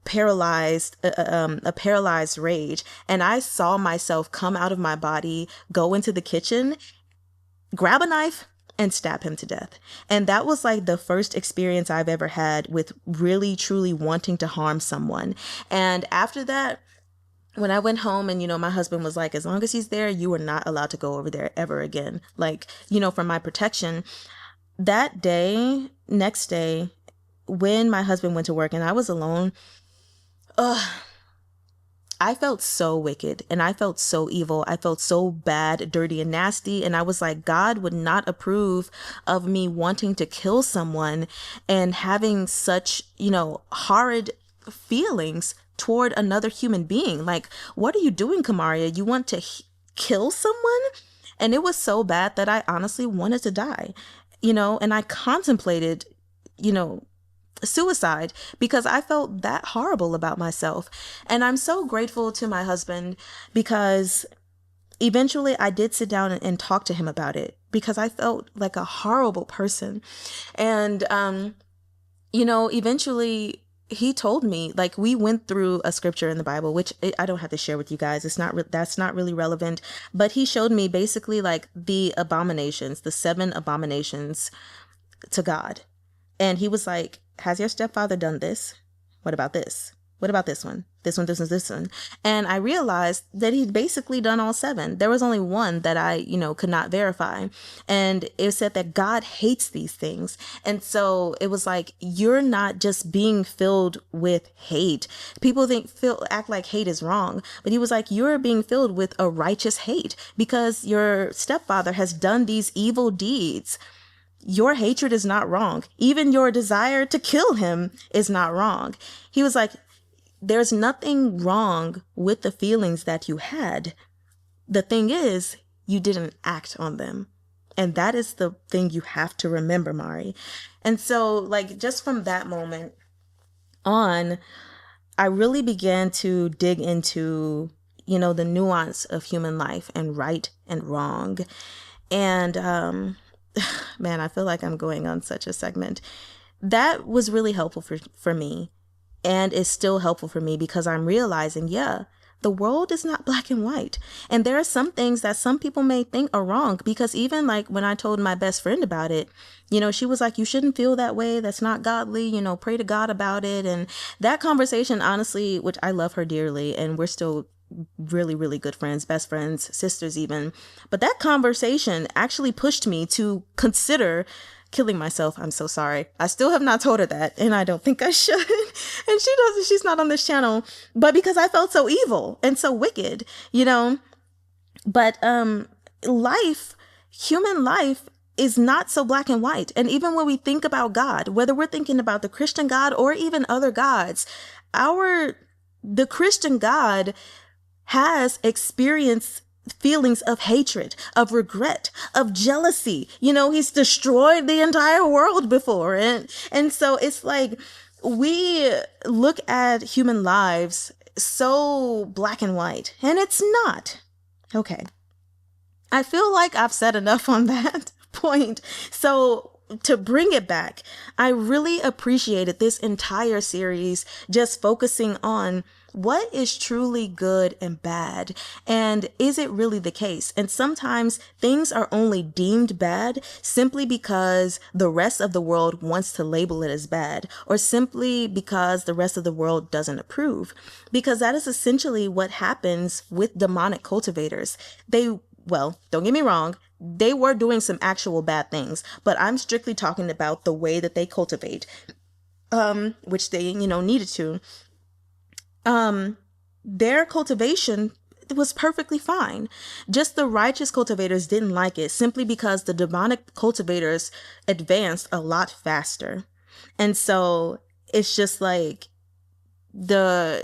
paralyzed rage. And I saw myself come out of my body, go into the kitchen, grab a knife and stab him to death. And that was like the first experience I've ever had with really, truly wanting to harm someone. And after that, when I went home and, my husband was like, as long as he's there, you are not allowed to go over there ever again. Like, for my protection. That day, next day, when my husband went to work and I was alone, I felt so wicked and I felt so evil. I felt so bad, dirty and nasty. And I was like, God would not approve of me wanting to kill someone and having such, horrid feelings toward another human being. Like, what are you doing, Kamaria? You want to kill someone? And it was so bad that I honestly wanted to die, and I contemplated, suicide because I felt that horrible about myself. And I'm so grateful to my husband because eventually I did sit down and talk to him about it because I felt like a horrible person. And, eventually he told me, like, we went through a scripture in the Bible, which I don't have to share with you guys. That's not really relevant, but he showed me basically like the abominations, the 7 abominations to God. And he was like, has your stepfather done this? What about this? What about this one? This one, this one, this one. And I realized that he'd basically done all 7. There was only one that I, could not verify. And it said that God hates these things. And so it was like, you're not just being filled with hate. People act like hate is wrong. But he was like, you're being filled with a righteous hate because your stepfather has done these evil deeds. Your hatred is not wrong. Even your desire to kill him is not wrong. He was like, there's nothing wrong with the feelings that you had. The thing is, you didn't act on them. And that is the thing you have to remember, Mari. And so, like, just from that moment on, I really began to dig into, the nuance of human life and right and wrong. And, man, I feel like I'm going on such a segment. that was really helpful for me, and is still helpful for me, because I'm realizing, yeah, the world is not black and white. And there are some things that some people may think are wrong, because even like when I told my best friend about it, you know, she was like, you shouldn't feel that way. That's not godly, you know, pray to God about it. And that conversation, honestly, which I love her dearly, and we're still really, really good friends, best friends, sisters even. But that conversation actually pushed me to consider killing myself. I'm so sorry. I still have not told her that, and I don't think I should. And she doesn't, she's not on this channel, but because I felt so evil and so wicked, you know. But human life is not so black and white. And even when we think about God, whether we're thinking about the Christian God or even other gods, the Christian God has experienced feelings of hatred, of regret, of jealousy. You know, he's destroyed the entire world before. And so it's like, we look at human lives so black and white, and it's not. Okay. I feel like I've said enough on that point. So to bring it back, I really appreciated this entire series just focusing on what is truly good and bad, and is it really the case? And sometimes things are only deemed bad simply because the rest of the world wants to label it as bad, or simply because the rest of the world doesn't approve. Because that is essentially what happens with demonic cultivators. Well, don't get me wrong, they were doing some actual bad things, but I'm strictly talking about the way that they cultivate, which they, you know, needed to. Their cultivation was perfectly fine. Just the righteous cultivators didn't like it, simply because the demonic cultivators advanced a lot faster. And so it's just like y'all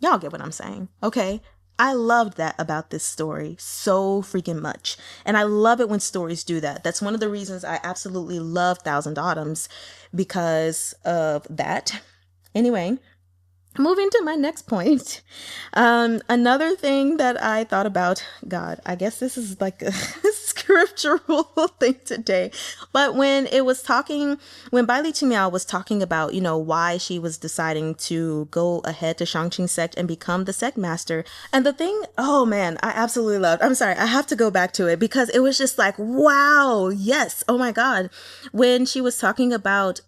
get what I'm saying. Okay. I loved that about this story so freaking much. And I love it when stories do that. That's one of the reasons I absolutely love Thousand Autumns, because of that. Anyway, moving to my next point. Another thing that I thought about, God, I guess this is like a scriptural thing today. But when Baili Qingmiao was talking about, you know, why she was deciding to go ahead to Shangqing sect and become the sect master. And the thing, oh man, I absolutely loved. I'm sorry, I have to go back to it because it was just like, wow, yes, oh my God. When she was talking about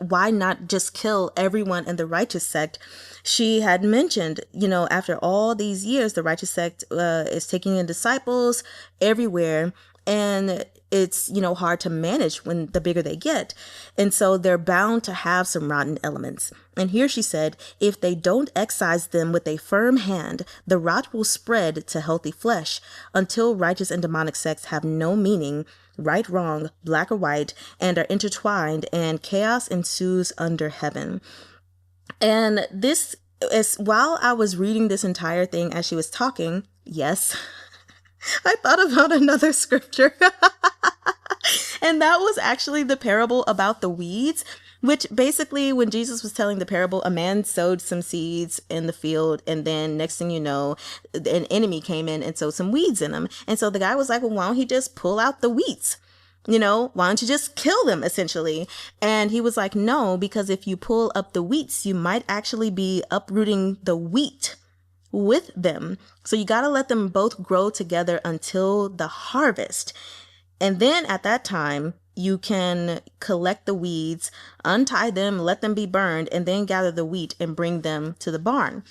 why not just kill everyone in the righteous sect, she had mentioned, you know, after all these years, the righteous sect is taking in disciples everywhere, and it's, you know, hard to manage when the bigger they get. And so they're bound to have some rotten elements. And here she said, if they don't excise them with a firm hand, the rot will spread to healthy flesh until righteous and demonic sects have no meaning, right, wrong, black or white, and are intertwined, and chaos ensues under heaven. And this is, while I was reading this entire thing as she was talking, yes, I thought about another scripture. And that was actually the parable about the weeds, which basically, when Jesus was telling the parable, a man sowed some seeds in the field, and then next thing you know, an enemy came in and sowed some weeds in them. And so the guy was like, well, why don't he just pull out the weeds? You know, why don't you just kill them, essentially? And he was like, no, because if you pull up the weeds, you might actually be uprooting the wheat with them. So you got to let them both grow together until the harvest. And then at that time, you can collect the weeds, untie them, let them be burned, and then gather the wheat and bring them to the barn.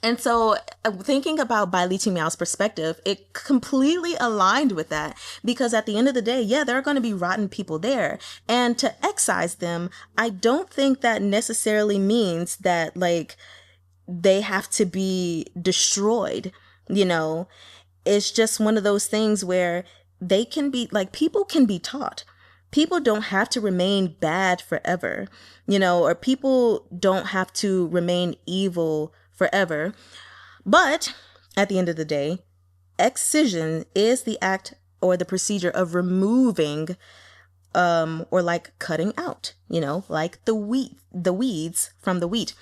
And so thinking about Baili Qingmiao's perspective, it completely aligned with that, because at the end of the day, yeah, there are going to be rotten people there. And to excise them, I don't think that necessarily means that like they have to be destroyed. You know, it's just one of those things where they can be like, people can be taught. People don't have to remain bad forever, you know, or people don't have to remain evil forever. But at the end of the day, excision is the act or the procedure of removing or like cutting out, you know, like the weeds from the wheat.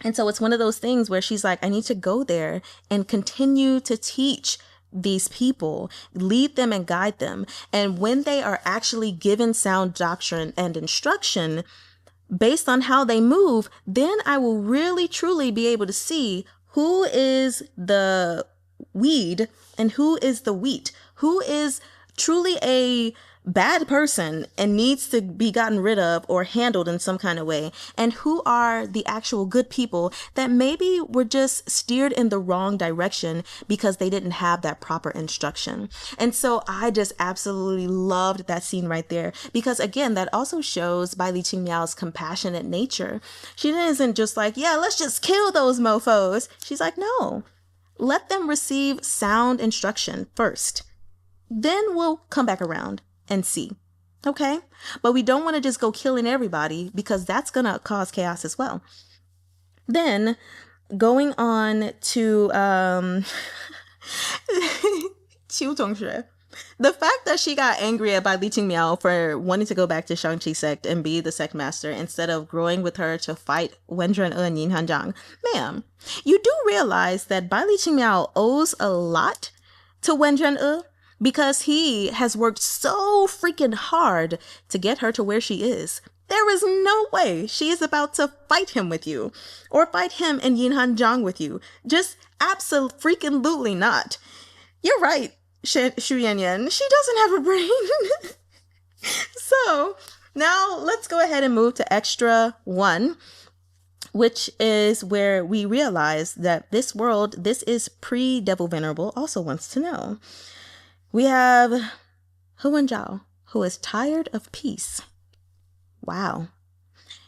And so it's one of those things where she's like, I need to go there and continue to teach these people, lead them and guide them. And when they are actually given sound doctrine and instruction based on how they move, then I will really truly be able to see who is the weed and who is the wheat, who is truly a bad person and needs to be gotten rid of or handled in some kind of way, and who are the actual good people that maybe were just steered in the wrong direction because they didn't have that proper instruction. And so I just absolutely loved that scene right there, because again, that also shows Baili Qingmiao's compassionate nature. She isn't just like, yeah, let's just kill those mofos. She's like, no, let them receive sound instruction first. Then we'll come back around and see. Okay? But we don't want to just go killing everybody, because that's going to cause chaos as well. Then going on to Tsong-shoo-eh. The fact that she got angry at Baili Qingmiao for wanting to go back to Shang-Chi sect and be the sect master instead of growing with her to fight Wenren E and Yeen Hanjiang. Ma'am, you do realize that Baili Qingmiao owes a lot to Wenren E, because he has worked so freaking hard to get her to where she is. There is no way she is about to fight him with you, or fight him and Yeen Hanjiang with you. Just absolutely not. You're right, Yanyan. She doesn't have a brain. So now let's go ahead and move to extra 1, which is where we realize that this world, this is pre-Devil Venerable, also wants to know. We have Wenzhao, who is tired of peace. Wow.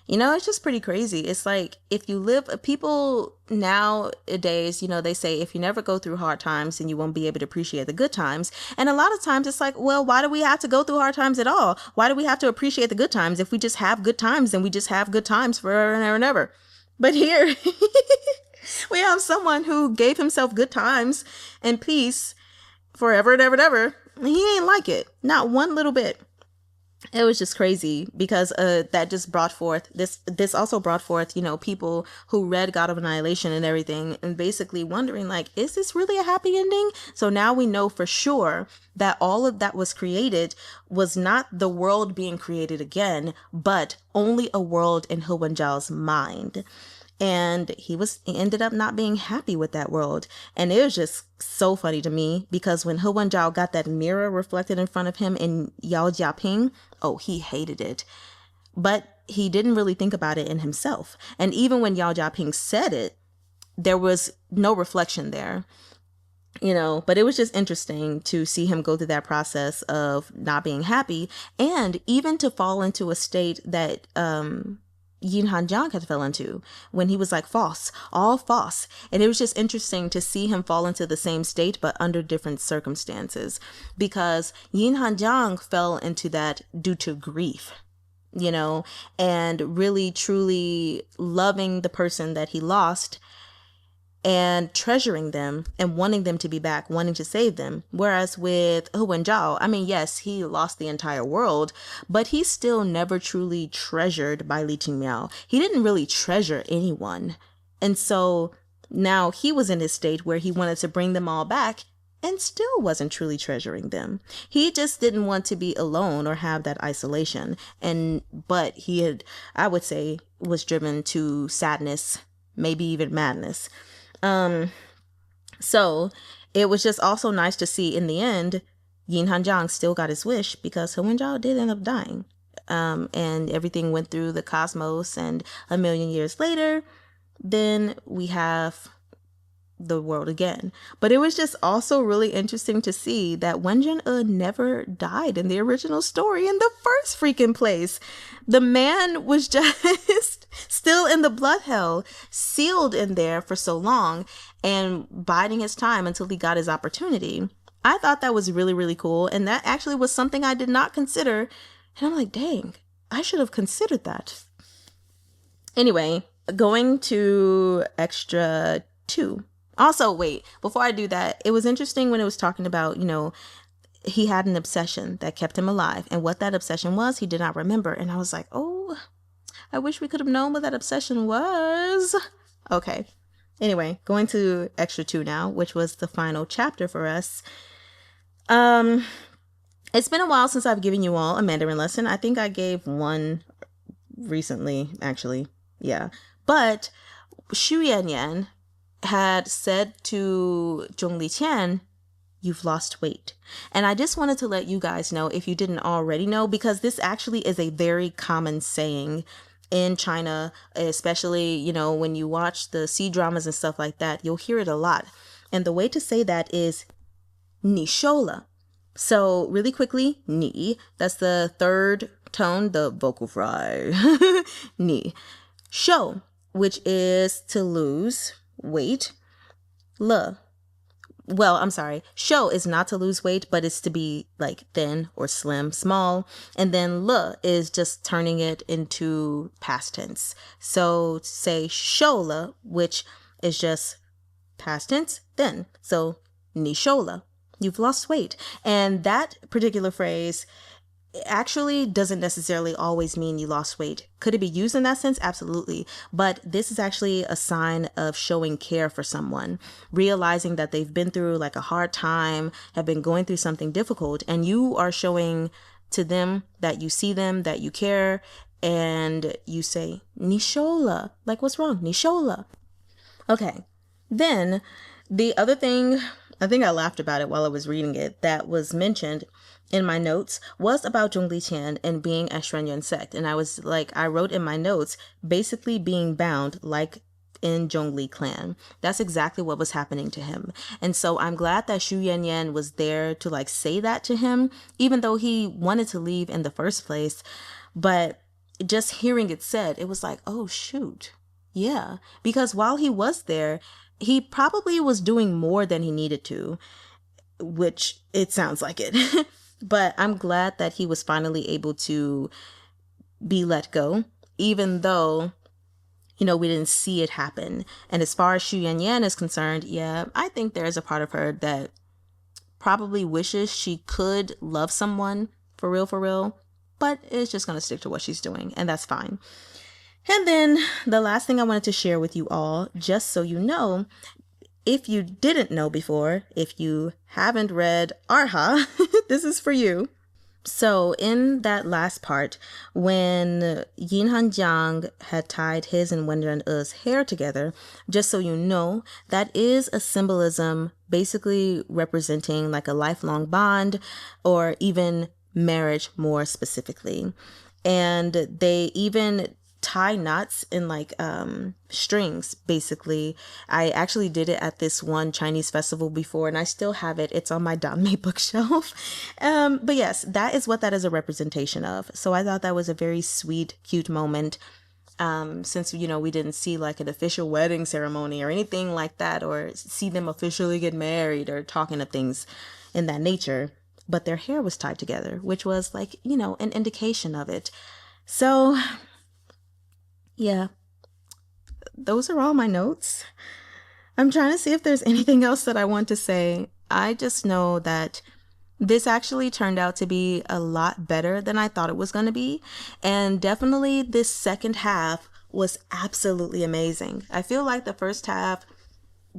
You know, it's just pretty crazy. It's like, if you live, people nowadays, you know, they say if you never go through hard times, then you won't be able to appreciate the good times. And a lot of times it's like, well, why do we have to go through hard times at all? Why do we have to appreciate the good times? If we just have good times, then we just have good times forever and ever and ever. But here we have someone who gave himself good times and peace forever and ever and ever. He ain't like it. Not one little bit. It was just crazy, because that just brought forth this also brought forth, you know, people who read God of Annihilation and everything, and basically wondering, like, is this really a happy ending? So now we know for sure that all of that was created was not the world being created again, but only a world in Wenzao's mind. And he ended up not being happy with that world. And it was just so funny to me, because when Wenzhao got that mirror reflected in front of him in Yao Jiaping, oh, he hated it. But he didn't really think about it in himself. And even when Yao Jiaping said it, there was no reflection there. You know, but it was just interesting to see him go through that process of not being happy, and even to fall into a state that Yeen Hanjiang had fell into when he was like all false. And it was just interesting to see him fall into the same state, but under different circumstances, because Yeen Hanjiang fell into that due to grief, you know, and really truly loving the person that he lost and treasuring them and wanting them to be back, wanting to save them. Whereas with Wenzhao, I mean, yes, he lost the entire world, but he still never truly treasured Baili Qingmiao. He didn't really treasure anyone. And so now he was in his state where he wanted to bring them all back and still wasn't truly treasuring them. He just didn't want to be alone or have that isolation. But he had, I would say, was driven to sadness, maybe even madness. So it was just also nice to see in the end, Yeen Hanjiang still got his wish, because Wenzhao did end up dying. And everything went through the cosmos, and 1,000,000 years later, then we have the world again. But it was just also really interesting to see that Wenren E never died in the original story in the first freaking place. The man was just still in the blood hell, sealed in there for so long and biding his time until he got his opportunity. I thought that was really, really cool. And that actually was something I did not consider. And I'm like, dang, I should have considered that. Anyway, going to extra 2. Also, wait, before I do that, it was interesting when it was talking about, you know, he had an obsession that kept him alive. And what that obsession was, he did not remember. And I was like, oh, I wish we could have known what that obsession was. Okay. Anyway, going to extra 2 now, which was the final chapter for us. It's been a while since I've given you all a Mandarin lesson. I think I gave one recently, actually. Yeah. But Xu Yanyan had said to Zhongli Qian, "You've lost weight." And I just wanted to let you guys know, if you didn't already know, because this actually is a very common saying in China, especially, you know, when you watch the C-dramas and stuff like that, you'll hear it a lot. And the way to say that is 你瘦了. So really quickly, 你, that's the third tone, the vocal fry. 你. 瘦, which is to lose weight. 了. Well, I'm sorry. 瘦 is not to lose weight, but it's to be like thin or slim, small. And then 了 is just turning it into past tense. So say 瘦了, which is just past tense, thin. So 你瘦了. You've lost weight. And that particular phrase actually doesn't necessarily always mean you lost weight. Could it be used in that sense? Absolutely. But this is actually a sign of showing care for someone, realizing that they've been through like a hard time, have been going through something difficult, and you are showing to them that you see them, that you care, and you say, 你瘦了. Like, what's wrong? 你瘦了. Okay. Then the other thing, I think I laughed about it while I was reading it, that was mentioned in my notes was about Zhongli Qian and being a Shrenyuan sect. And I wrote in my notes, basically being bound like in Zhongli clan. That's exactly what was happening to him. And so I'm glad that Xu Yanyan was there to like say that to him, even though he wanted to leave in the first place. But just hearing it said, it was like, oh, shoot. Yeah. Because while he was there, he probably was doing more than he needed to, which it sounds like it. But I'm glad that he was finally able to be let go, even though, you know, we didn't see it happen. And as far as Xu Yanyan is concerned, yeah, I think there's a part of her that probably wishes she could love someone for real, but is just going to stick to what she's doing, and that's fine. And then the last thing I wanted to share with you all, just so you know, if you didn't know before, if you haven't read Arha, this is for you. So in that last part, when Yeen Hanjiang had tied his and Wenren E's hair together, just so you know, that is a symbolism basically representing like a lifelong bond or even marriage more specifically. And they even tie knots in like strings, basically. I actually did it at this one Chinese festival before, and I still have it. It's on my Danmei bookshelf. But yes, that is what that is a representation of. So I thought that was a very sweet, cute moment. Since, you know, we didn't see like an official wedding ceremony or anything like that, or see them officially get married or talking of things in that nature, but their hair was tied together, which was like, you know, an indication of it. So yeah, those are all my notes. I'm trying to see if there's anything else that I want to say. I just know that this actually turned out to be a lot better than I thought it was going to be. And definitely this second half was absolutely amazing. I feel like the first half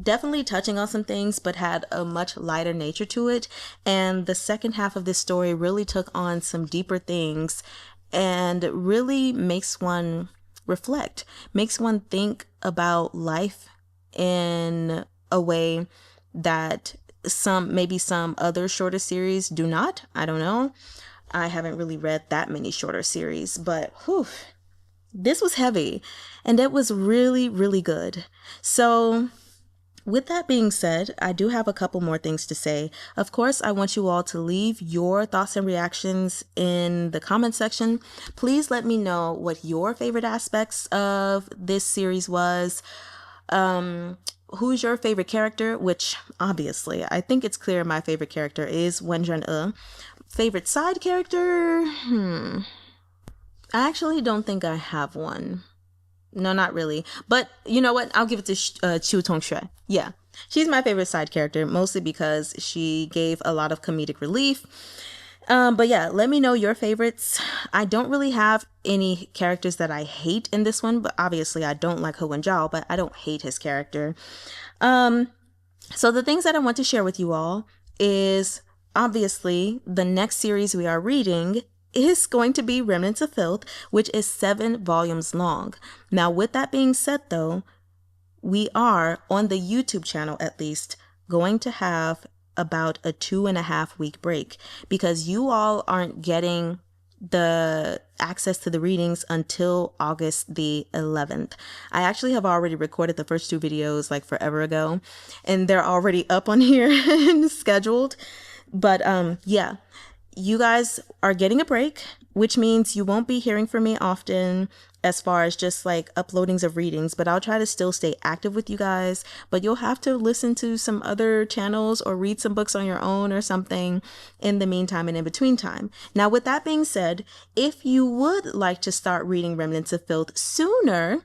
definitely touching on some things, but had a much lighter nature to it. And the second half of this story really took on some deeper things and really makes one reflect, makes one think about life in a way that maybe some other shorter series do not. I don't know. I haven't really read that many shorter series, but whew, this was heavy and it was really, really good. So with that being said, I do have a couple more things to say. Of course, I want you all to leave your thoughts and reactions in the comment section. Please let me know what your favorite aspects of this series was. Who's your favorite character? Which, obviously, I think it's clear my favorite character is When-rehn Favorite side character? I actually don't think I have one. No, not really. But you know what? I'll give it to Tsong-shoo-eh. Yeah, she's my favorite side character, mostly because she gave a lot of comedic relief. But yeah, let me know your favorites. I don't really have any characters that I hate in this one, but obviously I don't like Wenzhao, but I don't hate his character. So the things that I want to share with you all is obviously the next series we are reading is going to be Remnants of Filth, which is 7 volumes long. Now, with that being said, though, we are on the YouTube channel, at least, going to have about a 2.5-week break because you all aren't getting the access to the readings until August the 11th. I actually have already recorded the first 2 videos like forever ago, and they're already up on here and scheduled. But yeah, you guys are getting a break, which means you won't be hearing from me often as far as just like uploadings of readings, but I'll try to still stay active with you guys. But you'll have to listen to some other channels or read some books on your own or something in the meantime and in between time. Now, with that being said, if you would like to start reading Remnants of Filth sooner,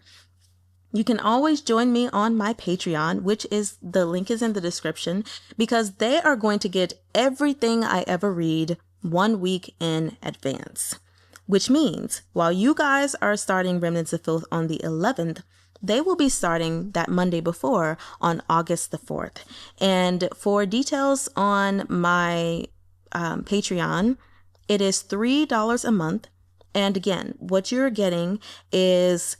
you can always join me on my Patreon, which is, the link is in the description, because they are going to get everything I ever read 1 week in advance. Which means while you guys are starting Remnants of Filth on the 11th, they will be starting that Monday before on August the 4th. And for details on my Patreon, it is $3 a month. And again, what you're getting is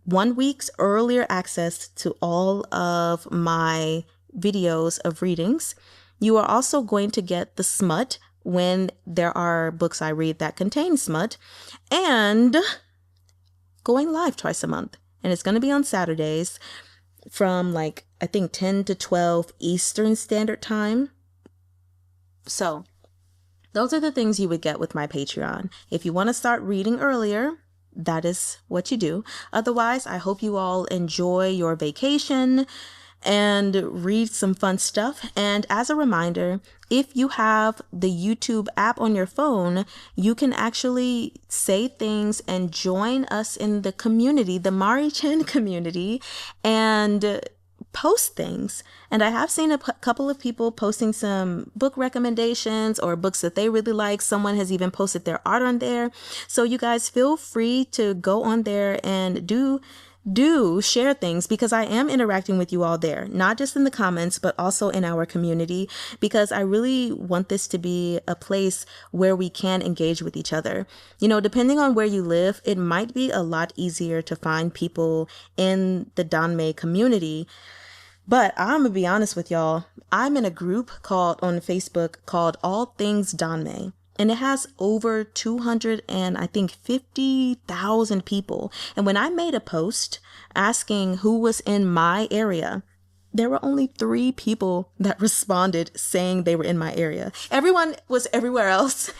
1 week's earlier access to all of my videos of readings. You are also going to get the smut when there are books I read that contain smut, and going live twice a month. And it's going to be on Saturdays from like, I think 10 to 12 Eastern Standard Time. So those are the things you would get with my Patreon. If you want to start reading earlier, that is what you do. Otherwise, I hope you all enjoy your vacation and read some fun stuff. And as a reminder, if you have the YouTube app on your phone, you can actually say things and join us in the community, the Mari-chan community, and post things. And I have seen a couple of people posting some book recommendations or books that they really like. Someone has even posted their art on there. So you guys feel free to go on there and do share things, because I am interacting with you all there, not just in the comments, but also in our community, because I really want this to be a place where we can engage with each other. You know, depending on where you live, it might be a lot easier to find people in the Danmei community. But I'm gonna be honest with y'all, I'm in a group on Facebook called All Things Danmei. And it has over 250,000 people. And when I made a post asking who was in my area, there were only 3 people that responded saying they were in my area. Everyone was everywhere else.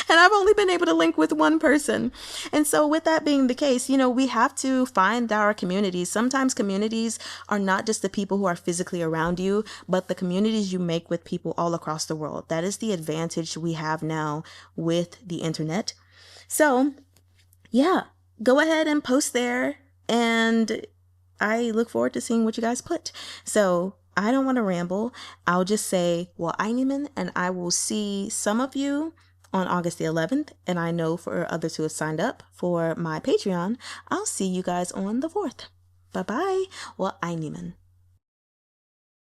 And I've only been able to link with 1 person. And so with that being the case, you know, we have to find our communities. Sometimes communities are not just the people who are physically around you, but the communities you make with people all across the world. That is the advantage we have now with the internet. So yeah, go ahead and post there. And I look forward to seeing what you guys put. So I don't want to ramble. I'll just say, well, Imminent, and I will see some of you on August the 11th. And I know for others who have signed up for my Patreon, I'll see you guys on the 4th. Bye-bye. Well, Imminent.